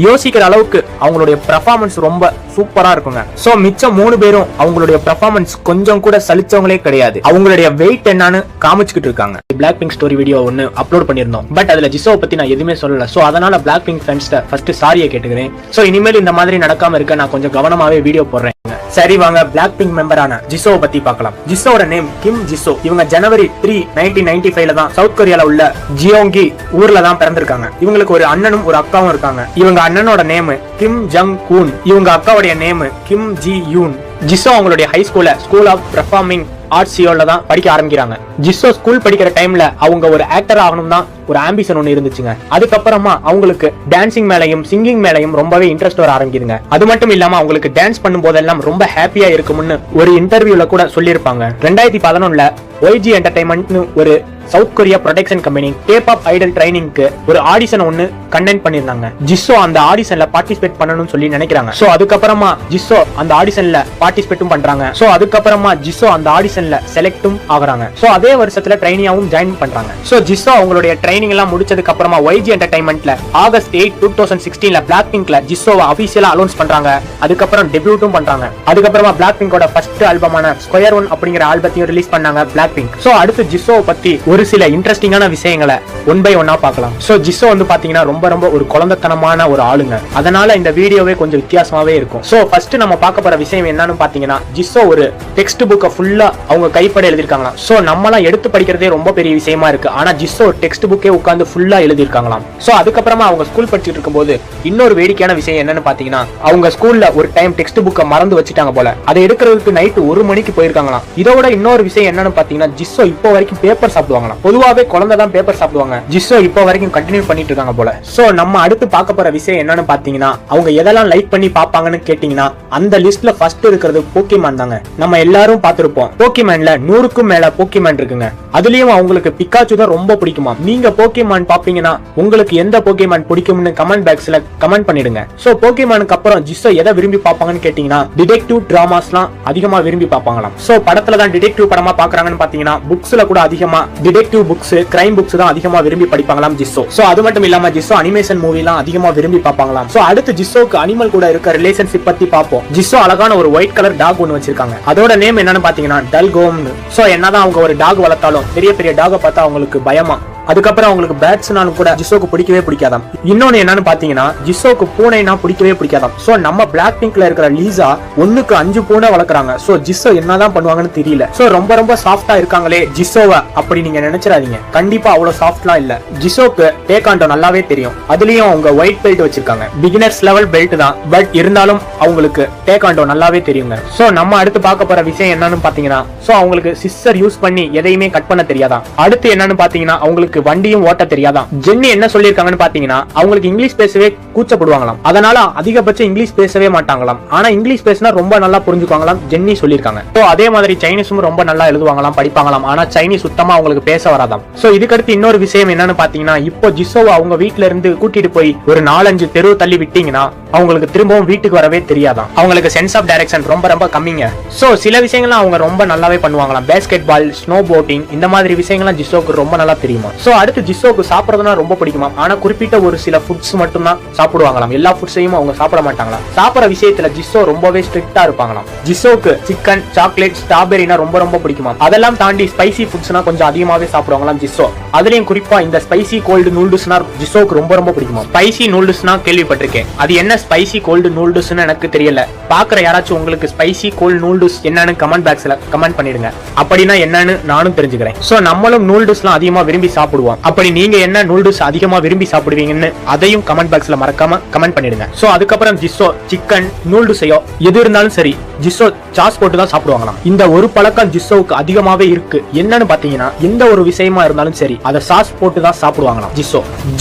யோசிக்கிற அளவுக்கு அவங்களுடைய பெர்ஃபார்மன்ஸ் ரொம்ப சூப்பரா இருக்குங்க. சோ மிச்சம் 3 பேரும் அவங்களுடைய பெர்ஃபார்மன்ஸ் கொஞ்சம் கூட சலிச்சவங்களே கிடையாது. அவங்களுடைய வெயிட் என்னன்னு காமிச்சுக்கிட்டு இருக்காங்க. பிளாக் பிங்க் ஸ்டோரி வீடியோ ஒன்னு அப்லோட் பண்ணிருந்தோம். பட் அதுல ஜிசோவை பத்தி நான் எதுவுமே சொல்லல. சோ அதனால பிளாக் பிங்க் ஃபேன்ஸ்ட ஃபர்ஸ்ட் சாரியை கேட்டுக்கிறேன். சோ இனிமேல் இந்த மாதிரி நடக்காம இருக்க நான் கொஞ்சம் கவனமாவே வீடியோ போடுறேன். சரி வாங்க பிளாக் பிங்க் மெம்பரான ஜிசோவை பத்தி பார்க்கலாம். ஜிசோவோட நேம் கிம் ஜிசோ. இவங்க ஜனவரி 3, 1995ல தான் சவுத் கொரியால உள்ள ஜியோங்கி ஊர்ல தான் பிறந்திருக்காங்க. இவங்களுக்கு ஒரு அண்ணனும் ஒரு அக்காவும் இருக்காங்க. இவங்க அண்ணனோட நேம் கிம் ஜங் கூன். இவங்க அக்காவுடைய நேம் கிம் ஜி யூன். ஜிசோ அவங்களுடைய high school of performing arts சியோல்ல தான் படிக்க ஆரம்பிக்கிறாங்க. ஜிசோ ஸ்கூல் படிக்கிற டைம்ல அவங்க ஒரு ஆக்டர் ஆகணும் தான் ஒரு ஆம்பிஷன் ஒன்னு இருந்துச்சுங்க. அதுக்கப்புறமா அவங்களுக்கு டான்சிங் மேலையும் சிங்கிங் மேலையும் ரொம்பவே இன்ட்ரெஸ்ட் வர ஆரம்பிக்குதுங்க. அது மட்டும் இல்லாம அவங்களுக்கு டான்ஸ் பண்ணும் போதெல்லாம் ரொம்ப ஹாப்பியா இருக்கும்னு ஒரு இன்டர்வியூல கூட சொல்லியிருப்பாங்க. 2011ல YG என்டர்டைன்மெண்ட்னு ஒரு South Korea production company K pop idol ட்ரைனிங்க்கு ஒரு ஆடிஷன் ஒன்னு கண்டெக்ட் பண்ணிருந்தாங்க. ஜிசோ அந்த ஆடிஷன்ல பார்ட்டிசிபேட் பண்ணணும்னு சொல்லி நினைக்கிறாங்க. சோ அதுக்கப்புறமா ஜிசோ அந்த ஆடிஷன்ல பார்ட்டிசிபேட்டும் பண்றாங்க. சோ அதுக்கப்புறமா ஜிசோ அந்த ஆடிஷன்ல செலக்டும் ஆகுறாங்க. சோ அதே வருஷத்துல ட்ரைனியாவும் ஜாயின் பண்றாங்க. சோ ஜிசோ அவங்களுடைய ட்ரைனிங் எல்லாம் முடிச்சதுக்கு அப்புறமா YG என்டர்டைன்மெண்ட்ல ஆகஸ்ட் 8, 2016ல பிளாக் பிங்க்ல ஜிசோவை அபிஷியலா அனௌன்ஸ் பண்றாங்க. அதுக்கப்புறம் டெபியூட்டும் பண்றாங்க. அதுக்கப்புறமா பிளாக் பிங்கோட ஃபர்ஸ்ட் ஆல்பமான ஸ்கொயர் ஒன் அப்படிங்கிற ஆல்பத்தையும் ரிலீஸ் பண்ணாங்க பிளாக் பிங்க். சோ அடுத்து ஜிசோவை பத்தி ஒரு சில இன்ட்ரெஸ்டிங்கான விஷயங்களை ஒன் பை ஒன்னா பார்க்கலாம். சோ ஜிசோ வந்து பாத்தீங்கன்னா ரொம்ப ஒரு குழந்தைத்தனமான ஒரு ஆளுங்க. அதனால இந்த வீடியோவே கொஞ்சம் வித்தியாசமாவே இருக்கும். சோ ஃபர்ஸ்ட் நம்ம பார்க்க போற விஷயம் என்னன்னு பாத்தீங்கன்னா, ஜிசோ ஒரு டெக்ஸ்ட் புக்கை ஃபுல்லா அவங்க கைப்பட எழுதிருக்காங்க. சோ நம்மலாம் எடுத்து படிக்கிறதே ரொம்ப பெரிய விஷயமா இருக்கு. ஆனா ஜிசோ டெக்ஸ்ட் புக்கே அங்கேயே உட்காந்து ஃபுல்லா எழுதிருக்காங்களாம். சோ அதுக்கப்புறமா அவங்க ஸ்கூல் படிச்சுட்டு இருக்கும்போது இன்னொரு வேடிக்கையான விஷயம் என்னன்னு பாத்தீங்கன்னா, அவங்க ஸ்கூல்ல ஒரு டைம் டெக்ஸ்ட் புக்கை மறந்து வச்சுட்டாங்க போல. அதை எடுக்கிறதுக்கு நைட்டு 1 மணிக்கு போயிருக்காங்களாம். இதோட இன்னொரு விஷயம் என்னன்னு பாத்தீங்கன்னா, ஜிஸ்ஸோ இப்போ வரைக்கும் பேப்பர் சாப்பிடுவாங்களாம். பொதுவாவே குழந்தை தான் பேப்பர் சாப்பிடுவாங்க, ஜிஸ்ஸோ இப்போ வரைக்கும் கண்டினியூ பண்ணிட்டு இருக்காங்க போல. சோ நம்ம அடுத்து பார்க்க போற விஷயம் என்னன்னு பாத்தீங்கன்னா, அவங்க எதெல்லாம் லைக் பண்ணி பாப்பாங்கன்னு கேட்டீங்கன்னா, அந்த லிஸ்ட்ல ஃபர்ஸ்ட் இருக்கிறது போக்கிமான் தாங்க. நம்ம எல்லாரும் பார்த்திருப்போம், போக்கிமான்ல 100க்கும் மேல போக்கிமான் இருக்குங்க. அதுலயும் அவங்களுக்கு பிக்காச்சு தான் ரொம்ப பிடிக்குமா. நீங்க போக்கிமான் பாப்பீங்கன்னா உங்களுக்கு எந்த போக்கிமான் பிடிக்கும்னு கமெண்ட் பாக்ஸ்ல கமெண்ட் பண்ணிடுங்க. சோ போக்கிமானுக்கு அப்புறம் ஜிஸ்ஸோ எதை விரும்பி பாப்பாங்கன்னு கேட்டீங்கன்னா, டிடெக்டிவ் டிராமாஸ்லாம் அதிகமா விரும்பி பாப்பாங்களாம். சோ படத்துல தான் டிடெக்டிவ் படமா பாக்குறாங்கன்னு பாத்தீங்கன்னா, புக்ஸ்ல கூட அதிகமா டிடெக்டிவ் புக்ஸ், கிரைம் புக்ஸ் தான் அதிகமா விரும்பி படிப்பாங்களாம் ஜிஸ்ஸோ. சோ அது மட்டும் இல்லாம ஜிஸ்ஸோ அனிமேஷன் மூவிலாம் அதிகமா விரும்பி பாப்பாங்களாம். சோ அடுத்து ஜிஸ்ஸோக்கு அனிமல் கூட இருக்க ரிலேஷன்ஷிப் பத்தி பாப்போம். ஜிஸ்ஸோ அழகான ஒரு ஒயிட் கலர் டாக் ஒன்னு வச்சிருக்காங்க. அதோட நேம் என்னன்னு பாத்தீங்கன்னா டல்கோம்னு. சோ என்னதான் அவங்க ஒரு டாக் வளர்த்தாலும் பெரிய பெரிய டாக பார்த்தா அவங்களுக்கு பயமா. அதுக்கப்புறம் அவங்களுக்கு பேட்ஸ்னாலும் கூட ஜிஸ்ஸோக்கு பிடிக்கவே பிடிக்காதாம். இன்னொன்னு என்னன்னு பாத்தீங்கன்னா, ஜிஸ்ஸோக்கு பூனைனா பிடிக்கவே பிடிக்காதாம். சோ நம்ம பிளாக் பிங்க்ல இருக்கிற லீசா 1க்கு 5 பூனை வளர்க்குறாங்க. சோ ஜிஸ்ஸோ என்னதான் பண்ணுவாங்கன்னு தெரியல. சோ ரொம்ப சாஃப்டா இருக்காங்களே ஜிஸ்ஸோவை அப்படி நீங்க நினைச்சிடாதீங்க. கண்டிப்பா அவ்வளவு சாஃப்ட்லாம் இல்ல. ஜிஸ்ஸோக்கு டேகாண்டோ நல்லாவே தெரியும். அதுலயும் அவங்க ஒயிட் பெல்ட் வச்சிருக்காங்க. பிகினர்ஸ் லெவல் பெல்ட் தான், பட் இருந்தாலும் அவங்களுக்கு டேகாண்டோ நல்லாவே தெரியுங்க. சோ நம்ம அடுத்து பார்க்க போற விஷயம் என்னன்னு பாத்தீங்கன்னா, சோ அவங்களுக்கு சிஸ்டர் யூஸ் பண்ணி எதையுமே கட் பண்ண தெரியாதான். அடுத்து என்னன்னு பாத்தீங்கன்னா, அவங்களுக்கு வண்டியும் ஓட்ட தெரியாதான். ஜென்னி என்ன சொல்லிருக்காங்கன்னு பாத்தீங்கன்னா, அவங்களுக்கு இங்கிலீஷ் பேசவே கூச்சப்படுவாங்களாம். அதனால அதிகபட்சம் இங்கிலீஷ் பேசவே மாட்டாங்களாம். ஆனா இங்கிலீஷ் பேசினா ரொம்ப நல்லா புரிஞ்சுக்குவாங்களாம் ஜென்னி சொல்லிருக்காங்க. சோ அதே மாதிரி சைனீஸும் ரொம்ப நல்லா எழுதுவாங்களாம், படிப்பாங்களாம். ஆனா சைனீஸ் சுத்தமா அவங்களுக்கு பேச வராதாம். சோ இதுக்கடுத்து இன்னொரு விஷயம் என்னன்னு பாத்தீங்கன்னா, இப்போ ஜிஸ்ஸோவை அவங்க வீட்ல இருந்து கூட்டிட்டு போய் ஒரு 4-5 தெரு தள்ளி விட்டீங்கன்னா அவங்களுக்கு திரும்பவும் வீட்டுக்கு வரவே தெரியாதான். அவங்களுக்கு சென்ஸ் ஆஃப் டைரக்ஷன் ரொம்ப கம்மிங்க. சோ சில விஷயங்கள்லாம் அவங்க ரொம்ப நல்லாவே பண்ணுவாங்களாம். பேஸ்கெட் பால், ஸ்னோ போட்டிங், இந்த மாதிரி விஷயங்கள்லாம் ஜிஸ்ஸோக்கு ரொம்ப நல்லா தெரியுமா. சோ அடுத்து ஜிஸ்ஸோக்கு சாப்பிடுறதுனா ரொம்ப பிடிக்குமா. ஆனா குறிப்பிட்ட ஒரு சில ஃபுட்ஸ் மட்டும் தான் சாப்பிடுவாங்களாம். எல்லா ஃபுட்ஸையும் அவங்க சாப்பிட மாட்டாங்களாம். சாப்பிடுற விஷயத்துல ஜிஸ்ஸோ ரொம்பவே ஸ்ட்ரிக்ட்டா இருப்பாங்களாம். ஜிஸ்ஸோக்கு சிக்கன், சாக்லேட், ஸ்ட்ராபெரினா ரொம்ப பிடிக்குமா. அதெல்லாம் தாண்டி ஸ்பைசி ஃபுட்ஸ்னா கொஞ்சம் அதிகமாவே சாப்பிடுவாங்களாம் ஜிஸ்ஸோ. அதுலயும் குறிப்பா இந்த ஸ்பைசி கோல்டு நூடுல்ஸ்னா ஜிஸ்ஸோக்கு ரொம்ப பிடிக்குமா. ஸ்பைசி நூடுல்ஸ்னா கேள்விப்பட்டிருக்கேன். அது என்ன ஸ்பைசி கோல்டு நூடுல்ஸ்னு எனக்கு தெரியல. பாக்குற யாராச்சும் உங்களுக்கு ஸ்பைசி கோல்டு நூடுல்ஸ் என்னன்னு கமெண்ட் பாக்ஸ்ல கமெண்ட் பண்ணிடுங்க. அப்படின்னா என்னன்னு நானும் தெரிஞ்சுக்கிறேன். சோ நம்மளும் நூடுல்ஸ்லாம் அதிகமா விரும்பி சாப்பிடுவோம். அப்படி நீங்க என்ன நூடுல்ஸ் அதிகமா விரும்பி சாப்பிடுவீங்கன்னு அதையும் கமெண்ட் பாக்ஸ்ல மறக்காம கமெண்ட் பண்ணிடுங்க. சோ அதுக்கப்புறம் ஜிஸ்ஸோ சிக்கன், நூடுல்ஸையோ எது இருந்தாலும் சரி ஜிஸ்ஸோ சாஸ் போட்டு தான் சாப்பிடுவாங்களாம். இந்த ஒரு பழக்கம் ஜிஸ்ஸோவுக்கு அதிகமாவே இருக்கு. என்னன்னு பாத்தீங்கன்னா, எந்த ஒரு விஷயமா இருந்தாலும் சரி அதை சாஸ் போட்டு தான் சாப்பிடுவாங்களாம்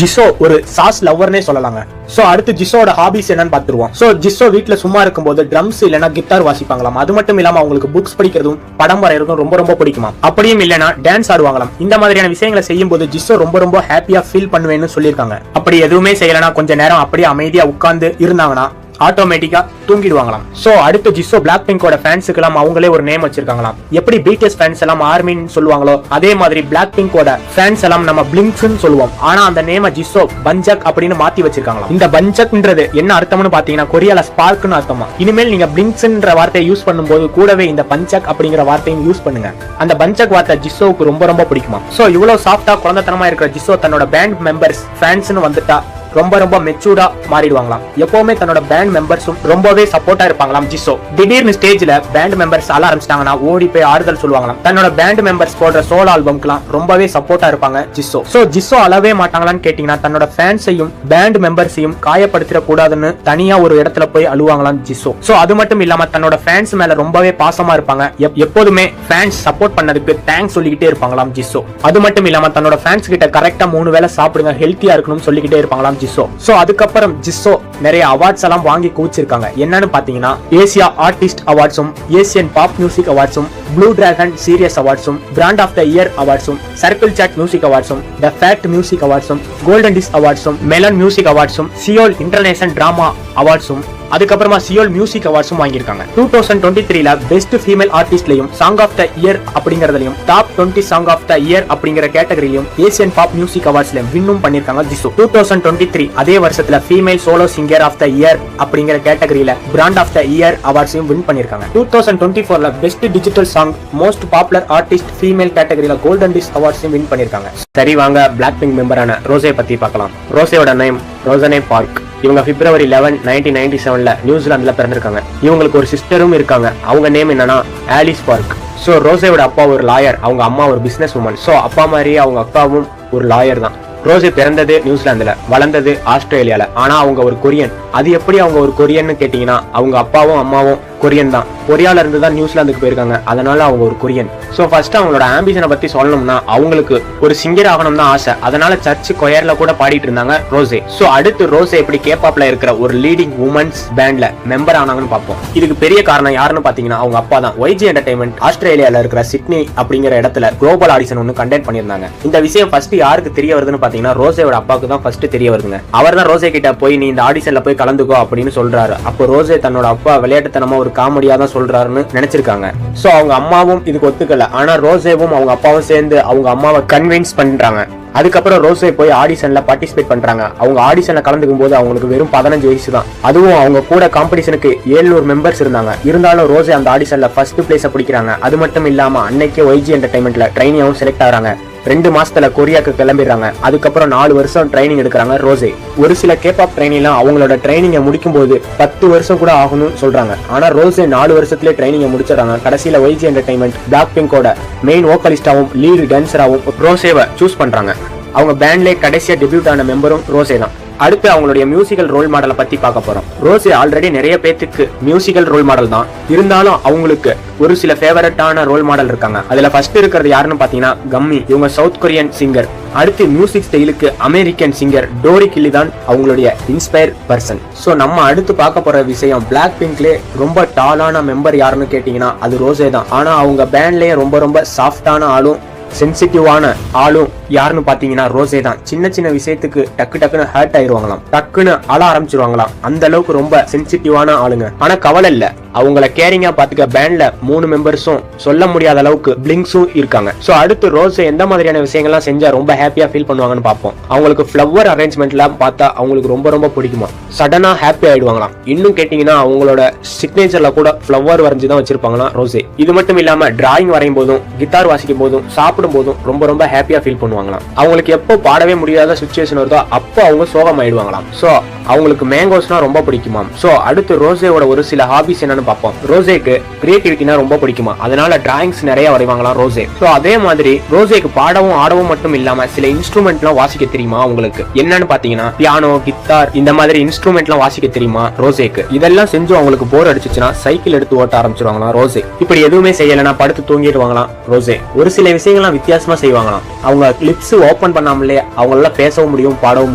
ஜிஸ்ஸோ ஒரு சாஸ் லவ்வர்னே சொல்லலாங்க. சோ அடுத்து ஜிஸ்ஸோட ஹாபிஸ் என்னன்னு பாத்துருவோம். சோ ஜிஸ்ஸோ வீட்ல சும்மா இருக்கும்போது ட்ரம்ஸ் இல்லனா கிட்டார் வாசிப்பாங்களாம். அது மட்டும் இல்லாம அவங்களுக்கு புக்ஸ் படிக்கிறதும் படம் வரையறதும் ரொம்ப பிடிக்குமா. அப்படியும் இல்லனா டான்ஸ் ஆடுவாங்களாம். இந்த மாதிரியான விஷயங்களை செய்யும் போது ஜிஸ்ஸோ ரொம்ப ஹாப்பியா ஃபீல் பண்ணுவேன்னு சொல்லிருக்காங்க. அப்படி எதுவுமே செய்யலனா கொஞ்ச நேரம் அப்படியே அமைதியா உட்கார்ந்து இருந்தாங்கன்னா ஆட்டோமேட்டிக்கா தூங்கிடுவாங்களாம். சோ அடுத்து ஜிஸ்ஸோ பிளாக் பிங்கோட ஃபேன்ஸுக்கு எல்லாம் அவங்களே ஒரு நேம் வச்சிருக்காங்களாம். எப்படி பிடிஎஸ் ஃபேன்ஸ் எல்லாம் ஆர்மின்னு சொல்லுவாங்களோ அதே மாதிரி பிளாக் பிங்கோட ஃபேன்ஸ் எல்லாம் நம்ம பிளிங்க்ஸ்னு சொல்லுவோம். ஆனா அந்த நேம ஜிஸ்ஸோ பஞ்சக் அப்படின்னு மாத்தி வச்சிருக்காங்களாம். இந்த பஞ்சக்ன்றது என்ன அர்த்தம்னு பாத்தீங்கன்னா, கொரியால ஸ்பார்க்னு அர்த்தமா. இனிமேல் நீங்க பிளிங்க்ஸ்ன்ற வார்த்தையை யூஸ் பண்ணும்போது கூடவே இந்த பஞ்சக் அப்படிங்கிற வார்த்தையும் யூஸ் பண்ணுங்க. அந்த பஞ்சக் வார்த்தை ஜிஸ்ஸோவுக்கு ரொம்ப பிடிக்குமா. சோ இவ்வளவு சாஃப்டா குழந்தைத்தனமா இருக்கிற ஜிஸ்ஸோ தன்னோட பேண்ட் மெம்பர்ஸ் ஃபேன்ஸ்னு வந்துட்டா ரொம்ப மெச்சூர்டா மாறிடுவாங்களாம். எப்பவுமே தன்னோட பேண்ட் மெம்பர்ஸும் ரொம்பவே சப்போர்ட்டா இருப்பாங்களாம் ஜிஸ்ஸோ. திடீர்னு ஸ்டேஜ்ல பேண்ட் மெம்பர்ஸ் ஆள ஆரம்பிச்சிட்டாங்கன்னா ஓடி போய் ஆறுதல் சொல்லுவாங்களாம். தன்னோட பேண்ட் மெம்பர்ஸ் போடுற சோலோ ஆல்பம்க்குலாம் ரொம்பவே சப்போர்ட்டா இருப்பாங்க ஜிஸ்ஸோ. சோ ஜிஸ்ஸோ அளவே மாட்டாங்களான்னு கேட்டீங்கன்னா, தன்னோட ஃபேன்ஸையும் பேண்ட் மெம்பர்ஸையும் காயப்படுத்திட கூடாதுன்னு தனியா ஒரு இடத்துல போய் அழுவாங்களாம் ஜிஸ்ஸோ. சோ அது மட்டும் இல்லாம தன்னோட ஃபேன்ஸ் மேல ரொம்பவே பாசமா இருப்பாங்க. எப்போதுமே ஃபேன்ஸ் சப்போர்ட் பண்ணதுக்கு தேங்க்ஸ் சொல்லிக்கிட்டே இருப்பாங்களாம் ஜிஸ்ஸோ. அது மட்டும் இல்லாம தன்னோட ஃபேன்ஸ் கிட்ட கரெக்டா 3 வேளை சாப்பிடுங்க, ஹெல்த்தியா இருக்கணும்னு சொல்லிக்கிட்டே இருப்பாங்களாம் ஜிஸ்ஸோ. சோ அதுக்கப்புறம் ஜிஸ்ஸோ நிறைய அவார்ட்ஸ் எல்லாம் வாங்கி குவிச்சிருக்காங்க. என்னன்னு பாத்தீங்கன்னா, ஏசியா ஆர்டிஸ்ட் அவார்ட்ஸும், ஏசியன் பாப் மியூசிக் அவார்ட்ஸும், ப்ளூ டிராகன் சீரியஸ் அவார்ட்ஸும், பிராண்ட் ஆஃப் த இயர் அவார்ட்ஸும், சர்க்கிள் சாட் மியூசிக் அவார்ட்ஸும், த ஃபேக்ட் மியூசிக் அவார்ட்ஸும், கோல்டன் டிஸ்க் அவார்ட்ஸும், மெலன் மியூசிக் அவார்ட்ஸும், சியோல் இன்டர்நேஷனல் டிராமா அவார்ட்ஸும், அதுக்கப்புறமா சியோல் மியூசிக் அவார்ட்ஸும் வாங்கியிருக்காங்க. 2023ல பெஸ்ட் ஃபீமேல் ஆர்டிஸ்ட்லயும், சாங் ஆஃப் த இயர் அப்படிங்கறதுலயும், top 20 song of the year அப்படிங்கிற கேட்டகரியிலும், ஏசியன் பாப் மியூசிக் அவார்ட்ஸ்லயும் வின்னும் பண்ணிருக்காங்க ஜிஸ்ஸோ. 2023 அதே வருஷத்துல female solo singer of the year அப்படிங்கிற கேட்டகரியில பிராண்ட் ஆஃப் த இயர் அவார்ட்ஸையும் வின் பண்ணிருக்காங்க. 2024ல best digital song, most popular artist female கேட்டகரியில கோல்டன் டிஸ்க் அவார்ட்ஸையும் வின் பண்ணிருக்காங்க. சரி வாங்க பிளாக் பிங்க் மெம்பரான ரோசே பத்தி பார்க்கலாம். ரோசேயோட நேம் ரோசனே பார்க். இவங்க February 11, 1997ல நியூசிலாந்துல பிறந்திருக்காங்க. இவங்களுக்கு ஒரு சிஸ்டரும் இருக்காங்க. அவங்க நேம் என்னன்னா ஆலிஸ் பார்க். சோ ரோசேவோட அப்பா ஒரு லாயர், அவங்க அம்மா ஒரு பிசினஸ் உமன். சோ அப்பா மாதிரியே அவங்க அக்காவும் ஒரு லாயர் தான். ரோசே பிறந்தது நியூசிலாந்துல, வளர்ந்தது ஆஸ்திரேலியால. ஆனா அவங்க ஒரு கொரியன். அது எப்படி அவங்க ஒரு கொரியன்னு கேட்டீங்கன்னா, அவங்க அப்பாவும் அம்மாவும் கொரியன் தான். கொரியால இருந்து தான் நியூசிலாந்துக்கு போயிருக்காங்க. அதனால அவங்க ஒரு கொரியன். சோ ஃபர்ஸ்ட் அவங்களோட ஆம்பிஷனை பத்தி சொல்லணும்னா, அவங்களுக்கு ஒரு சிங்கர் ஆகணும் தான் ஆசை. அதனால சர்ச் கொயர்ல கூட பாடிட்டு இருந்தாங்க ரோசே. சோ அடுத்து ரோசே எப்படி கேபாப்ல இருக்கிற ஒரு லீடிங் உமன்ஸ் பேண்ட்ல மெம்பர் ஆனாங்கன்னு பார்ப்போம். இதுக்கு பெரிய காரணம் யாருன்னு பாத்தீங்கன்னா, அவங்க அப்பா தான். YG என்டர்டைன்மெண்ட் ஆஸ்திரேலியால இருக்கிற சிட்னி அப்படிங்கிற இடத்துல குளோபல் ஆடிஷன் ஒன்னு கண்டக்ட் பண்ணிருந்தாங்க. இந்த விஷயம் ஃபர்ஸ்ட் யாருக்கு தெரிய வருதுன்னு பாத்தீங்கன்னா, ரோசேவோட அப்பாவுக்கு தான் ஃபர்ஸ்ட் தெரிய வருதுங்க. அவர் தான் ரோசே கிட்ட போய் நீ இந்த ஆடிஷன்ல போய் கலந்துக்கோ அப்படின்னு சொல்றாரு. அப்போ ரோசே தன்னோட அப்பா விளையாட்டுத்தனமா ஒரு காமெடியா தான் சொல்றாருன்னு நினைச்சிருக்காங்க. சோ அவங்க அம்மாவும் இதுக்கு ஒத்துக்கல. ஆனா ரோசேவும் அவங்க அப்பாவும் சேர்ந்து அவங்க அம்மாவை கன்வின்ஸ் பண்றாங்க. அதுக்கப்புறம் ரோசே போய் ஆடிஷன்ல பார்ட்டிசிபேட் பண்றாங்க. அவங்க ஆடிஷன்ல கலந்துக்கும் போது அவங்களுக்கு வெறும் 15 வயசு தான். அதுவும் அவங்க கூட காம்படிஷனுக்கு 700 மெம்பர்ஸ் இருந்தாங்க. இருந்தாலும் ரோசே அந்த ஆடிஷன்ல ஃபர்ஸ்ட் பிளேஸ் பிடிக்கிறாங்க. அது மட்டும் இல்லாம அன்னைக்கே YG என்டர்டைன்மெண்ட்ல ட்ரைனியாவும் செலக்ட் ஆகிறாங்க. 2 மாசத்துல கொரியாக்கு கிளம்பிடுறாங்க. அதுக்கப்புறம் 4 வருஷம் ட்ரைனிங் எடுக்கிறாங்க ரோசே. ஒரு சில கேபாப் ட்ரைனிங்லாம் அவங்களோட ட்ரைனிங்கை முடிக்கும் போது 10 வருஷம் கூட ஆகணும்னு சொல்றாங்க. ஆனா ரோசே 4 வருஷத்துல ட்ரைனிங்கை முடிச்சிடறாங்க. கடைசியில YG என்டர்டைன்மெண்ட் பிளாக் பிங்கோட மெயின் வோக்கலிஸ்டாவும் லீடு டான்சராவும் ரோசேவை சூஸ் பண்றாங்க. அவங்க பேண்ட்ல கடைசியா டெபியூட் ஆன மெம்பரும் ரோசே தான். அடுத்து அவங்களுடைய மியூசிக்கல் ரோல் மாடலை பத்தி பார்க்க போறோம். ரோசே ஆல்ரெடி நிறைய பேத்துக்கு மியூசிக்கல் ரோல் மாடல் தான். இருந்தாலும் அவங்களுக்கு ஒரு சில ஃபேவரட்டான ரோல் மாடல் இருக்காங்க. அதுல ஃபர்ஸ்ட் இருக்கிறது யாருன்னு பாத்தீங்கன்னா கம்மி. இவங்க சவுத் கொரியன் சிங்கர். அடுத்து மியூசிக் ஸ்டைலுக்கு அமெரிக்கன் சிங்கர் டோரி கில்லி தான் அவங்களுடைய இன்ஸ்பயர் பர்சன். சோ நம்ம அடுத்து பார்க்க போற விஷயம், பிளாக் பிங்க்ல ரொம்ப டாலான மெம்பர் யாருன்னு கேட்டீங்கன்னா அது ரோசே தான். ஆனா அவங்க பேண்ட்லயே ரொம்ப சாஃப்டான ஆளும் சென்சிட்டிவான ஆளும் யாருன்னு பாத்தீங்கன்னா ரோசே தான். சின்ன சின்ன விஷயத்துக்கு டக்குன்னு ஹர்ட் ஆயிருவாங்களாம், டக்குன்னு அழ ஆரம்பிச்சிருவாங்களாம். அந்த அளவுக்கு ரொம்ப சென்சிட்டிவான ஆளுங்க. ஆனா கவலை இல்ல, அவங்கள கேரிங்கா பாத்துக்க பேண்ட்ல 3 மெம்பர்ஸும் சொல்ல முடியாத அளவுக்கு பிளிங்ஸும் இருக்காங்க. சோ அடுத்து ரோசே எந்த மாதிரியான விஷயங்கள்லாம் செஞ்சா ரொம்ப ஹாப்பியா ஃபீல் பண்ணுவாங்கன்னு பார்ப்போம். அவங்களுக்கு ஃப்ளவர் அரேஞ்ச்மெண்ட்லாம் பார்த்தா அவங்களுக்கு ரொம்ப பிடிக்குமா. சடனா ஹாப்பி ஆயிடுவாங்களாம். இன்னும் கேட்டீங்கன்னா அவங்களோட சிக்னேச்சர்ல கூட ஃப்ளவர் வரைஞ்சு தான் வச்சிருப்பாங்களாம் ரோசே. இது மட்டும் இல்லாம டிராயிங் வரையும் போதும், கிட்டார் வாசிக்கும் போதும், சாப்பிடும் போதும் ரொம்ப ஹாப்பியா ஃபீல் பண்ணுவாங்களாம். அவங்களுக்கு எப்போ பாடவே முடியாத சிச்சுவேஷன் வருதோ அப்போ அவங்க சோகம் ஆயிடுவாங்களாம். சோ அவங்களுக்கு மேங்கோஸ்னா ரொம்ப பிடிக்குமாம். சோ அடுத்து ரோசேவோட ஒரு சில ஹாபிஸ் என்னன்னு பார்ப்போம். ரோசேக்கு கிரியேட்டிவிட்டினா ரொம்ப பிடிக்குமா. அதனால டிராயிங்ஸ் நிறைய வரைவாங்களாம் ரோசே. சோ அதே மாதிரி ரோசேக்கு பாடவும் ஆடவும் மட்டும் இல்லாம சில இன்ஸ்ட்ருமெண்ட்லாம் வாசிக்க தெரியுமா அவங்களுக்கு. என்னன்னு பாத்தீங்கன்னா பியானோ, கிட்டார், இந்த மாதிரி இன்ஸ்ட்ருமெண்ட்லாம் வாசிக்க தெரியுமா ரோசேக்கு. இதெல்லாம் செஞ்சு அவங்களுக்கு போர் அடிச்சுச்சுன்னா சைக்கிள் எடுத்து ஓட்ட ஆரம்பிச்சிருவாங்களாம் ரோசே. இப்படி எதுவுமே செய்யலைன்னா படுத்து தூங்கிடுவாங்களாம் ரோசே. ஒரு சில விஷயங்கள்லாம் வித்தியாசமா செய்வாங்களாம். அவங்க லிப்ஸ் ஓபன் பண்ணாமலே அவங்களால பேசவும் முடியும், பாடவும்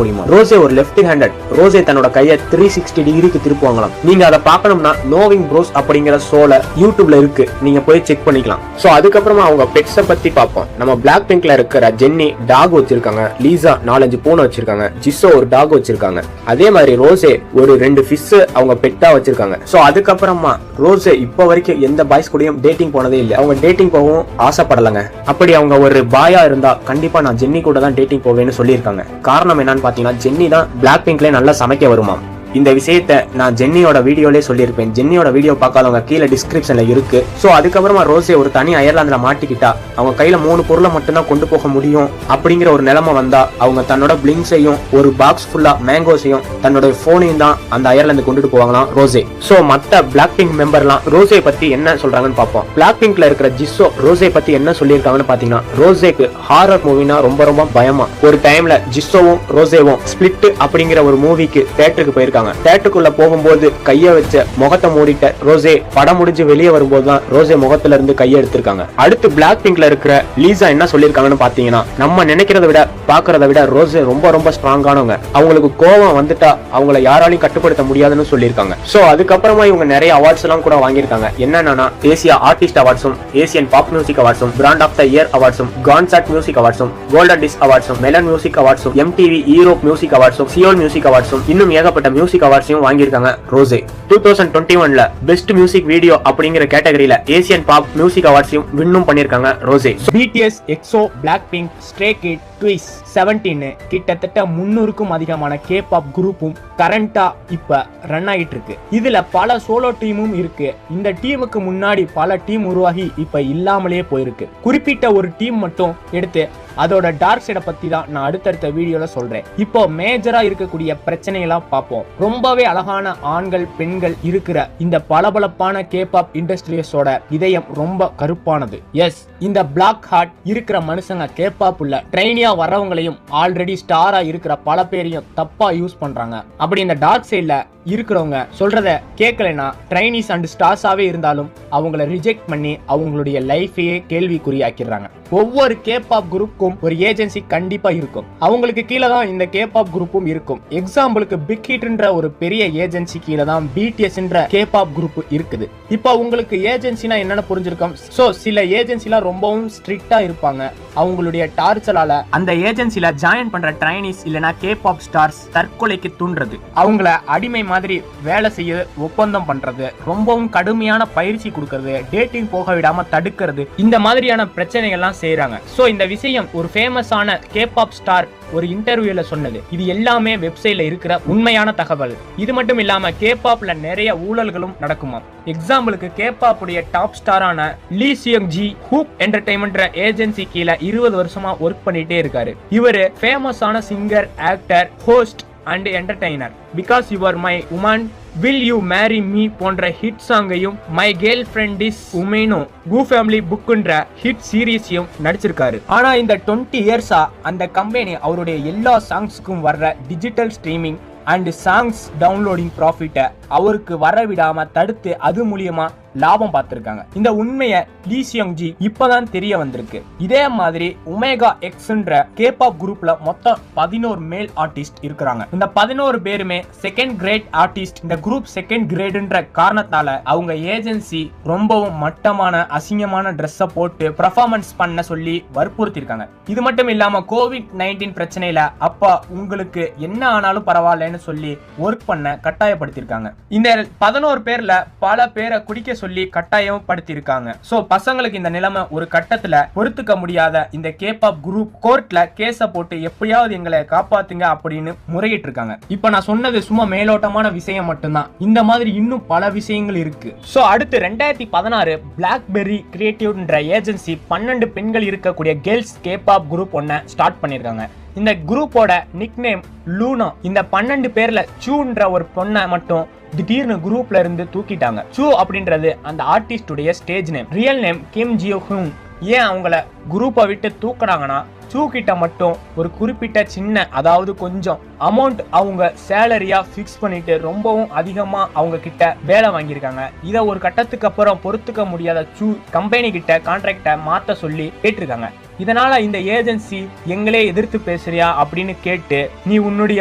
முடியுமா. ரோசே ஒரு லெஃப்ட் ஹேண்டட். ரோசே தன்னோட கையை 360 டிகிரிக்கு திருப்புவாங்களாம். நீங்க அதை பார்க்கணும்னா நோவிங் ப்ரோஸ் அப்படிங்கிற ஷோல யூடியூப்ல இருக்கு, நீங்க போய் செக் பண்ணிக்கலாம். சோ அதுக்கப்புறமா அவங்க பெட்ஸை பத்தி பார்ப்போம். நம்ம பிளாக் பிங்க்ல இருக்கிற ஜென்னி டாக் வச்சிருக்காங்க, லீசா 4-5 பூனை வச்சிருக்காங்க, ஜிசோ ஒரு டாக் வச்சிருக்காங்க. அதே மாதிரி ரோசே ஒரு 2 ஃபிஷ் அவங்க பெட்டா வச்சிருக்காங்க. சோ அதுக்கப்புறமா ரோசே இப்ப வரைக்கும் எந்த பாய்ஸ் கூடயும் டேட்டிங் போனதே இல்லை. அவங்க டேட்டிங் போகவும் ஆசைப்படலங்க. அப்படி அவங்க ஒரு பாயா இருந்தா கண்டிப்பா நான் ஜென்னி கூட தான் டேட்டிங் போவேன்னு சொல்லியிருக்காங்க. காரணம் என்னன்னு பாத்தீங்கன்னா ஜென்னி தான் பிளாக் பிங்க்ல நல்லா சமைக்க வருமா. இந்த விஷயத்த நான் ஜென்னியோட வீடியோலே சொல்லியிருப்பேன். ஜென்னியோட வீடியோ பார்க்காதவங்க கீழே டிஸ்கிரிப்ஷன்ல இருக்கு. சோ அதுக்கப்புறமா ரோசே ஒரு தனி அயர்லாந்துல மாட்டிக்கிட்டா அவங்க கையில 3 பொருளை மட்டும்தான் கொண்டு போக முடியும் அப்படிங்கிற ஒரு நிலைமை வந்தா அவங்க தன்னோட பிளிங்ஸையும் ஒரு பாக்ஸ் ஃபுல்லா மேங்கோஸையும் தன்னோட போனையும் தான் அந்த அயர்லாந்து கொண்டுட்டு போவாங்களாம் ரோசே. சோ மத்த பிளாக் பிங்க் மெம்பர்லாம் ரோசே பத்தி என்ன சொல்றாங்கன்னு பார்ப்போம். பிளாக் பிங்க்ல இருக்கிற ஜிசோ ரோசே பத்தி என்ன சொல்லியிருக்காங்கன்னு பாத்தீங்கன்னா, ரோசேக்கு ஹாரர் மூவினா ரொம்ப பயமா. ஒரு டைம்ல ஜிசோவும் ரோசேவும் ஸ்பிளிட் அப்படிங்கிற ஒரு மூவிக்கு தியேட்டருக்கு போயிருக்காங்க. தியேட்டருக்குள்ள போகும்போது கைய வச்ச முகத்தை மூடிட்ட ரோசே படம் முடிஞ்சு வெளியே வரும்போதுதான் ரோசே முகத்துல இருந்து கையை எடுத்திருக்காங்க. அடுத்து பிளாக் பிங்க்ல இருக்கிற லீசா என்ன சொல்லிருக்காங்கன்னு பாத்தீங்கன்னா, நம்ம நினைக்கிறத விட பாக்குறத விட ரோசே ரொம்ப ஸ்ட்ராங்கானவங்க. அவங்களுக்கு கோவம் வந்துட்டா அவங்கள யாராலையும் கட்டுப்படுத்த முடியாதுன்னு சொல்லியிருக்காங்க. சோ அதுக்கப்புறமா இவங்க நிறைய அவார்ட்ஸ் எல்லாம் கூட வாங்கியிருக்காங்க. என்னன்னா ஏசியா ஆர்டிஸ்ட் அவார்ட்ஸும், ஏசியன் பாப் மியூசிக் அவார்ட்ஸும், பிராண்ட் ஆஃப் த இயர் அவார்ட்ஸும், கான்சர்ட் மியூசிக் அவார்ட்ஸும், கோல்டன் டிஸ்க் அவார்ட்ஸும், மெலன் மியூசிக் அவார்ட்ஸும், MTV யூரோப் மியூசிக் அவார்ட்ஸும், சியோல் மியூசிக் அவார்ட்ஸும், இன்னும் ஏகப்பட்ட மியூசிக் அவார்ட்ஸையும் வாங்கியிருக்காங்க ரோசே. 2021ல பெஸ்ட் மியூசிக் வீடியோ அப்படிங்கிற கேட்டகரியில ஏசியன் பாப் மியூசிக் அவார்ட்ஸையும் வின்னும் பண்ணிருக்காங்க Rose. BTS, EXO, BLACKPINK, Stray Kids, Twice, 17 கிட்டத்தட்ட 300க்கும் அதிகமான கேபாப் குரூப்பும் கரண்டா இப்ப ரன் ஆகிட்டு இருக்கு. இதுல பல சோலோ டீமும் இருக்கு. இந்த டீமுக்கு முன்னாடி பல டீம் உருவாகி இப்ப இல்லாமலே போயிருக்கு. குறிப்பிட்ட ஒரு டீம் மட்டும் எடுத்து அதோட டார்க் சைட பத்தி தான் நான் அடுத்தடுத்த வீடியோல சொல்றேன். இப்போ மேஜரா இருக்கக்கூடிய பிரச்சனையெல்லாம் பார்ப்போம். ரொம்பவே அழகான ஆண்கள் பெண்கள் இருக்கிற இந்த பளபளப்பான கேபாப் இண்டஸ்ட்ரியஸோட இதயம் ரொம்ப கருப்பானது. எஸ், இந்த பிளாக் ஹார்ட் இருக்கிற மனுஷங்க கேபாப் உள்ள ட்ரைனியா புதுமையா வர்றவங்களையும் ஆல்ரெடி ஸ்டாரா இருக்கிற பல பேரையும் தப்பா யூஸ் பண்றாங்க. அப்படி இந்த டார்க் சைட்ல இருக்கிறவங்க சொல்றத கேட்கலைன்னா ட்ரைனிஸ் அண்ட் ஸ்டார்ஸாவே இருந்தாலும் அவங்கள ரிஜெக்ட் பண்ணி அவங்களுடைய லைஃபையே கேள்விக்குறியாக்கிடுறாங்க. ஒவ்வொரு கேபாப் குரூப்புக்கும் ஒரு ஏஜென்சி கண்டிப்பா இருக்கும். அவங்களுக்கு கீழே தான் இந்த கேபாப் குரூப்பும் இருக்கும். எக்ஸாம்பிளுக்கு பிக் ஹிட்ன்ற ஒரு பெரிய ஏஜென்சி கீழே தான் பிடிஎஸ்ன்ற கேபாப் குரூப் இருக்குது. இப்போ உங்களுக்கு ஏஜென்சினா என்னன்னு புரிஞ்சிருக்கும். சோ சில ஏஜென்சிலாம் ரொம்பவும் ஸ்ட்ரிக்டா இருப்பாங்க. அவங்களுடைய டார்ச்சரால அந்த ஏஜென்சில ஜாயின் பண்ற ட்ரைனிஸ் இல்லனா கேபாப் ஸ்டார்ஸ் தற்கொலைக்கு தூண்டுறது, அவங்கள அடிமை மாதிரி வேலை செய்ய ஒப்பந்தம் பண்றது, ரொம்பவும் கடுமையான பயிற்சி கொடுக்கறது, டேட்டிங் போக விடாம தடுக்கிறது, இந்த மாதிரியான பிரச்சனைகள்லாம் செய்யறாங்க. சோ இந்த விஷயம் ஒரு ஃபேமஸான கேபாப் ஸ்டார் ஒரு இன்டர்வியூல சொன்னது. இது எல்லாமே வெப்சைட்ல இருக்கிற உண்மையான தகவல். இது மட்டும் இல்லாம கேபாப்ல நிறைய ஊழல்களும் நடக்குமா. எக்ஸாம்பிளுக்கு கேபாப் உடைய டாப் ஸ்டாரான Lee Seung Gi Hook entertainment agency கீழே 20 வருஷமா ஒர்க் பண்ணிட்டே இருக்காரு. இவரு ஃபேமஸான singer, actor, host and entertainer. Because you are my woman, will you marry me போன்ற ஹிட் சாங்கையும், மை கேர்ள் ஃப்ரெண்ட் இஸ் உமேனோ, கூ ஃபேமிலி புக்ன்ற ஹிட் சீரீஸையும் நடிச்சிருக்காரு. ஆனா இந்த 20 இயர்ஸா அந்த கம்பெனி அவருடைய எல்லா சாங்ஸ்க்கும் வர்ற digital streaming and songs downloading ப்ராஃபிட்டை அவருக்கு வர விடாம தடுத்து அது மூலியமா லாபம் பார்த்திருக்காங்க. இந்த உண்மையை லீ சியோங் ஜி இப்பதான் தெரிய வந்திருக்கு. இதே மாதிரி ஒமேகா எக்ஸ்ன்ற கேபாப் குரூப்ல மொத்தம் 11 மேல் ஆர்டிஸ்ட் இருக்கிறாங்க. இந்த 11 பேருமே செகண்ட் கிரேட் ஆர்டிஸ்ட். இந்த குரூப் செகண்ட் கிரேட்ன்ற காரணத்தால அவங்க ஏஜென்சி ரொம்பவும் மட்டமான அசிங்கமான ட்ரெஸ்ஸை போட்டு பெர்ஃபார்மன்ஸ் பண்ண சொல்லி வற்புறுத்திருக்காங்க. இது மட்டும் இல்லாம COVID-19 பிரச்சனையில அப்பா உங்களுக்கு என்ன ஆனாலும் பரவாயில்லன்னு சொல்லி ஒர்க் பண்ண கட்டாயப்படுத்திருக்காங்க. இந்த 11 பேர்ல பல பேரை குடிக்க சொல்லி கட்டாயப்படுத்திருக்காங்க. சோ பசங்களுக்கு இந்த நிலைமை ஒரு கட்டத்துல பொறுத்துக்க முடியாத இந்த கேபாப் குரூப் கோர்ட்ல கேஸ போட்டு எப்படியாவது எங்களை காப்பாத்துங்க அப்படின்னு முறையிட்டு இருக்காங்க. இப்ப நான் சொன்னது சும்மா மேலோட்டமான விஷயம் மட்டும்தான். இந்த மாதிரி இன்னும் பல விஷயங்கள் இருக்கு. சோ அடுத்து 2016 பிளாக்பெர்ரி கிரியேட்டிவ்ன்ற ஏஜென்சி 12 பெண்கள் இருக்கக்கூடிய கேர்ள்ஸ் கேபாப் குரூப் ஒன்ன ஸ்டார்ட் பண்ணிருக்காங்க. இந்த குரூப்போட நிக் நேம் லூனா. இந்த 12 பேர்ல சூன்ற ஒரு பொண்ணை மட்டும் திடீர்னு குரூப்ல இருந்து தூக்கிட்டாங்க. சூ அப்படின்றது அந்த ஆர்டிஸ்டுடைய ஸ்டேஜ் நேம். ரியல் நேம் கிம் ஜியோ ஹூன். ஏன் அவங்கள குரூப்பை விட்டு தூக்குறாங்கன்னா சூ கிட்ட மட்டும் ஒரு குறிப்பிட்ட சின்ன, அதாவது கொஞ்சம் அமௌண்ட் அவங்க சேலரியா பிக்ஸ் பண்ணிட்டு ரொம்பவும் அதிகமா அவங்க கிட்ட வேலை வாங்கியிருக்காங்க. இதை ஒரு கட்டத்துக்கு அப்புறம் பொறுத்துக்க முடியாத சூ கம்பெனி கிட்ட கான்ட்ராக்டை மாத்த சொல்லி கேட்டிருக்காங்க. இதனால இந்த ஏஜென்சி எங்களே எதிர்த்து பேசுறியா அப்படின்னு கேட்டு நீ உன்னுடைய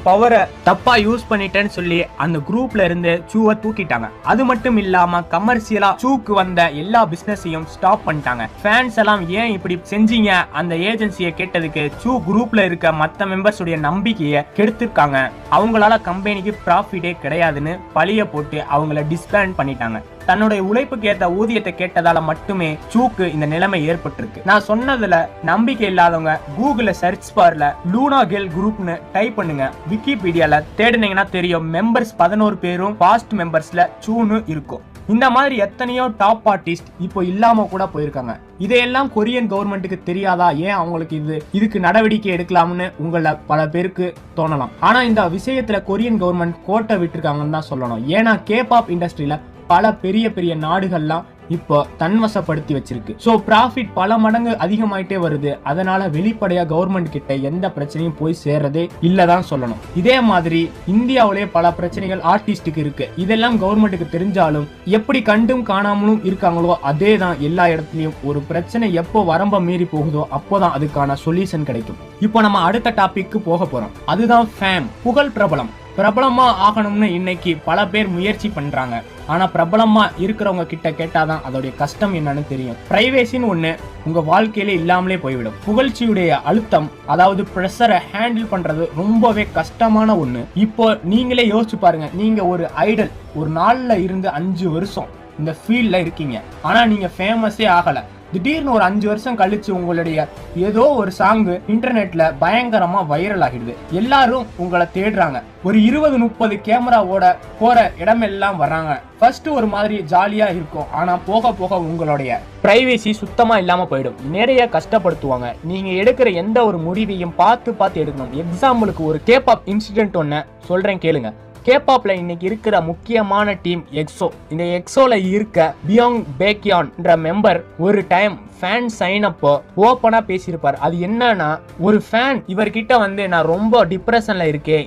பவரை தப்பா யூஸ் பண்ணிட்டேன்னு சொல்லி அந்த குரூப்ல இருந்து சூவை தூக்கிட்டாங்க. அது மட்டும் இல்லாம கமர்ஷியலா சூக்கு வந்த எல்லா பிசினஸையும் ஸ்டாப் பண்ணிட்டாங்க. ஃபேன்ஸ் எல்லாம் ஏன் இப்படி செஞ்சீங்க அந்த ஏஜென்சியை கேட்டதுக்கு சூ குரூப்ல இருக்க மத்த மெம்பர்ஸ் உடைய நம்பிக்கையை கெடுத்திருக்காங்க. அவங்களால கம்பெனிக்கு ப்ராஃபிட்டே கிடையாதுன்னு பழிய போட்டு அவங்கள டிஸ்பேண்ட் பண்ணிட்டாங்க. தன்னுடைய உழைப்புக்கு ஏற்ற ஊதியத்தை கேட்டதால மட்டுமே சூக்கு இந்த நிலைமை ஏற்பட்டிருக்கு. நான் சொன்னதுல நம்பிக்கை இல்லாதவங்க கூகுள்ல சர்ச் பார்ல லூனா கேர்ள் குரூப்னு டைப் பண்ணுங்க. விக்கிபீடியால தேடினீங்கன்னா தெரியும் மெம்பர்ஸ் 11 பேரும் பாஸ்ட் மெம்பர்ஸ்ல சூன்னு இருக்கும். இந்த மாதிரி எத்தனையோ டாப் ஆர்டிஸ்ட் இப்போ இல்லாம கூட போயிருக்காங்க. இதையெல்லாம் கொரியன் கவர்மெண்ட்டுக்கு தெரியாதா? ஏன் அவங்களுக்கு இதுக்கு நடவடிக்கை எடுக்கலாம்னு உங்கள பல பேருக்கு தோணலாம். ஆனா இந்த விஷயத்துல கொரியன் கவர்மெண்ட் கோட்டை விட்டுருக்காங்கன்னு தான் சொல்லணும். ஏன்னா கேபாப் இண்டஸ்ட்ரியில பல பெரிய பெரிய நாடுகள்லாம் இப்போ தன்வசப்படுத்தி வச்சிருக்கு. சோ ப்ராஃபிட் பல மடங்கு அதிகமாயிட்டே வருது. அதனால வெளிப்படையா கவர்மெண்ட் கிட்ட எந்த பிரச்சனையும் போய் சேர்றதே இல்லதான் சொல்லணும். இதே மாதிரி இந்தியாவிலேயே பல பிரச்சனைகள் ஆர்டிஸ்டுக்கு இருக்கு. இதெல்லாம் கவர்மெண்ட்டுக்கு தெரிஞ்சாலும் எப்படி கண்டும் காணாமலும் இருக்காங்களோ அதே தான் எல்லா இடத்துலயும். ஒரு பிரச்சனை எப்போ வரம்ப மீறி போகுதோ அப்போதான் அதுக்கான சொல்யூஷன் கிடைக்கும். இப்போ நம்ம அடுத்த டாபிக்கு போக போறோம். அதுதான் ஃபேம், புகழ், பிரபலம். பிரபலமா ஆகணும்னு இன்னைக்கு பல பேர் முயற்சி பண்றாங்க. ஆனா பிரபலமா இருக்கிறவங்க கிட்ட கேட்டாதான் அதோடைய கஷ்டம் என்னன்னு தெரியும். பிரைவேசின்னு ஒண்ணு உங்க வாழ்க்கையில இல்லாமலே போய்விடும். புகழ்ச்சியுடைய அழுத்தம், அதாவது பிரஷரை ஹேண்டில் பண்றது ரொம்பவே கஷ்டமான ஒண்ணு. இப்போ நீங்களே யோசிச்சு பாருங்க. நீங்க ஒரு ஐடல், ஒரு நாள்ல இருந்து 5 வருஷம் இந்த ஃபீல்ட்ல இருக்கீங்க. ஆனா நீங்க ஃபேமஸே ஆகல. திடீர்னு ஒரு 5 வருஷம் கழிச்சு உங்களுடைய ஏதோ ஒரு சாங்கு இன்டர்நெட்ல பயங்கரமா வைரல் ஆகிடுது. எல்லாரும் உங்களை தேடுறாங்க. ஒரு 20-30 கேமராவோட போற இடமெல்லாம் வர்றாங்க. ஃபர்ஸ்ட் ஒரு மாதிரி ஜாலியா இருக்கும். ஆனா போக போக உங்களுடைய பிரைவேசி சுத்தமா இல்லாம போயிடும். நிறைய கஷ்டப்படுத்துவாங்க. நீங்க எடுக்கிற எந்த ஒரு முடிவையும் பார்த்து எடுக்கணும். எக்ஸாம்பிளுக்கு ஒரு கேபாப் இன்சிடென்ட் ஒன்னு சொல்றேன் கேளுங்க. கேபாப்ல இன்னைக்கு இருக்கிற முக்கியமான டீம் எக்ஸோ. இந்த எக்ஸோல இருக்க பியோங் பேக்யான் என்ற மெம்பர் ஒரு டைம் ஃபேன் சைன் அப்போ ஓப்பனா பேசியிருப்பார். அது என்னன்னா, ஒரு ஃபேன் இவர்கிட்ட வந்து நான் ரொம்ப டிப்ரெஷன்ல இருக்கேன்,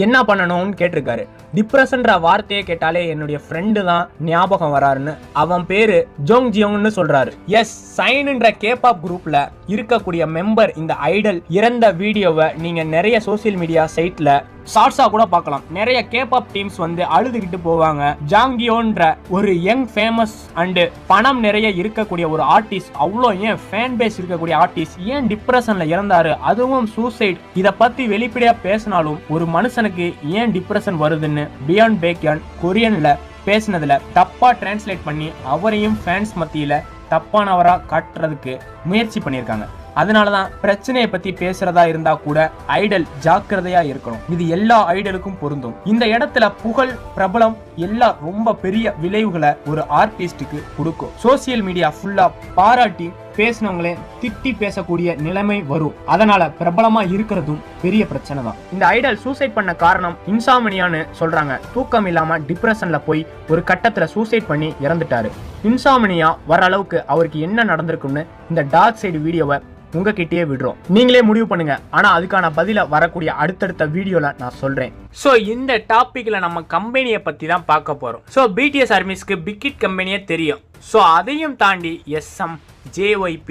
என்ன பண்ணணும்னு கேட்டிருக்காரு. டிப்ரெஷன்ற வார்த்தையை கேட்டாலே என்னுடைய ஃப்ரெண்டு தான் ஞாபகம் வராருன்னு அவன் பேரு ஜோங் ஜியோங்னு சொல்றாரு. எஸ், சைன்ன்ற கேபாப் குரூப்ல இருக்கக்கூடிய மெம்பர் இந்த ஐடல் இறந்த வீடியோவை நீங்க நிறைய சோசியல் மீடியா சைட்ல ஷார்ட்ஸா கூட பார்க்கலாம். நிறைய கேபாப் டீம்ஸ் வந்து அழுதுகிட்டு போவாங்க. ஜாங்கியோன்ற ஒரு யங் ஃபேமஸ் அண்ட் பணம் நிறைய இருக்கக்கூடிய ஒரு ஆர்டிஸ்ட், அவ்வளோ ஏன் ஃபேன் பேஸ் இருக்கக்கூடிய ஆர்டிஸ்ட் ஏன் டிப்ரெஷன்ல இறந்தாரு, அதுவும் சூசைட், இதை பத்தி வெளிப்படையா பேசினாலும் ஒரு மனுஷனுக்கு ஏன் டிப்ரெஷன் வருதுன்னு பியாண்ட் பேக்யான் கொரியன்ல பேசினதுல தப்பா டிரான்ஸ்லேட் பண்ணி அவரையும் ஃபேன்ஸ் மத்தியில தப்பானவரா காட்டுறதுக்கு முயற்சி பண்ணியிருக்காங்க. அதனாலதான் பிரச்சனையை பத்தி பேசுறதா இருந்தா கூட ஐடல் ஜாக்கிரதையா இருக்கணும். இது எல்லா ஐடலுக்கும் பொருந்தும். இந்த இடத்துல புகழ், பிரபலம் எல்லாம் ரொம்ப பெரிய விளைவுகளை ஒரு ஆர்டிஸ்டுக்கு கொடுக்கும். சோசியல் மீடியா ஃபுல்லா பாராட்டி பேசினவங்களே திட்டி பேசக்கூடிய நிலைமை வரும். அதனால பிரபலமா இருக்கிறதும் பெரிய பிரச்சனை தான். இந்த ஐடல் சூசைட் பண்ண காரணம் இன்சாமினியான்னு சொல்றாங்க. தூக்கம் இல்லாம டிப்ரெஷன்ல போய் ஒரு கட்டத்துல சூசைட் பண்ணி இறந்துட்டாரு. இன்சாமினியா வர அளவுக்கு அவருக்கு என்ன நடந்திருக்குன்னு இந்த டார்க் சைடு வீடியோவை உங்ககிட்டயே விடுறோம், நீங்களே முடிவு பண்ணுங்க. ஆனா அதுக்கான பதில வரக்கூடிய அடுத்தடுத்த வீடியோல நான் சொல்றேன். சோ இந்த டாபிக்ல நம்ம கம்பெனியை பத்தி தான் பார்க்க போறோம். சோ பிடிஎஸ் ஆர்மிஸ்க்கு பிக்கிட் கம்பெனியே தெரியும். சோ அதையும் தாண்டி SM, JYP,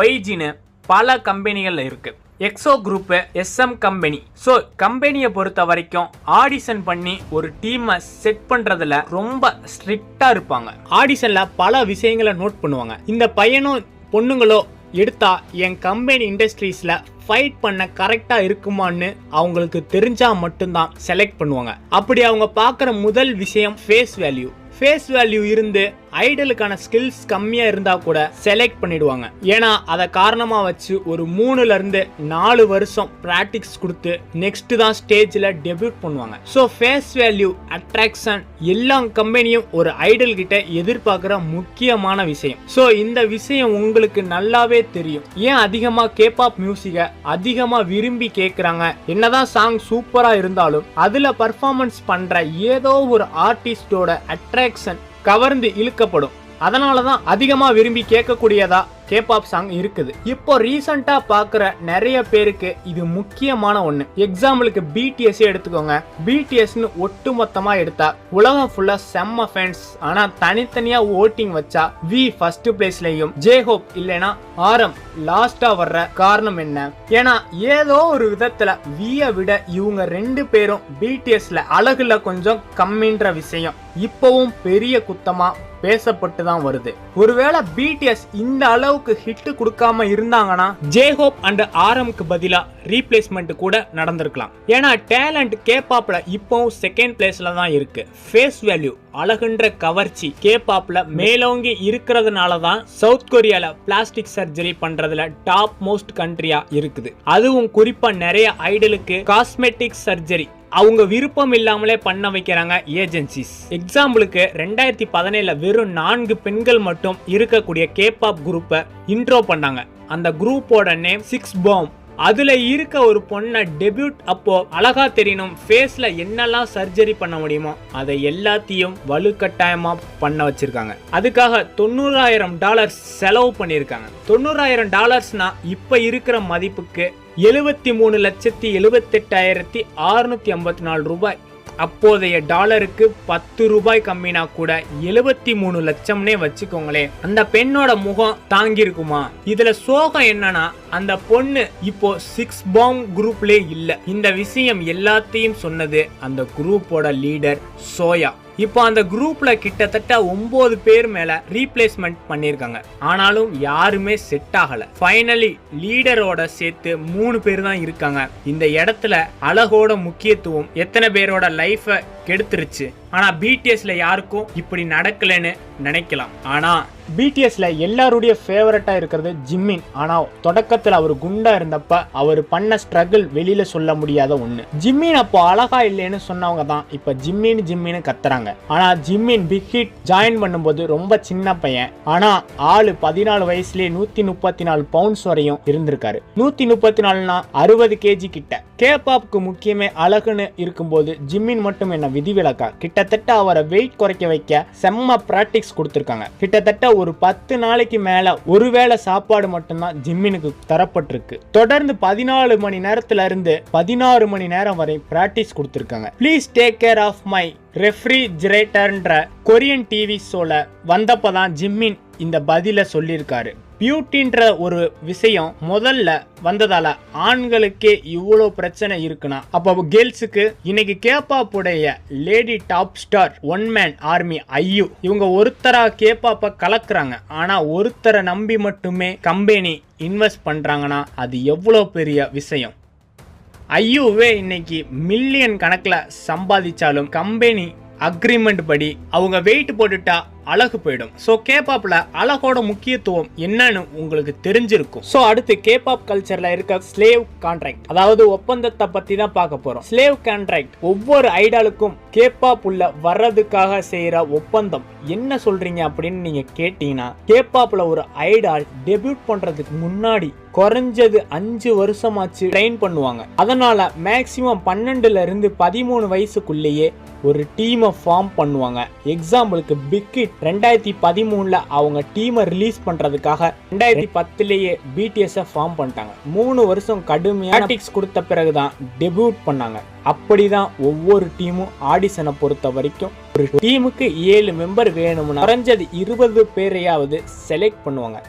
YGன்னு பல கம்பெனிகள் இருக்கு. Exo group SM company. So கம்பெனியை பொறுத்த வரைக்கும் ஆடிஷன் பண்ணி ஒரு டீமை செட் பண்றதுல ரொம்ப ஸ்ட்ரிக்டா இருப்பாங்க. ஆடிஷன்ல பல விஷயங்களை நோட் பண்ணுவாங்க. இந்த பையனும் பொண்ணுங்களோ எடுத்தா என் கம்பெனி இண்டஸ்ட்ரீஸ்ல ஃபைட் பண்ண கரெக்டா இருக்குமான்னு அவங்களுக்கு தெரிஞ்சா மட்டும்தான் செலக்ட் பண்ணுவாங்க. அப்படி அவங்க பார்க்குற முதல் விஷயம் ஃபேஸ் வேல்யூ. ஃபேஸ் வேல்யூ இருந்து ஐடலுக்கான ஸ்கில்ஸ் கம்மியா இருந்தா கூட செலக்ட் பண்ணிடுவாங்க. ஏன்னா அதை காரணமா வச்சு ஒரு 3ல இருந்து 4 வருஷம் பிராக்டிஸ் கொடுத்து நெக்ஸ்ட் தான் ஸ்டேஜ்ல டெபியூட் பண்ணுவாங்க. ஸோ ஃபேஸ் வேல்யூ, அட்ராக்ஷன் எல்லா கம்பெனியும் ஒரு ஐடல் கிட்ட எதிர்பார்க்கிற முக்கியமான விஷயம். ஸோ இந்த விஷயம் உங்களுக்கு நல்லாவே தெரியும். ஏன் அதிகமா கேபாப் மியூசிக்கை அதிகமா விரும்பி கேட்குறாங்க. என்னதான் சாங் சூப்பரா இருந்தாலும் அதுல பர்ஃபார்மன்ஸ் பண்ற ஏதோ ஒரு ஆர்டிஸ்டோட அட்ராக்ஷன் கவர்ந்து இழுக்கப்படும். அதனாலதான் அதிகமா விரும்பி கேட்கக்கூடியதா கேபாப் சாங் இருக்குது. இப்போ ரீசெண்டா பாக்குற நிறைய பேருக்கு இது முக்கியமான ஒண்ணு. எக்ஸாம்பிளுக்கு BTS எடுத்துக்கோங்க. BTSன்னு ஒட்டு மொத்தமா எடுத்தா உலகம் ஃபுல்லா செம்ம ஃபேன்ஸ். ஆனா தனித்தனியா ஓட்டிங் வச்சா V ஃபர்ஸ்ட் பிளேஸ்லயும் J-Hope இல்லைனா RM லாஸ்டா வர்ற காரணம் என்ன? ஏன்னா ஏதோ ஒரு விதத்துல V-ய விட இவங்க 2 பேரும் BTSல அழகுல கொஞ்சம் கம்மின்ற விஷயம் இப்பவும் பெரிய குத்தமா பேசப்பட்டு தான் வருது. ஒருவேளை BTS இந்த அளவுக்கு ஹிட் கொடுக்காம இருந்தாங்கன்னா J-Hope அண்ட் RMக்கு பதிலா ரீப்ளேஸ்மெண்ட் கூட நடந்திருக்கலாம். ஏன்னா டேலண்ட் கேபாப்ல இப்பவும் செகண்ட் பிளேஸ்ல தான் இருக்கு. ஃபேஸ் வேல்யூ, அழகுன்ற கவர்ச்சி கேபாப்ல மேலோங்கி இருக்கிறதுனால தான் சவுத் கொரியால பிளாஸ்டிக் சர்ஜரி பண்றதுல டாப் மோஸ்ட் கண்ட்ரியா இருக்குது. அதுவும் குறிப்பா நிறைய ஐடலுக்கு காஸ்மெட்டிக் சர்ஜரி அவங்க விருப்பம் இல்லாமலே பண்ண வைக்கிறாங்க ஏஜென்சிஸ். எக்ஸாம்பிளுக்கு 2017 வெறும் 4 பெண்கள் மட்டும் இருக்கக்கூடிய கேபாப் குரூப்பை இன்ட்ரோ பண்ணாங்க. அந்த குரூப்போட நேம் 6 பாம். அதுல இருக்க ஒரு பொண்ணை டெபியூட் அப்போ அழகா தெரியணும், ஃபேஸ்ல என்னெல்லாம் சர்ஜரி பண்ண முடியுமோ அதை எல்லாத்தையும் வலுக்கட்டாயமா பண்ண வச்சிருக்காங்க. அதுக்காக $90,000 செலவு பண்ணியிருக்காங்க. $90,000 இப்ப இருக்கிற மதிப்புக்கு 73,78,654 ரூபாய். அப்போதைய டாலருக்கு 10 ரூபாய் கம்மினா கூட 73 லட்சம்னே வச்சுக்கோங்களே. அந்த பெண்ணோட முகம் தாங்கிருக்குமா? இதுல சோகம் என்னன்னா அந்த பொண்ணு இப்போ 6 பாம் குரூப்லே இல்ல. இந்த விஷயம் எல்லாத்தையும் சொன்னது அந்த குரூப்போட லீடர் சோயா. இப்போ அந்த குரூப்ல கிட்டத்தட்ட 9 பேர் மேல ரீப்ளேஸ்மெண்ட் பண்ணிருக்காங்க. ஆனாலும் யாருமே செட் ஆகல. ஃபைனலி லீடரோட சேர்த்து 3 பேர் தான் இருக்காங்க. இந்த இடத்துல அழகோட முக்கியத்துவம் எத்தனை பேரோட லைஃப கெடுத்துருச்சு. ஆனா BTSல யாருக்கும் இப்படி நடக்கலன்னு நினைக்கலாம். ஆனா BTSல எல்லாருடைய ஃபேவரட்டா இருக்கிறது ஜிம்மின். ஆனா தொடக்கத்துல அவர் குண்டா இருந்தப்ப அவர் பண்ண ஸ்ட்ரகிள் வெளியில சொல்ல முடியாத ஒண்ணு. ஜிம்மின் அப்போ அழகா இல்லைன்னு சொன்னவங்க தான் இப்ப ஜிம்மின்னு கத்துறாங்க. ஆனா ஜிம்மின் பிக் ஹிட் ஜாயின் பண்ணும்போது ரொம்ப சின்ன பையன். ஆனா ஆளு 14 வயசுலயே 134 பவுண்ட்ஸ் வரையும் இருந்திருக்காரு. 134னா 60 kg கிட்ட. கேபாப்க்கு முக்கியமே அழகுன்னு இருக்கும்போது ஜிம்மின் மட்டும் என்ன விதிவிலக்கா? கிட்டத்தட்ட அவரை வெயிட் குறைக்க வைக்க செம்ம பிராக்டிஸ் கொடுத்துருக்காங்க. கிட்டத்தட்ட ஒரு 10 நாளைக்கு மேல ஒருவேளை சாப்பாடு மட்டும்தான் ஜிம்மினுக்கு தரப்பட்டிருக்கு. தொடர்ந்து 14 மணி நேரத்துல இருந்து 16 மணி நேரம் வரை பிராக்டிஸ் கொடுத்துருக்காங்க. Please take care of my ரெஃப்ரிஜரேட்டர்ன்ற கொரியன் டிவி ஷோல வந்தப்பதான் ஜிம்மின் இந்த பதில சொல்லியிருக்காரு. பியூட்டின்ற ஒரு விஷயம் முதல்ல வந்ததால ஆண்களுக்கே இவ்வளோ பிரச்சனை இருக்குன்னா அப்போ கேர்ள்ஸுக்கு இன்னைக்கு கேபாப் உடைய lady top star one man army IU இவங்க ஒருத்தரா கேபாப்பை கலக்குறாங்க. ஆனா ஒருத்தரை நம்பி மட்டுமே கம்பெனி இன்வெஸ்ட் பண்றாங்கன்னா அது எவ்வளோ பெரிய விஷயம். ஐயுவே இன்னைக்கு மில்லியன் கணக்கில் சம்பாதிச்சாலும் கம்பெனி அக்ரிமெண்ட் படி அவங்க வெயிட் போட்டுட்டா அழகு போயிடும். ஸோ கேபாப்ல அழகோட முக்கியத்துவம் என்னன்னு உங்களுக்கு தெரிஞ்சிருக்கும். ஸோ அடுத்து கேபாப் கல்ச்சர்ல இருக்க ஸ்லேவ் கான்ட்ராக்ட், அதாவது ஒப்பந்தத்தை பத்தி தான் பார்க்க போறோம். ஸ்லேவ் கான்ட்ராக்ட் ஒவ்வொரு ஐடாலுக்கும் கேபாப் உள்ள வர்றதுக்காக செய்யற ஒப்பந்தம். என்ன சொல்றீங்க அப்படின்னு நீங்க கேட்டீங்கன்னா, கேபாப்ல ஒரு ஐடால் டெபியூட் பண்றதுக்கு முன்னாடி குறைஞ்சது 5 வருஷமாச்சு ட்ரெயின் பண்ணுவாங்க. அதனால மேக்சிமம் 12ல இருந்து 13 வயசுக்குள்ளேயே ஒரு டீமை ஃபார்ம் பண்ணுவாங்க. எக்ஸாம்பிளுக்கு பிக்கிட் 2013ல அவங்க டீமை ரிலீஸ் பண்றதுக்காக 2010லேயே பிடிஎஸ் ஃபார்ம் பண்ணிட்டாங்க. 3 வருஷம் கடுமையான பிராக்டிஸ் கொடுத்த பிறகுதான் டெபியூட் பண்ணாங்க. அப்படிதான் ஒவ்வொரு டீமும் ஆடிஷனை பொறுத்த வரைக்கும் ஒரு டீமுக்கு 7 மெம்பர் வேணும்னா குறைஞ்சது 20 பேரையாவது செலக்ட் பண்ணுவாங்க.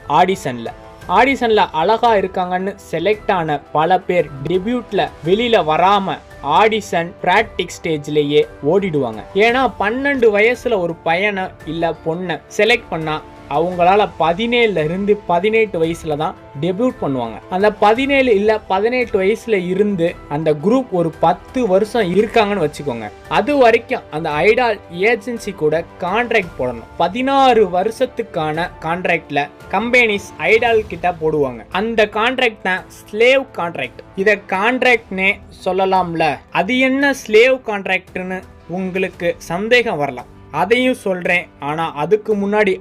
ஆடிஷன்ல அழகா இருக்காங்கன்னு செலக்ட் ஆன பல பேர் டெபியூட்ல வெளியில வராம ஆடிஷன் பிராக்டிஸ் ஸ்டேஜ்லயே ஓடிடுவாங்க. ஏன்னா 12 வயசுல ஒரு பையனை இல்ல பொண்ணை செலக்ட் பண்ணா அவங்களால 17ல இருந்து 18 வயசுல தான் டெபியூட் பண்ணுவாங்க. அந்த 17 இல்ல 18 வயசுல இருந்து அந்த குரூப் ஒரு 10 வருஷம் இருக்காங்கன்னு வச்சுக்கோங்க. அது வரைக்கும் அந்த ஐடால் ஏஜென்சி கூட கான்ட்ராக்ட் போடணும். 16 வருஷத்துக்கான கான்ட்ராக்ட்ல கம்பெனிஸ் ஐடால் கிட்ட போடுவாங்க. அந்த கான்ட்ராக்ட் தான் ஸ்லேவ் கான்ட்ராக்ட். இத கான்ட்ராக்ட்னே சொல்லலாம்ல. அது என்ன ஸ்லேவ் கான்ட்ராக்ட்னு உங்களுக்கு சந்தேகம் வரலாம். அதையும் சொல்றேன். ஆனா அதுக்கு முன்னாடி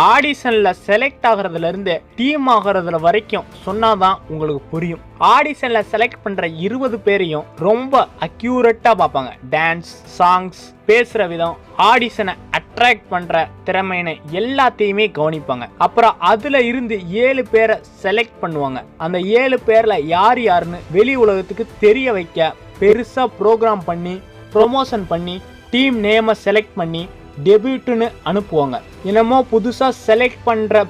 ஆடிஷன்ல செலக்ட் ஆகிறதுல இருந்து டீம் ஆகிறதுல வரைக்கும் சொன்னாதான் உங்களுக்கு புரியும். ஆடிஷன்ல செலக்ட் பண்ற 20 பேரையும் ரொம்ப அக்யூரேட்டா பார்ப்பாங்க. டான்ஸ், சாங்ஸ், பேசுற விதம், ஆடிஷனை அட்ராக்ட் பண்ற திறமைன்னு எல்லாத்தையுமே கவனிப்பாங்க. அப்புறம் அதுல இருந்து 7 பேரை செலக்ட் பண்ணுவாங்க. அந்த 7 பேர்ல யாருன்னு வெளி உலகத்துக்கு தெரிய வைக்க பெருசா ப்ரோக்ராம் பண்ணி ப்ரொமோஷன் பண்ணி டீம் நேமை செலக்ட் பண்ணி டெபியூட்னு அனுப்புவாங்க. என்னமோ புதுசா செலக்ட்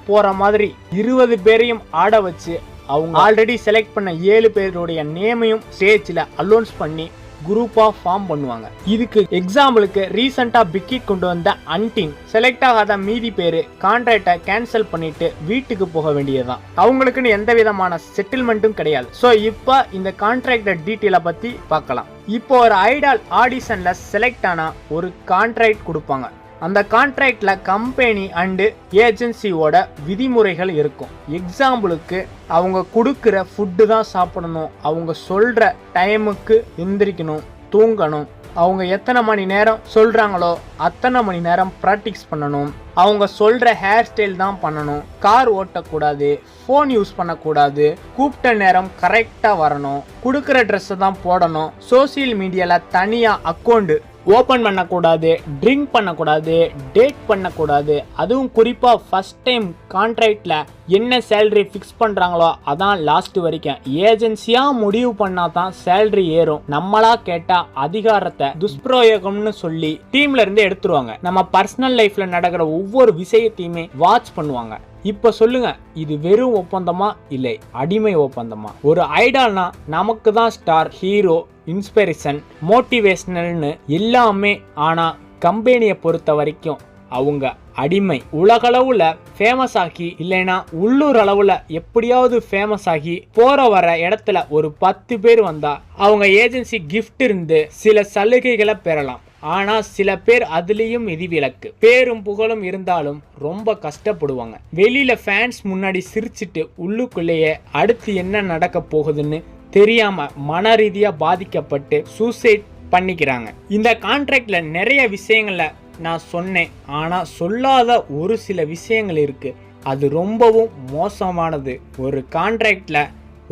போற மாதிரி 20 பேரையும் ஆட வச்சு அவங்க ஆல்ரெடி செலக்ட் பண்ண 7 பேருடைய நேமையும் ஸ்டேஜ்ல அலௌன்ஸ் பண்ணி குரூப்பா ஃபார்ம் பண்ணுவாங்க. இதுக்கு எக்ஸாம்பிளுக்கு ரீசெண்டா பிக்கிட் கொண்டு வந்த அன்டின் செலக்ட் ஆகாத மீதி பேரு கான்ட்ராக்டை கேன்சல் பண்ணிட்டு வீட்டுக்கு போக வேண்டியதுதான். அவங்களுக்குன்னு எந்த விதமான செட்டில்மெண்ட்டும் கிடையாது. ஸோ இப்போ இந்த கான்ட்ராக்ட் டீட்டெயிலை பத்தி பார்க்கலாம். இப்போ ஒரு ஐடால் ஆடிஷன்ல செலக்ட் ஆனா ஒரு கான்ட்ராக்ட் கொடுப்பாங்க. அந்த கான்ட்ராக்ட்ல கம்பெனி அண்டு ஏஜென்சியோட விதிமுறைகள் இருக்கும். எக்ஸாம்பிளுக்கு அவங்க கொடுக்குற ஃபுட்டு தான் சாப்பிடணும், அவங்க சொல்ற டைமுக்கு எந்திரிக்கணும், தூங்கணும், அவங்க எத்தனை மணி நேரம் சொல்றாங்களோ அத்தனை மணி நேரம் ப்ராக்டிஸ் பண்ணணும், அவங்க சொல்ற ஹேர் ஸ்டைல் தான் பண்ணணும், கார் ஓட்டக்கூடாது, ஃபோன் யூஸ் பண்ணக்கூடாது, கூப்பிட்ட நேரம் கரெக்டா வரணும், கொடுக்குற ட்ரெஸ்ஸை தான் போடணும், சோசியல் மீடியால தனியா அக்கௌண்ட் ஓப்பன் பண்ணக்கூடாது, ட்ரிங்க் பண்ணக்கூடாது, டேட் பண்ணக்கூடாது. அதுவும் குறிப்பா ஃபர்ஸ்ட் டைம் கான்ட்ராக்ட்ல என்ன சேலரி ஃபிக்ஸ் பண்றாங்களோ அதான் லாஸ்ட் வரைக்கும். ஏஜென்சியா முடிவு பண்ணா தான் சேலரி ஏறும். நம்மளா கேட்டா அதிகாரத்தை துஷ்பிரயோகம்னு சொல்லி டீம்ல இருந்து எடுத்துருவாங்க. நம்ம பர்சனல் லைஃப்ல நடக்கிற ஒவ்வொரு விஷயத்தையுமே வாட்ச் பண்ணுவாங்க. இப்ப சொல்லுங்க, இது வெறும் ஒப்பந்தமா இல்லை அடிமை ஒப்பந்தமா? ஒரு ஐடால்னா நமக்கு தான் ஸ்டார், ஹீரோ, இன்ஸ்பிரேஷன், மோட்டிவேஷனல்னு எல்லாமே. ஆனா கம்பெனியை பொறுத்த வரைக்கும் அவங்க அடிமை. உலகளவுல ஃபேமஸ் ஆகி இல்லைன்னா உள்ளூர் அளவுல எப்படியாவது ஃபேமஸ் ஆகி போற வர இடத்துல ஒரு 10 பேர் வந்தா அவங்க ஏஜென்சி கிஃப்ட் இருந்து சில சலுகைகளை பெறலாம். ஆனா சில பேர் அதுலயும் விதிவிலக்கு. பேரும் புகழும் இருந்தாலும் ரொம்ப கஷ்டப்படுவாங்க. வெளியில ஃபேன்ஸ் முன்னாடி சிரிச்சிட்டு உள்ளுக்குள்ளேயே அடுத்து என்ன நடக்க போகுதுன்னு தெரியாம மன ரீதியா பாதிக்கப்பட்டு சூசைட் பண்ணிக்கிறாங்க. இந்த கான்ட்ராக்ட்ல நிறைய விஷயங்கள்ல நான் சொன்னேன், ஆனா சொல்லாத ஒரு சில விஷயங்கள் இருக்கு. அது ரொம்பவும் மோசமானது. ஒரு கான்ட்ராக்ட்ல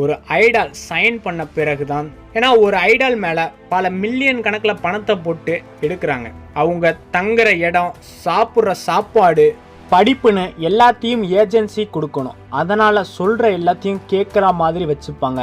ஒரு ஐடால் சைன் பண்ண பிறகுதான். ஏன்னா ஒரு ஐடால் மேலே பல மில்லியன் கணக்கில் பணத்தை போட்டு எடுக்கிறாங்க. அவங்க தங்குற இடம், சாப்பிட்ற சாப்பாடு, படிப்புன்னு எல்லாத்தையும் ஏஜென்சி கொடுக்கணும். அதனால் சொல்கிற எல்லாத்தையும் கேட்குற மாதிரி வச்சுப்பாங்க.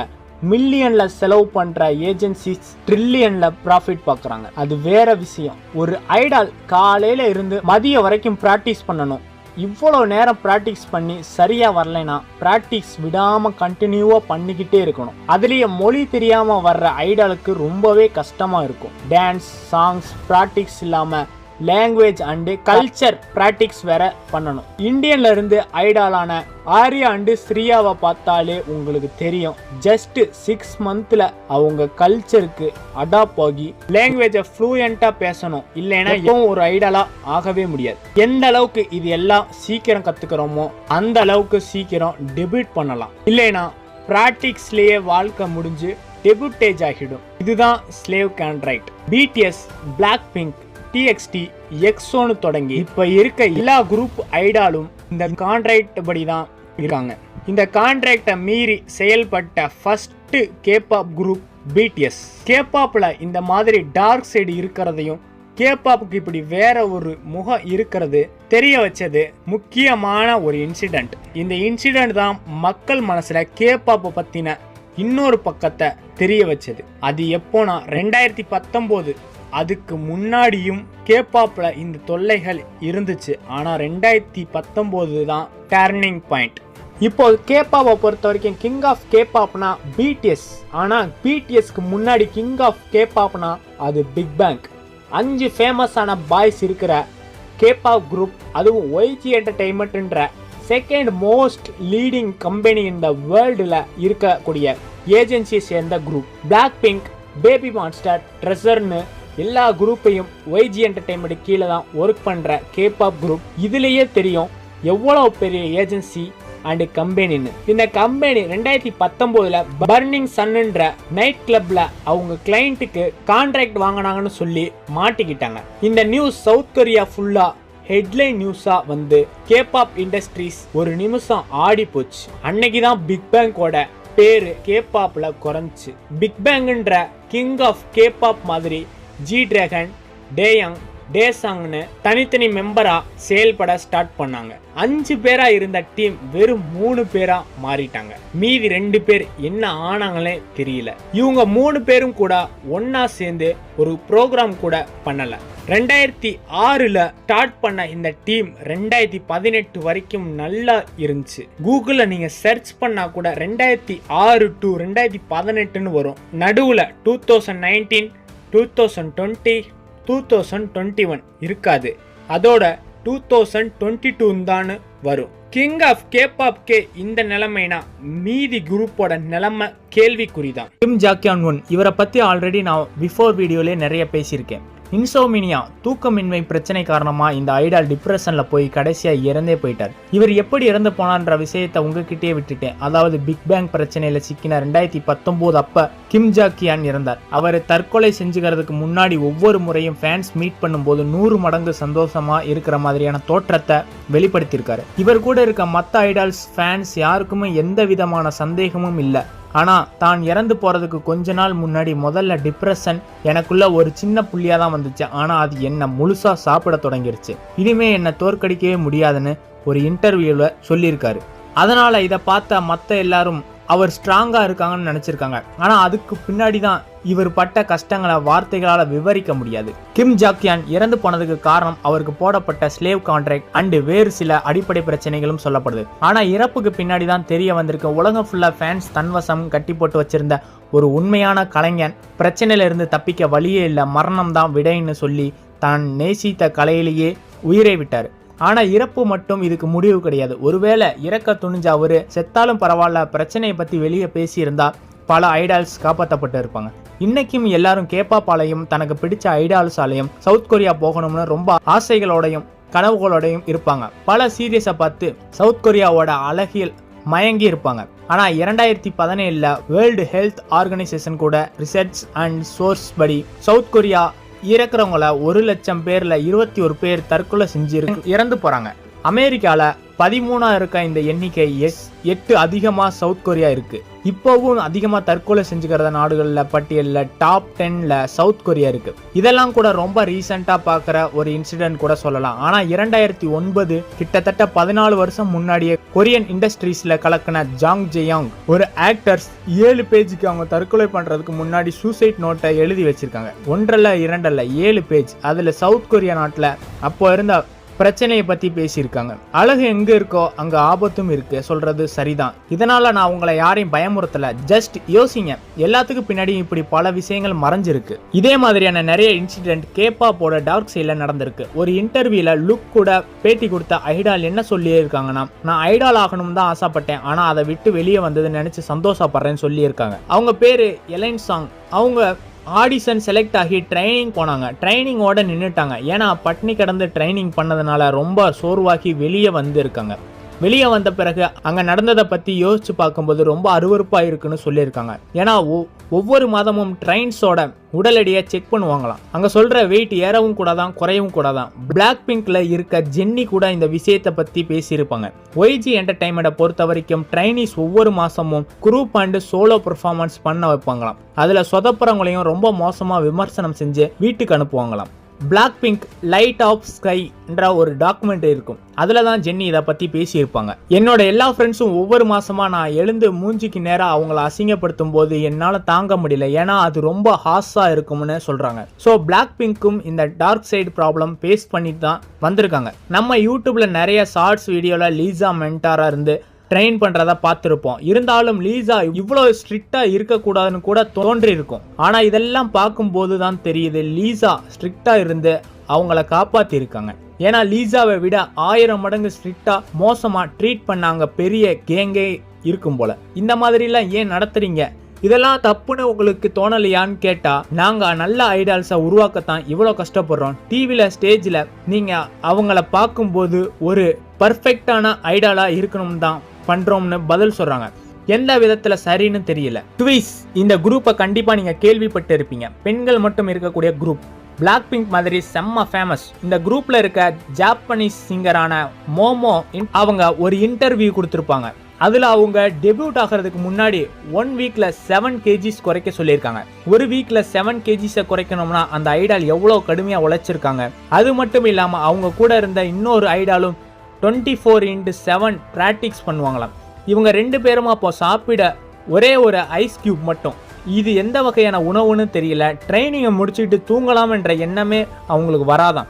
மில்லியனில் செலவு பண்ணுற ஏஜென்சிஸ் ட்ரில்லியனில் ப்ராஃபிட் பார்க்குறாங்க. அது வேற விஷயம். ஒரு ஐடால் காலையில் இருந்து மதியம் வரைக்கும் ப்ராக்டிஸ் பண்ணணும். இவ்வளோ நேரம் ப்ராக்டிஸ் பண்ணி சரியாக வரலைன்னா ப்ராக்டிஸ் விடாமல் கண்டினியூவாக பண்ணிக்கிட்டே இருக்கணும். அதுலேயே மொழி தெரியாமல் வர்ற ஐடாலுக்கு ரொம்பவே கஷ்டமாக இருக்கும். டான்ஸ், சாங்ஸ் ப்ராக்டிஸ் இல்லாமல் லாங்குவேஜ் அண்டு கல்ச்சர் ப்ராக்டிஸ் வேற பண்ணணும். இந்தியன்ல இருந்து ஐடாலான ஆர்யா அண்டு ஸ்ரீயாவை பார்த்தாலே உங்களுக்கு தெரியும். ஜஸ்ட் 6 மந்த்ல அவங்க கல்ச்சருக்கு அடாப்ட் ஆகி லாங்குவேஜை ஃப்ளூயண்டா பேசணும். இல்லைன்னா எப்பவும் ஒரு ஐடாலா ஆகவே முடியாது. எந்த அளவுக்கு இது எல்லாம் சீக்கிரம் கத்துக்கிறோமோ அந்த அளவுக்கு சீக்கிரம் டெபியூட் பண்ணலாம். இல்லைன்னா ப்ராக்டிக்ஸ்லயே வாழ்க்கை முடிஞ்சு டெபியூட்டேஜ் ஆகிடும். இதுதான் slave contract. BTS, BLACKPINK, TXT, EXO தொடங்கி இப்ப இருக்க எல்லா குரூப் ஐடாலும் இந்த கான்ட்ராக்ட் படி தான் இருக்காங்க. இந்த கான்ட்ராக்டை மீறி செயல்பட்ட ஃபர்ஸ்ட் கேபாப் குரூப் BTS. கேபாப்ல இந்த மாதிரி டார்க் சைடு இருக்கிறதையும் கேபாப்புக்கு இப்படி வேற ஒரு முகம் இருக்கிறது தெரிய வச்சது முக்கியமான ஒரு இன்சிடென்ட். இந்த இன்சிடென்ட் தான் மக்கள் மனசுல கேபாப்பை பத்தின இன்னொரு பக்கத்தை தெரிய வச்சது. அது எப்போனா 2019. அதுக்கு முன்னாடியும் கேபாப்ல இந்த தொல்லைகள் இருந்துச்சு. ஆனா 2019 தான் டர்னிங் பாயிண்ட். இப்போ கேபாப்பை பொறுத்த வரைக்கும் கிங் ஆஃப் கேபாப்னா BTS. ஆனா BTSக்கு முன்னாடி கிங் ஆஃப் கேபாப்னா அது பிக் பேங். 5 ஃபேமஸான பாய்ஸ் இருக்கிற கேபாப் குரூப், அதுவும் YG என்டர்டெயின்மெண்ட்ன்ற செகண்ட் மோஸ்ட் லீடிங் கம்பெனி இந்த வேர்ல்டுல இருக்கக்கூடிய ஏஜென்சியை சேர்ந்த குரூப். BLACKPINK, பேபி மான்ஸ்டர், ட்ரெஸர்னு எல்லா குரூப்பையும் YG என்டர்டெயின்மெண்ட் கீழே தான் ஒர்க் பண்ற கேபாப் குரூப். இதுலயே தெரியும் எவ்வளவு பெரிய ஏஜென்சி அண்ட் கம்பெனின்னு. இந்த கம்பெனி 2019 பர்னிங் சன்ன்ற நைட் கிளப்ல அவங்க கிளைண்ட்டுக்கு கான்ட்ராக்ட் வாங்கினாங்கன்னு சொல்லி மாட்டிக்கிட்டாங்க. இந்த நியூஸ் சவுத் கொரியா ஃபுல்லா ஹெட்லைன் நியூஸா வந்து கேபாப் இண்டஸ்ட்ரீஸ் ஒரு நிமிஷம் ஆடி போச்சு. அன்னைக்கு தான் பிக் பேங்கோட பேரு கேபாப்ல குறைஞ்சி. பிக் பேங்ன்ற கிங் ஆஃப் கேபாப் மாதிரி G-Dragon, டேயங், டேசாங்னு தனித்தனி மெம்பரா செயல்பட ஸ்டார்ட் பண்ணாங்க. 5 பேரா இருந்த டீம் வெறும் 3 பேரா மாறிட்டாங்க. மீதி 2 பேர் என்ன ஆனாங்களே தெரியல. இவங்க 3 பேரும் கூட ஒன்னா சேர்ந்து ஒரு ப்ரோக்ராம் கூட பண்ணல. 2006 ஸ்டார்ட் பண்ண இந்த டீம் 2018 வரைக்கும் நல்லா இருந்துச்சு. கூகுள்ல நீங்க சர்ச் பண்ணா கூட 2006 to 2018 வரும். நடுவுல 2019, 2020, 2021 இருக்காது. அதோட 2022 தான் வரும். கிங் ஆஃப் கேபாப்கே இந்த நிலைமைனா மீதி குரூப்போட நிலைமை கேள்விக்குறிதான். கிம் ஜாக்யான் இவரை பத்தி ஆல்ரெடி நான் பிஃபோர் வீடியோலே நிறைய பேசியிருக்கேன். இன்சோமினியா, தூக்கமின்மை பிரச்சனை காரணமா இந்த ஐடால் டிப்ரெஷன்ல போய் கடைசியா இறந்தே போயிட்டார். இவர் எப்படி இறந்து போனான்ற விஷயத்தை உங்ககிட்டே விட்டுட்டேன். அதாவது பிக் பேங் பிரச்சனையில சிக்கின 2019 அப்ப கிம் ஜாக்கியான் இறந்தார். அவர் தற்கொலை செஞ்சுக்கிறதுக்கு முன்னாடி ஒவ்வொரு முறையும் ஃபேன்ஸ் மீட் பண்ணும்போது 100 மடங்கு சந்தோஷமா இருக்கிற மாதிரியான தோற்றத்தை வெளிப்படுத்தியிருக்காரு. இவர் கூட இருக்க மற்ற ஐடால்ஸ் ஃபேன்ஸ் யாருக்குமே எந்த விதமான சந்தேகமும் இல்லை. ஆனா தான் இறந்து போறதுக்கு கொஞ்ச நாள் முன்னாடி முதல்ல டிப்ரெஷன் எனக்குள்ள ஒரு சின்ன புள்ளியா தான் வந்துச்சு. ஆனா அது என்ன முழுசா சாப்பிட தொடங்கிருச்சு. இனிமே என்ன தோற்கடிக்கவே முடியாதுன்னு ஒரு இன்டர்வியூல சொல்லியிருக்காரு. அதனால இதை பார்த்த மற்ற எல்லாரும் அவர் ஸ்ட்ராங்கா இருக்காங்கன்னு நினைச்சிருக்காங்க. ஆனா அதுக்கு பின்னாடி தான் இவர் பட்ட கஷ்டங்களை வார்த்தைகளால விவரிக்க முடியாது. கிம் ஜாக்யான் இறந்து போனதுக்கு காரணம் அவருக்கு போடப்பட்ட ஸ்லேவ் கான்ட்ராக்ட் அண்ட் வேறு சில அடிப்படை பிரச்சனைகளும் சொல்லப்படுது. ஆனா இறப்புக்கு பின்னாடி தான் தெரிய வந்திருக்க உலகம் ஃபுல்லா ஃபேன்ஸ் தன்வசம் கட்டி போட்டு வச்சிருந்த ஒரு உண்மையான கலைஞன் பிரச்சனையில இருந்து தப்பிக்க வழியே இல்லை, மரணம் தான் விடைன்னு சொல்லி தான் நேசித்த கலையிலேயே உயிரை விட்டார். ஆனா இறப்பு மட்டும் இதுக்கு முடிவு கிடையாது. ஒருவேளை இறக்க துணிஞ்ச அவரு செத்தாலும் பரவாயில்ல, பிரச்சனையை பத்தி வெளியே பேசியிருந்தா பல ஐடால்ஸ் காப்பாற்றப்பட்டு இருப்பாங்க. இன்னைக்கும் எல்லாரும் கேபாப்பாலையும் தனக்கு பிடிச்ச ஐடால்ஸாலையும் சவுத் கொரியா போகணும்னு ரொம்ப ஆசைகளோடையும் கனவுகளோடையும் இருப்பாங்க. பல சீரியஸை பார்த்து சவுத் கொரியாவோட அழகியல் மயங்கி இருப்பாங்க. ஆனா 2017 வேர்ல்டு ஹெல்த் ஆர்கனைசேஷன் கூட ரிசர்ச் அண்ட் சோர்ஸ் படி சவுத் கொரியா இறக்குறவங்கள 1 லட்சம் பேர்ல 21 பேர் தற்கொலை செஞ்சு இறந்து போறாங்க. அமெரிக்கால 13 இருக்க இந்த எண்ணிக்கை 8 அதிகமா சவுத் கொரியா இருக்கு. இப்போவும் அதிகமா தற்கொலை செஞ்சுக்கிற நாடுகள்ல பட்டியலில் டாப் 10ல சவுத் கொரியா இருக்கு. இதெல்லாம் கூட ரொம்ப ரீசெண்டா பார்க்குற ஒரு இன்சிடென்ட் கூட சொல்லலாம். ஆனா 2009 கிட்டத்தட்ட 14 வருஷம் முன்னாடியே கொரியன் இண்டஸ்ட்ரீஸ்ல கலக்கின ஜாங் ஜெயாங் ஒரு ஆக்டர்ஸ் 7 பேஜுக்கு அவங்க தற்கொலை பண்றதுக்கு முன்னாடி சூசைட் நோட்டை எழுதி வச்சிருக்காங்க. 1 இல்ல 2 இல்ல 7 பேஜ். அதுல சவுத் கொரியா நாட்டுல அப்போ இருந்த பிரச்சனையை பத்தி பேசியிருக்காங்க. அழகு எங்க இருக்கோ அங்க ஆபத்தும் இருக்கு சொல்றது சரிதான். இதனால நான் உங்களை யாரையும் பயமுறுத்தல, ஜஸ்ட் யோசிங்க. எல்லாத்துக்கும் பின்னாடி இப்படி பல விஷயங்கள் மறைஞ்சிருக்கு. இதே மாதிரியான நிறைய இன்சிடென்ட் கேபாப்போட டார்க் சைட்ல நடந்திருக்கு. ஒரு இன்டர்வியூல லுக் கூட பேட்டி கொடுத்த ஐடால் என்ன சொல்லியிருக்காங்கன்னா, நான் ஐடால் ஆகணும் தான் ஆசைப்பட்டேன், ஆனா அதை விட்டு வெளியே வந்தது நினைச்சு சந்தோஷப்படுறேன்னு சொல்லியிருக்காங்க. அவங்க பேரு எலைன் சாங். அவங்க ஆடிஷன் செலக்ட் ஆகி ட்ரைனிங் போனாங்க. ட்ரைனிங்கோட நின்றுட்டாங்க. ஏன்னா பட்னி கிடந்து ட்ரைனிங் பண்ணதுனால ரொம்ப சோர்வாகி வெளியே வந்திருக்காங்க. வெளியே வந்த பிறகு அங்கே நடந்ததை பற்றி யோசிச்சு பார்க்கும்போது ரொம்ப அருவருப்பாக இருக்குன்னு சொல்லியிருக்காங்க. ஏன்னா ஒவ்வொரு மாதமும் ட்ரெயின்ஸோட உடல் எடையை செக் பண்ணுவாங்களாம். அங்கே சொல்கிற வெயிட் ஏறவும் கூடாதான் குறையவும் கூடாதான். பிளாக் பிங்க்ல இருக்க ஜென்னி கூட இந்த விஷயத்தை பற்றி பேசியிருப்பாங்க. ஒய்ஜி என்டர்டைன்மெண்ட்டை பொறுத்த வரைக்கும் ட்ரைனிஸ் ஒவ்வொரு மாதமும் குரூப் அண்ட் சோலோ பெர்ஃபார்மன்ஸ் பண்ண வைப்பாங்களாம். அதில் சொதப்புறவங்களையும் ரொம்ப மோசமாக விமர்சனம் செஞ்சு வீட்டுக்கு அனுப்புவாங்களாம். Black pink light of sky என்ற ஒரு டாக்குமெண்ட் இருக்கும். அதில் தான் ஜென்னி இதை பற்றி பேசியிருப்பாங்க. என்னோட எல்லா ஃப்ரெண்ட்ஸும் ஒவ்வொரு மாசமா நான் எழுந்து மூஞ்சிக்கு நேராக அவங்கள அசிங்கப்படுத்தும் போது என்னால் தாங்க முடியல, ஏன்னா அது ரொம்ப ஹாஸாக இருக்கும்னு சொல்கிறாங்க. ஸோ பிளாக் பிங்க்கும் இந்த டார்க் சைடு ப்ராப்ளம் ஃபேஸ் பண்ணி தான் வந்திருக்காங்க. நம்ம யூடியூப்ல நிறைய ஷார்ட்ஸ் வீடியோவில் லீசா மென்டாராக இருந்து ட்ரெயின் பண்றத பார்த்துருப்போம். இருந்தாலும் லீசா இவ்வளோ ஸ்ட்ரிக்டா இருக்கக்கூடாதுன்னு கூட தோன்றி இருக்கும். ஆனா இதெல்லாம் பார்க்கும்போது தான் தெரியுது லீசா ஸ்ட்ரிக்டா இருந்து அவங்கள காப்பாத்தி இருக்காங்க. ஏன்னா லீசாவை விட 1000 மடங்கு ஸ்ட்ரிக்டா மோசமா ட்ரீட் பண்ணாங்க பெரிய கேங்கே இருக்கும் போல. இந்த மாதிரிலாம் ஏன் நடத்துறீங்க? இதெல்லாம் தப்புன்னு உங்களுக்கு தோணலையான்னு கேட்டா, நாங்க நல்ல ஐடால்ஸை உருவாக்கத்தான் இவ்வளோ கஷ்டப்படுறோம். டிவில ஸ்டேஜ்ல நீங்க அவங்கள பார்க்கும்போது ஒரு பர்ஃபெக்டான ஐடாலா இருக்கணும் தான் பண்றோம்னு பதில் சொல்றாங்க. எந்த விதத்துல சரின்னு தெரியல. ட்விஸ் இந்த குரூப்பை கண்டிப்பா நீங்க கேள்விப்பட்டு இருப்பீங்க. பெண்கள் மட்டும் இருக்கக்கூடிய குரூப். பிளாக் பிங்க் மாதிரி செம்ம ஃபேமஸ். இந்த குரூப்ல இருக்க ஜாப்பனீஸ் சிங்கரான மோமோ அவங்க ஒரு இன்டர்வியூ கொடுத்துருப்பாங்க. அதுல அவங்க டெபியூட் ஆகிறதுக்கு முன்னாடி 1 வீக்ல 7 kgs குறைக்க சொல்லியிருக்காங்க. ஒரு வீக்ல 7 kgs குறைக்கணும்னா அந்த ஐடால் எவ்வளவு கடுமையா உழைச்சிருக்காங்க. அது மட்டும் இல்லாம அவங்க கூட இருந்த இன்னொரு ஐடாலும் 24/7 பிராக்டிக்ஸ் பண்ணுவாங்களாம். இவங்க 2 பேரும் அப்போ சாப்பிட ஒரே ஒரு ஐஸ் கியூப் மட்டும். இது எந்த வகையான உணவுன்னு தெரியல. ட்ரைனிங்கை முடிச்சுட்டு தூங்கலாம் என்ற எண்ணமே அவங்களுக்கு வராதான்.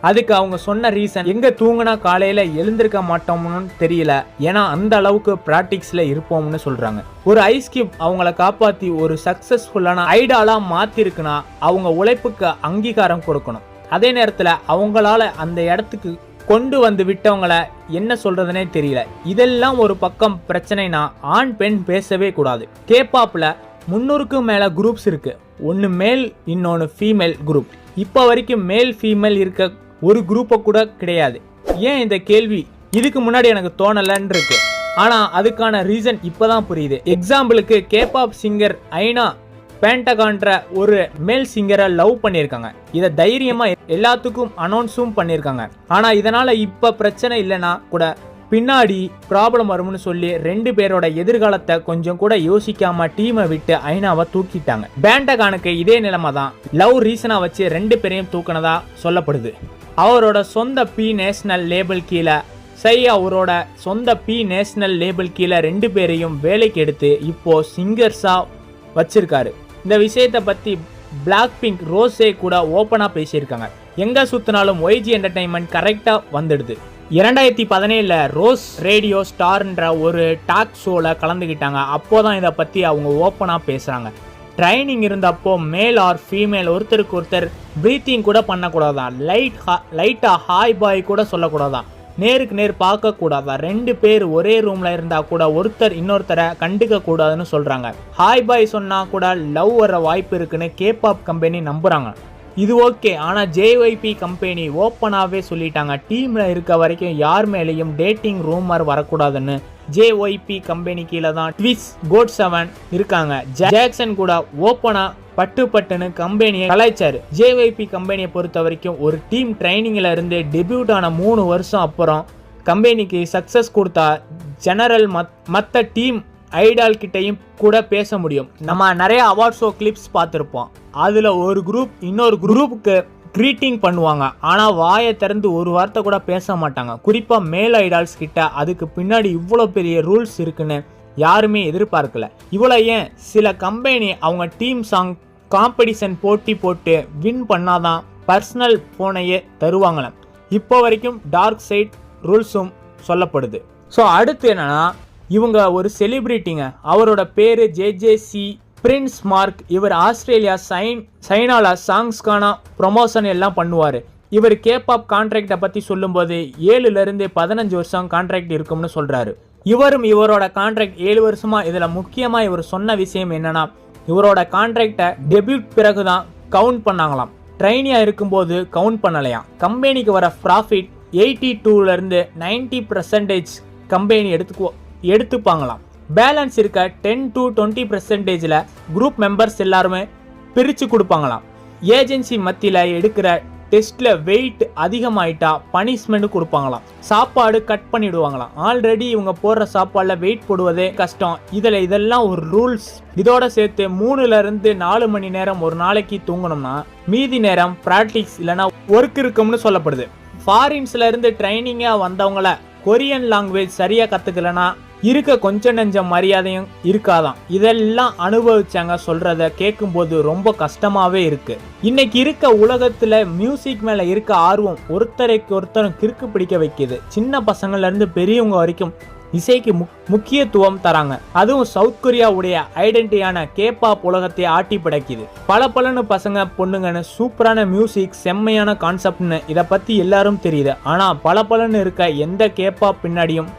அதுக்கு அவங்க சொன்ன ரீசன், எங்க தூங்கினா காலையில எழுந்திருக்க மாட்டோம்னு தெரியல, ஏன்னா அந்த அளவுக்கு பிராக்டிக்ஸ்ல இருப்போம்னு சொல்றாங்க. ஒரு ஐஸ் கியூப் அவங்கள காப்பாத்தி ஒரு சக்சஸ்ஃபுல்லான ஐடாலா மாத்திருக்குன்னா அவங்க உழைப்புக்கு அங்கீகாரம் கொடுக்கணும். அதே நேரத்துல அவங்களால அந்த இடத்துக்கு கொண்டு வந்து விட்டவங்கள என்ன சொல்றதுனே தெரியல. இதெல்லாம் ஒரு பக்கம் பிரச்சனைனா ஆண் பெண் பேசவே கூடாது. கேபாப்ல 300க்கும் மேல குரூப்ஸ் இருக்கு. ஒன்னு மேல், இன்னொன்னு ஃபீமேல் குரூப். இப்ப வரைக்கும் மேல் ஃபீமேல் இருக்க ஒரு குரூப்பை கூட கிடையாது. ஏன் இந்த கேள்வி இதுக்கு முன்னாடி எனக்கு தோணலன்னு இருக்கு. ஆனா அதுக்கான ரீசன் இப்பதான் புரியுது. எக்ஸாம்பிளுக்கு கேபாப் சிங்கர் ஐனா பேண்டகான்ற ஒரு மேல் சிங்கரை லவ் பண்ணியிருக்காங்க. இதை தைரியமா எல்லாத்துக்கும் அனௌன்ஸும் பண்ணியிருக்காங்க. ஆனா இதனால இப்ப பிரச்சனை இல்லைன்னா கூட பின்னாடி ப்ராப்ளம் வரும்னு சொல்லி 2 பேரோட எதிர்காலத்தை கொஞ்சம் கூட யோசிக்காம டீமை விட்டு ஐனாவை தூக்கிட்டாங்க. பேண்டகானுக்கு இதே நிலைமை தான். லவ் ரீசனா வச்சு 2 பேரையும் தூக்கினதா சொல்லப்படுது. அவரோட சொந்த பி நேஷனல் லேபிள் கீழே அவரோட சொந்த பி நேஷனல் லேபிள் கீழே 2 பேரையும் வேலைக்கு எடுத்து இப்போ சிங்கர்ஸா வச்சிருக்காரு. இந்த விஷயத்தை பத்தி பிளாக் பிங்க் ரோஸே கூட ஓப்பனா பேசியிருக்காங்க. எங்க சுத்தினாலும் ஒய்ஜி என்டர்டைன்மெண்ட் கரெக்டா வந்துடுது. 2017 ரோஸ் ரேடியோ ஸ்டார்ன்ற ஒரு டாக் ஷோல கலந்துக்கிட்டாங்க. அப்போதான் இதை பத்தி அவங்க ஓப்பனா பேசுறாங்க. ட்ரைனிங் இருந்தப்போ மேல் ஆர் ஃபீமேல் ஒருத்தருக்கு ஒருத்தர் ப்ரீத்திங் கூட பண்ணக்கூடாதான். லைட்டா ஹாய் பாய் கூட சொல்லக்கூடாதான். நேருக்கு நேர் பார்க்க கூடாதா. 2 பேர் ஒரே ரூம்ல இருந்தா கூட ஒருத்தர் இன்னொருத்தரை கண்டுக்க கூடாதுன்னு சொல்றாங்க. ஹாய் பாய் சொன்னா கூட லவ் வர வாய்ப்பு இருக்குன்னு கேபாப் கம்பெனி நம்புறாங்க. இது ஓகே, ஆனா JYP கம்பெனி ஓப்பனாவே சொல்லிட்டாங்க, டீம்ல இருக்க வரைக்கும் யார் மேலேயும் டேட்டிங் ரூமர் வரக்கூடாதுன்னு. JYP கம்பெனி கீழே தான் ட்விஸ் GOT7 இருக்காங்க. ஜாக்சன் கூட ஓப்பனா பட்டுன்னு கம்பெனியை கலாய்ச்சாரு. JYP கம்பெனியை பொறுத்த வரைக்கும் ஒரு டீம் ட்ரைனிங்ல இருந்து டெபியூட் ஆன 3 வருஷம் அப்புறம் கம்பெனிக்கு சக்ஸஸ் கொடுத்தா ஜெனரல் மற்ற டீம் ஐடால் கிட்டையும் கூட பேச முடியும். நம்ம நிறைய அவார்ட் ஷோ கிளிப்ஸ் பார்த்துருப்போம். அதில் ஒரு குரூப் இன்னொரு குரூப்புக்கு க்ரீட்டிங் பண்ணுவாங்க, ஆனால் வாயை திறந்து ஒரு வார்த்தை கூட பேச மாட்டாங்க. குறிப்பாக மேல் ஐடால்ஸ் கிட்ட அதுக்கு பின்னாடி இவ்வளோ பெரிய ரூல்ஸ் இருக்குன்னு யாருமே எதிர்பார்க்கல. இவ்வளோ ஏன் சில கம்பெனி அவங்க டீம் சாங் காம்படிஷன் போட்டு வின் பண்ணாதான் பர்சனல் ஃபோனையே தருவாங்களாம். இப்போ வரைக்கும் டார்க் சைட் ரூல்ஸும் சொல்லப்படுது. ஸோ அடுத்து என்னன்னா, இவங்க ஒரு செலிபிரிட்டிங்க. அவரோட பேர் ஜேஜேசி பிரின்ஸ் மார்க். இவர் ஆஸ்திரேலியா சைனால சாங்ஸ்க்கான ப்ரொமோஷன் எல்லாம் பண்ணுவார். இவர் கேபாப் கான்ட்ராக்டை பற்றி சொல்லும்போது 7 to 15 வருஷம் கான்ட்ராக்ட் இருக்கும்னு சொல்கிறாரு. இவரும் இவரோட கான்ட்ராக்ட் 7 வருஷமா. இதில் முக்கியமாக இவர் சொன்ன விஷயம் என்னன்னா, இவரோட கான்ட்ராக்டை டெபியூட் பிறகு தான் கவுண்ட் பண்ணாங்களாம். ட்ரைனியாக இருக்கும்போது கவுண்ட் பண்ணலையாம். கம்பெனிக்கு வர ப்ராஃபிட் 82 to 90% கம்பெனி எடுத்துப்பாங்களாம். பேலன்ஸ் இருக்க 10 to 20% குரூப் மெம்பர்ஸ் எல்லாருமே பிரித்து கொடுப்பாங்களாம். ஏஜென்சி மத்தியில் எடுக்கிற டெஸ்ட்டில் வெயிட் அதிகமாயிட்டா பனிஷ்மெண்ட் கொடுப்பாங்களாம். சாப்பாடு கட் பண்ணிடுவாங்களாம். ஆல்ரெடி இவங்க போடுற சாப்பாடில் வெயிட் போடுவதே கஷ்டம். இதெல்லாம் ஒரு ரூல்ஸ். இதோட சேர்த்து 3 to 4 மணி நேரம் ஒரு நாளைக்கு தூங்கணும்னா மீதி நேரம் ப்ராக்டிக்ஸ் இல்லைன்னா ஒர்க் இருக்கும்னு சொல்லப்படுது. ஃபாரின்ஸ்ல இருந்து ட்ரைனிங்காக வந்தவங்கள கொரியன் லாங்குவேஜ் சரியாக கற்றுக்கலன்னா இருக்க கொஞ்சம் நெஞ்சம் மரியாதையும் இருக்காதான். இதெல்லாம் அனுபவிச்சாங்க. சொல்கிறத கேட்கும்போது ரொம்ப கஷ்டமாகவே இருக்குது. இன்னைக்கு இருக்க உலகத்தில் மியூசிக் மேலே இருக்க ஆர்வம் ஒருத்தருக்கு ஒருத்தரும் கிறுக்கு பிடிக்க வைக்கிது. சின்ன பசங்கள்லேருந்து பெரியவங்க வரைக்கும் இசைக்கு முக்கியத்துவம் தராங்க. அதுவும் சவுத் கொரியாவுடைய ஐடென்டிட்டியான கேபாப் உலகத்தை ஆட்டி படைக்குது. பல பசங்க பொண்ணுங்கன்னு சூப்பரான மியூசிக், செம்மையான கான்செப்ட்னு இதை பற்றி எல்லாரும் தெரியுது. ஆனால் பல இருக்க எந்த கேபாப் பின்னாடியும்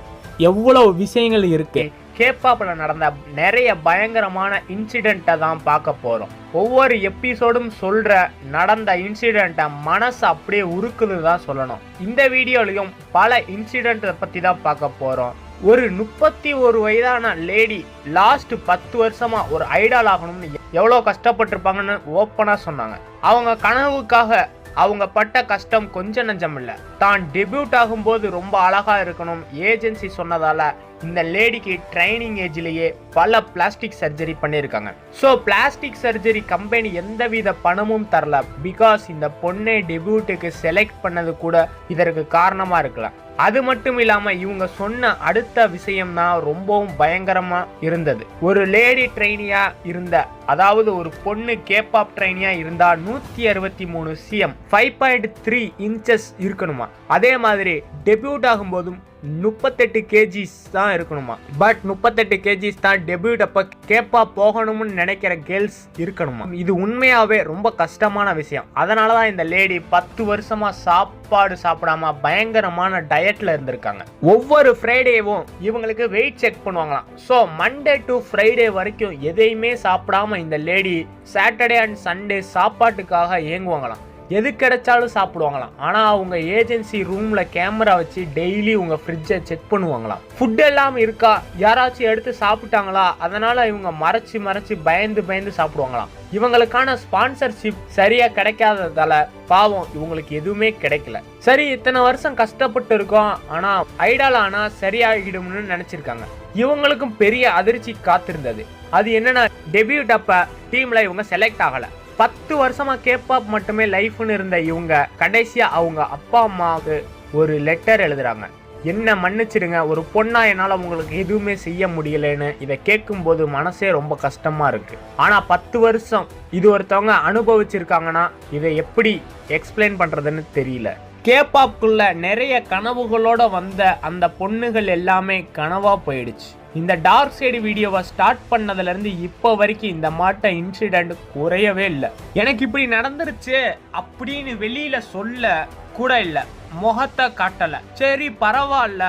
எவ்வளவு விஷயங்கள் இருக்கு. கேபாப்ல நடந்த நிறைய பயங்கரமான இன்சிடென்ட்டை தான் பார்க்க போறோம். ஒவ்வொரு எபிசோடும் சொல்ற நடந்த இன்சிடென்ட்டை மனசு அப்படியே உருக்குது தான் சொல்லணும். இந்த வீடியோலையும் பல இன்சிடென்ட்டை பத்தி தான் பார்க்க போறோம். ஒரு 31 வயதான லேடி லாஸ்ட் 10 வருஷமா ஒரு ஐடால் ஆகணும்னு எவ்வளோ கஷ்டப்பட்டிருப்பாங்கன்னு ஓப்பனா சொன்னாங்க. அவங்க கனவுக்காக அவங்க பட்ட கஷ்டம் கொஞ்சம் நஞ்சம் இல்லை. தான் டெபியூட் ஆகும்போது ரொம்ப அழகா இருக்கணும் ஏஜென்சி சொன்னதால இந்த லேடிக்கு ட்ரைனிங் ஏஜ்லேயே பல பிளாஸ்டிக் சர்ஜரி பண்ணியிருக்காங்க. ஸோ பிளாஸ்டிக் சர்ஜரி கம்பெனி எந்தவித பணமும் தரல. பிகாஸ் இந்த பொண்ணை டெபியூட்டுக்கு செலக்ட் பண்ணது கூட இதற்கு காரணமா இருக்கலாம். அது மட்டும் இல்லாம இவங்க சொன்ன அடுத்த விஷயம் தான் ரொம்பவும் பயங்கரமா இருந்தது. ஒரு லேடி ட்ரெயினியா இருந்த, அதாவது ஒரு பொண்ணு கேபாப் ட்ரெயினியா இருந்தா 163 cm 5.3 inches இருக்கணுமா. அதே மாதிரி டெபியூட் ஆகும்போதும் 38 kgs தான் இருக்கணுமா. பட் 38 kgs தான் டெபியூட் அப்ப கேபாப் போகணும்னு நினைக்கிற கேர்ள்ஸ் இருக்கணுமா. இது உண்மையாவே ரொம்ப கஷ்டமான விஷயம். அதனாலதான் இந்த லேடி 10 வருஷமா சாப்பாடு சாப்பிடாம பயங்கரமான டயட்ல இருந்திருக்காங்க. ஒவ்வொரு ஃப்ரைடேவும் இவங்களுக்கு வெயிட் செக் பண்ணுவாங்களாம். ஸோ மண்டே டு ஃப்ரைடே வரைக்கும் எதையுமே சாப்பிடாம இந்த லேடி சாட்டர்டே அண்ட் சண்டே சாப்பாட்டுக்காக ஏங்குவாங்களாம். எது கிடைச்சாலும் சாப்பிடுவாங்களாம். ஆனால் அவங்க ஏஜென்சி ரூம்ல கேமரா வச்சு டெய்லி உங்க ஃப்ரிட்ஜை செக் பண்ணுவாங்களாம். ஃபுட் எல்லாம் இருக்கா, யாராச்சும் எடுத்து சாப்பிட்டாங்களா, அதனால இவங்க மறைச்சு பயந்து சாப்பிடுவாங்களாம். இவங்களுக்கான ஸ்பான்சர்ஷிப் சரியா கிடைக்காததால பாவம் இவங்களுக்கு எதுவுமே கிடைக்கல. சரி, இத்தனை வருஷம் கஷ்டப்பட்டு இருக்கோம், ஆனா ஐடால் ஆனா சரியாகிடும்னு நினைச்சிருக்காங்க. இவங்களுக்கும் பெரிய அதிர்ச்சி காத்திருந்தது. அது என்னன்னா, டெபியூட் அப்ப டீம்ல இவங்க செலக்ட் ஆகல. 10 வருஷமா கேபாப் மட்டுமே லைஃப்னு இருந்த இவங்க கடைசியா அவங்க அப்பா அம்மாவுக்கு ஒரு லெட்டர் எழுதுறாங்க. என்ன மன்னிச்சிடுங்க, ஒரு பொண்ணா என்னால் உங்களுக்கு எதுவுமே செய்ய முடியலன்னு. இதை கேட்கும்போது மனசே ரொம்ப கஷ்டமா இருக்கு. ஆனா 10 வருஷம் இது ஒருத்தவங்க அனுபவிச்சிருக்காங்கன்னா இதை எப்படி எக்ஸ்பிளைன் பண்றதுன்னு தெரியல. கேபாப்குள்ள நிறைய கனவுகளோட வந்த அந்த பொண்ணுகள் எல்லாமே கனவா போயிடுச்சு. இந்த டார்க் சைடு வீடியோவை ஸ்டார்ட் பண்ணதுல இருந்து இப்போ வரைக்கும் இந்த மாட்ட இன்சிடென்ட் குறையவே இல்லை. எனக்கு இப்படி நடந்துருச்சு அப்படின்னு வெளியில சொல்ல கூட இல்லை, முகத்தை காட்டல. சரி பரவாயில்ல,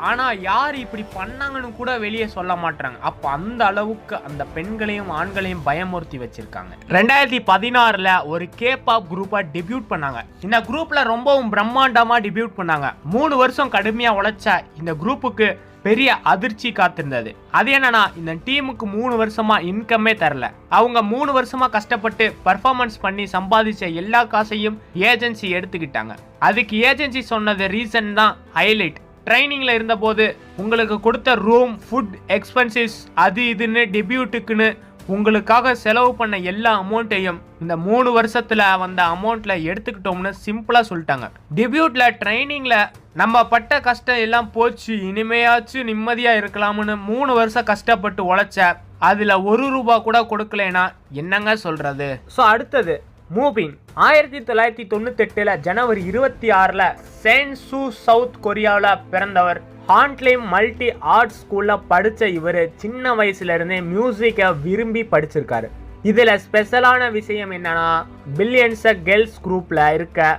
ஆனா யார் இப்படி பண்ணாங்கன்னு கூட வெளியே சொல்ல மாட்டாங்க. அப்ப அந்த அளவுக்கு அந்த பெண்களையும் ஆண்களையும் பயமுறுத்தி வச்சிருக்காங்க. 2016 ஒரு கேபாப் குரூப்பா டெபியூட் பண்ணாங்க. இந்த குரூப்ல ரொம்பவும் பிரம்மாண்டமா டெபியூட் பண்ணாங்க. 3 வருஷம் கடுமையா உழைச்ச இந்த குரூப்புக்கு பெரிய அதிர்ச்சி காத்திருந்தது. அது என்னன்னா, இந்த டீமுக்கு 3 வருஷமா இன்கமே தரல. அவங்க 3 வருஷமா கஷ்டப்பட்டு பர்ஃபார்மன்ஸ் பண்ணி சம்பாதிச்ச எல்லா காசையும் ஏஜென்சி எடுத்துக்கிட்டாங்க. அதுக்கு ஏஜென்சி சொன்னது ரீசன் தான் ஹைலைட். ட்ரைனிங்ல இருந்தபோது உங்களுக்கு கொடுத்த ரூம், ஃபுட், எக்ஸ்பென்சிவ்ஸ் அது இதுன்னு டெபியூட்டுக்குன்னு உங்களுக்காக செலவு பண்ண எல்லா அமௌண்ட்டையும் இந்த 3 வருஷத்துல வந்த அமௌண்ட்ல எடுத்துக்கிட்டோம்னு சிம்பிளா சொல்லிட்டாங்க. டெபியூட்ல ட்ரைனிங்ல நம்ம பட்ட கஷ்டம் எல்லாம் போச்சு, இனிமையாச்சும் நிம்மதியா இருக்கலாம்னு 3 வருஷம் கஷ்டப்பட்டு உழைச்ச அதுல 1 ரூபாய் கூட கொடுக்கலனா என்னங்க சொல்றது. ஸோ அடுத்தது மூபின் 1998 ஜனவரி 26 சென்சு சவுத் கொரியாவில் பிறந்தவர். ஹான்ட்லிம் மல்டி ஆர்ட் ஸ்கூலில் படித்த இவர் சின்ன வயசுல இருந்தே மியூசிக்கை விரும்பி படிச்சிருக்காரு. இதில் ஸ்பெஷலான விஷயம் என்னன்னா, பில்லியன்ஸ் கேர்ள்ஸ் குரூப்பில் இருக்க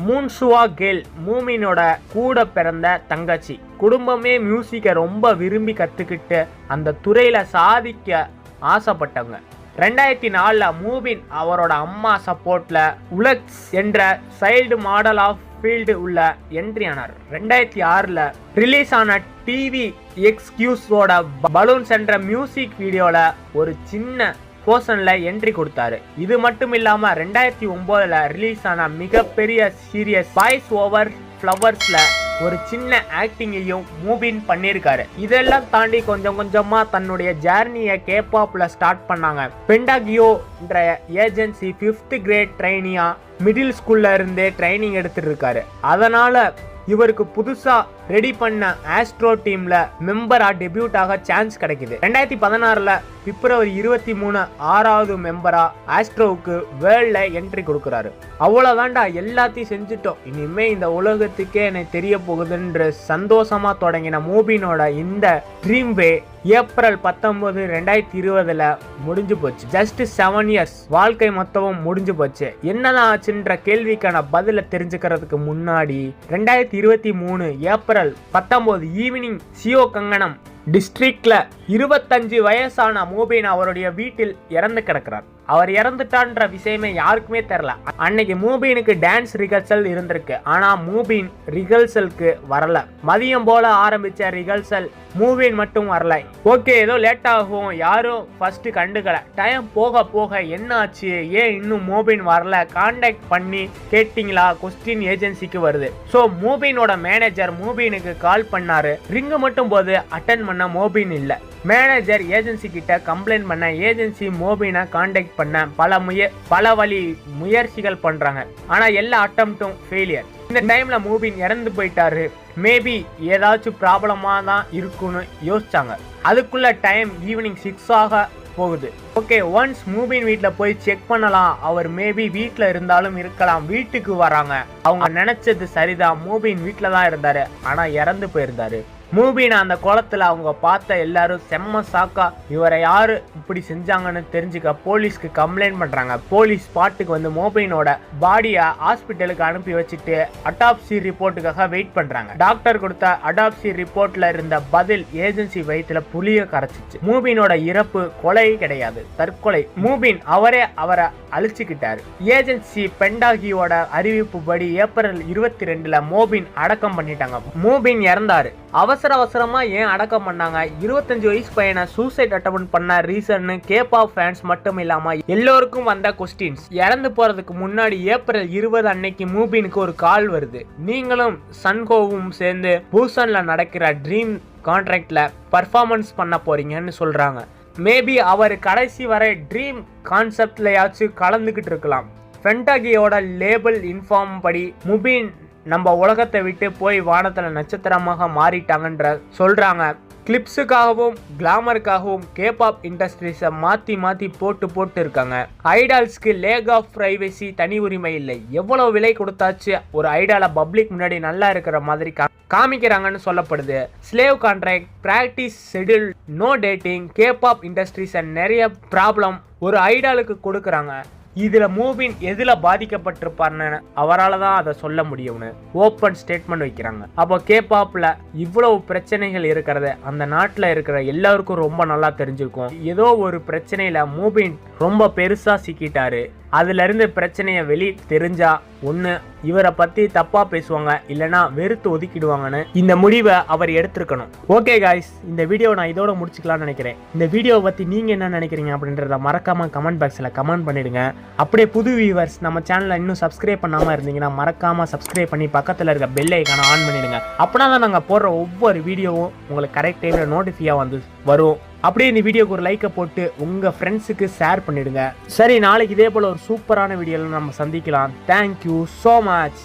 மூன்சுவா கேல் மூமினோட கூட பிறந்த தங்கச்சி. குடும்பமே மியூசிக்கை ரொம்ப விரும்பி கற்றுக்கிட்டு அந்த துறையில் சாதிக்க ஆசைப்பட்டவங்க. 2004 மூபின் அவரோட அம்மா சப்போர்ட்ல உலக்ஸ் என்ற சைல்டு மாடல் ஆஃப் ஃபீல்டு உள்ள என்ட்ரி ஆனார். 2006 ரிலீஸ் ஆன டிவி எக்ஸ்கியூஸோட பலூன்ஸ் என்ற மியூசிக் வீடியோல ஒரு சின்ன போர்ஷன்ல என்ட்ரி கொடுத்தாரு. இது மட்டும் இல்லாம 2009 ரிலீஸ் ஆன மிகப்பெரிய சீரியஸ் பாய்ஸ் ஓவர் ஃப்ளவர்ஸ்ல ஒரு சின்ன ஆக்டிங்கையும் மூபின் பண்ணியிருக்காரு. இதெல்லாம் தாண்டி கொஞ்சம் கொஞ்சமா தன்னுடைய ஜேர்னியை கேபாப்ல ஸ்டார்ட் பண்ணாங்க. பெண்டாகியோ என்ற ஏஜென்சி 5th கிரேட் ட்ரைனியா மிடில் ஸ்கூல்ல இருந்தே ட்ரைனிங் எடுத்துட்டு இருக்காரு. அதனால இவருக்கு புதுசா ரெடி பண்ண ஆஸ்ட்ரோ டீம்ல மெம்பரா டெபியூட் ஆக சான்ஸ் கிடைக்குது. 2016 பிப்ரவரி 23 6வது மெம்பரா ஆஸ்ட்ரோவுக்கு வேர்ல்ட்ல என்ட்ரி கொடுக்குறாரு. அவ்வளவுதான்டா, எல்லாத்தையும் செஞ்சுட்டோம், இனிமே இந்த உலகத்துக்கே எனக்கு தெரிய போகுதுன்ற சந்தோஷமா தொடங்கின மூபினோட இந்த ட்ரீம் வே ஏப்ரல் 19 2020 முடிஞ்சு போச்சு. ஜஸ்ட் 7 இயர்ஸ் வாழ்க்கை மொத்தமும் முடிஞ்சு போச்சு. என்னதான் ஆச்சுன்ற கேள்விக்கான பதில தெரிஞ்சுக்கிறதுக்கு முன்னாடி 2023 ஏப்ரல் 19 ஈவினிங் சியோ கங்கனம் டிஸ்ட்ரிக்ட்ல 25 வயசான மூபின் அவருடைய வீட்டில் இறந்து கிடக்கிறார். அவர் இறந்துட்டான்ற விஷயமே யாருக்குமே தெரியல. அன்னைக்கு மூபினுக்கு டான்ஸ் ரிஹர்சல் இருந்திருக்கு. ஆனா மூபின் ரிஹர்சலுக்கு வரல. மதியம் போல ஆரம்பிச்ச ரிஹர்சல் மூவின் மட்டும் வரல. ஓகே, ஏதோ லேட் ஆகும், யாரும் ஃபர்ஸ்ட் கண்டுக்கல. டைம் போக போக என்ன ஆச்சு, ஏன் இன்னும் மூபின் வரல, கான்டாக்ட் பண்ணி கேட்டிங்களா கொஸ்டின் ஏஜென்சிக்கு வருது. ஸோ மூபினோட மேனேஜர் மூபினுக்கு கால் பண்ணாரு. ரிங்கு மட்டும் போது அட்டன் பண்ண மூபின் இல்ல. மேனேஜர் ஏஜென்சி கிட்ட கம்ப்ளைண்ட் பண்ண ஏஜென்சி மூபினை கான்டாக்ட் பண்ண பல வழி முயற்சிகள் பண்றாங்க. ஆனா எல்லா அட்டம்ப்டும் ஃபெயிலியர். இந்த டைம்ல மூபின் இறந்து போயிட்டாரு. மேபி ஏதாச்சும் ப்ராப்ளமா தான் இருக்குன்னு யோசிச்சாங்க. அதுக்குள்ள டைம் ஈவினிங் 6 ஆக போகுது. ஓகே, ஒன்ஸ் மூபின் வீட்டில் போய் செக் பண்ணலாம், அவர் மேபி வீட்டில் இருந்தாலும் இருக்கலாம். வீட்டுக்கு வராங்க. அவங்க நினைச்சது சரிதான், மூபின் வீட்டில் தான் இருந்தாரு, ஆனா இறந்து போயிருந்தாரு. மூபின் அந்த குளத்துல அவங்க பார்த்த எல்லாரும் செம்ம சாக்கா, இவரை யாரு இப்படி செஞ்சாங்கன்னு தெரிஞ்சுக்க போலீஸ்க்கு கம்ப்ளைண்ட் பண்றாங்க. போலீஸ் ஸ்பாட்டுக்கு வந்து மூபினோட பாடியை ஹாஸ்பிட்டலுக்கு அனுப்பி வச்சுட்டு அட்டாப்சி ரிப்போர்ட்டுக்காக வெயிட் பண்றாங்க. டாக்டர் கொடுத்த அட்டாப்சி ரிப்போர்ட்ல இருந்த பதில் ஏஜென்சி வயிற்றுல புளிய கரைச்சிச்சு. மூபினோட இறப்பு கொலை கிடையாது, தற்கொலை. மூபின் அவரை அழிச்சுக்கிட்டாரு. ஏஜென்சி பெண்டாகியோட அறிவிப்பு படி ஏப்ரல் 22 மூபின் அடக்கம் பண்ணிட்டாங்க. மூபின் இறந்தாரு. அவசரமா ஏன் அடக்கம் பண்ணாங்க? 25 வயசு பையனை சூசைட் அட்டம் பண்ண ரீசன் கேபாப் ஃபேன்ஸ் மட்டும் இல்லாம எல்லோருக்கும் வந்த கொஸ்டின்ஸ். இறந்து போறதுக்கு முன்னாடி ஏப்ரல் 20 அன்னைக்கு மூபினுக்கு ஒரு கால் வருது. நீங்களும் சன்ஹோவும் சேர்ந்து பூசன்ல நடக்கிற ட்ரீம் கான்ட்ராக்ட்ல பர்ஃபார்மன்ஸ் பண்ண போறீங்கன்னு சொல்றாங்க. மேபி அவர் கடைசி வரை ட்ரீம் கான்செப்ட்லயாச்சும் கலந்துகிட்டு இருக்கலாம். பென்டாகியோட லேபிள் இன்ஃபார்ம் படி மூபின் நம்ம உலகத்தை விட்டு போய் வானத்துல நட்சத்திரமாக மாறிட்டாங்கன்ற சொல்றாங்க. கிளிப்ஸுக்காகவும் கிளாமருக்காகவும் கேபாப் இண்டஸ்ட்ரீஸை மாற்றி போட்டு இருக்காங்க. ஐடால்ஸ்க்கு லேக் ஆஃப் பிரைவசி, தனி உரிமை இல்லை. எவ்வளோ விலை கொடுத்தாச்சு ஒரு ஐடாலை பப்ளிக் முன்னாடி நல்லா இருக்கிற மாதிரி காமிக்கிறாங்கன்னு சொல்லப்படுது. Slave contract, practice schedule, no dating, K pop இண்டஸ்ட்ரீஸை நிறைய ப்ராப்ளம் ஒரு ஐடாலுக்கு கொடுக்குறாங்க. இதுல மூபின் எதுல பாதிக்கப்பட்டிருப்பார்னு அவரால் தான் அதை சொல்ல முடியும்னு ஓப்பன் ஸ்டேட்மெண்ட் வைக்கிறாங்க. அப்போ கேபாப்ல இவ்வளவு பிரச்சனைகள் இருக்கிறது அந்த நாட்டில் இருக்கிற எல்லாருக்கும் ரொம்ப நல்லா தெரிஞ்சிருக்கும். ஏதோ ஒரு பிரச்சனையில மூபின் ரொம்ப பெருசா சிக்கிட்டாரு. அதுலேருந்து பிரச்சனையை தெரிஞ்சா ஒன்று இவரை பற்றி தப்பாக பேசுவாங்க, இல்லைனா வெறுத்து ஒதுக்கிடுவாங்கன்னு இந்த முடிவை அவர் எடுத்திருக்கணும். ஓகே காய்ஸ், இந்த வீடியோ நான் இதோட முடிச்சுக்கலாம்னு நினைக்கிறேன். இந்த வீடியோவை பற்றி நீங்கள் என்ன நினைக்கிறீங்க அப்படின்றத மறக்காமல் கமெண்ட் பாக்ஸில் கமெண்ட் பண்ணிடுங்க. அப்படியே புது வியூவர்ஸ் நம்ம சேனலை இன்னும் சப்ஸ்கிரைப் பண்ணாமல் இருந்தீங்கன்னா மறக்காமல் சப்ஸ்கிரைப் பண்ணி பக்கத்தில் இருக்க பெல் ஐக்கானை ஆன் பண்ணிடுங்க. அப்படின்னா தான் நாங்கள் போடுற ஒவ்வொரு வீடியோவும் உங்களுக்கு கரெக்ட் டைமில் நோட்டிஃபியாக வந்து வரும். அப்படியே இந்த வீடியோக்கு ஒரு லைக்கை போட்டு உங்கள் ஃப்ரெண்ட்ஸுக்கு ஷேர் பண்ணிடுங்க. சரி, நாளைக்கு இதே போல் ஒரு சூப்பரான வீடியோவில் நம்ம சந்திக்கலாம். Thank you so much.